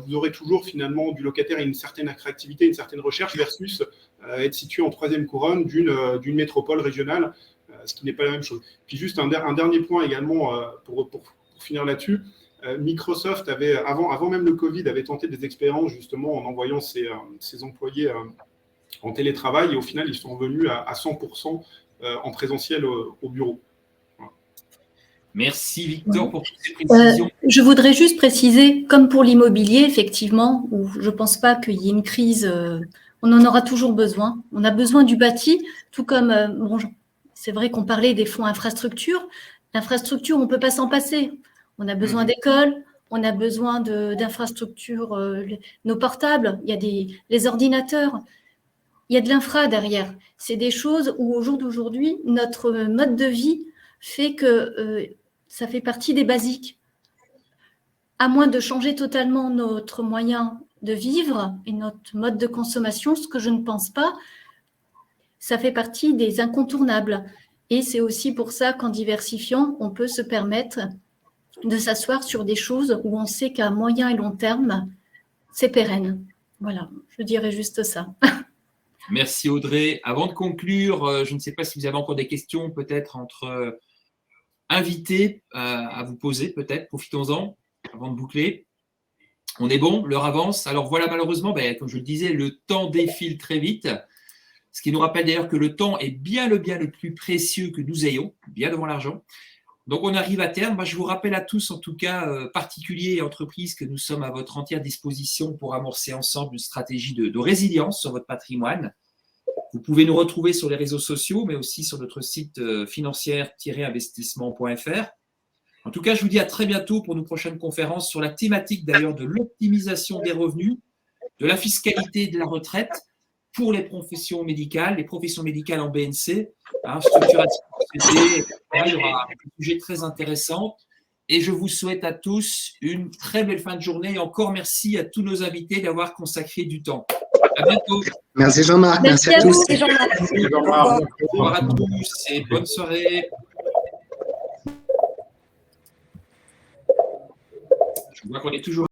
Vous aurez toujours finalement du locataire et une certaine attractivité, une certaine recherche versus être situé en troisième couronne d'une métropole régionale, ce qui n'est pas la même chose. Puis juste un dernier point également pour finir là-dessus. Microsoft avait, avant même le Covid, avait tenté des expériences justement en envoyant ses employés en télétravail et au final, ils sont revenus à 100% en présentiel au bureau. Voilà. Merci Victor pour toutes ces précisions. Je voudrais juste préciser, comme pour l'immobilier, effectivement, où je ne pense pas qu'il y ait une crise, on en aura toujours besoin. On a besoin du bâti, tout comme, bon, c'est vrai qu'on parlait des fonds infrastructures. L'infrastructure, on ne peut pas s'en passer. On a besoin d'écoles, on a besoin d'infrastructures, nos portables, il y a les ordinateurs, il y a de l'infra derrière. C'est des choses où, au jour d'aujourd'hui, notre mode de vie fait que ça fait partie des basiques. À moins de changer totalement notre moyen de vivre et notre mode de consommation, ce que je ne pense pas, ça fait partie des incontournables. Et c'est aussi pour ça qu'en diversifiant, on peut se permettre de s'asseoir sur des choses où on sait qu'à moyen et long terme, c'est pérenne. Voilà, je dirais juste ça. Merci Audrey. Avant de conclure, je ne sais pas si vous avez encore des questions peut-être entre invités à vous poser peut-être. Profitons-en avant de boucler. On est bon, l'heure avance. Alors voilà, malheureusement, comme je le disais, le temps défile très vite. Ce qui nous rappelle d'ailleurs que le temps est bien le plus précieux que nous ayons, bien devant l'argent. Donc, on arrive à terme. Moi, je vous rappelle à tous, en tout cas, particuliers et entreprises, que nous sommes à votre entière disposition pour amorcer ensemble une stratégie de résilience sur votre patrimoine. Vous pouvez nous retrouver sur les réseaux sociaux, mais aussi sur notre site financière-investissement.fr. En tout cas, je vous dis à très bientôt pour nos prochaines conférences sur la thématique d'ailleurs de l'optimisation des revenus, de la fiscalité et de la retraite pour les professions médicales en BNC, structuration de société, etc. Il y aura un sujet très intéressant. Et je vous souhaite à tous une très belle fin de journée. Et encore merci à tous nos invités d'avoir consacré du temps. À bientôt. Merci Jean-Marc. Merci à tous. Merci Jean-Marc. Au revoir à tous et bonne soirée. Je vois qu'on est toujours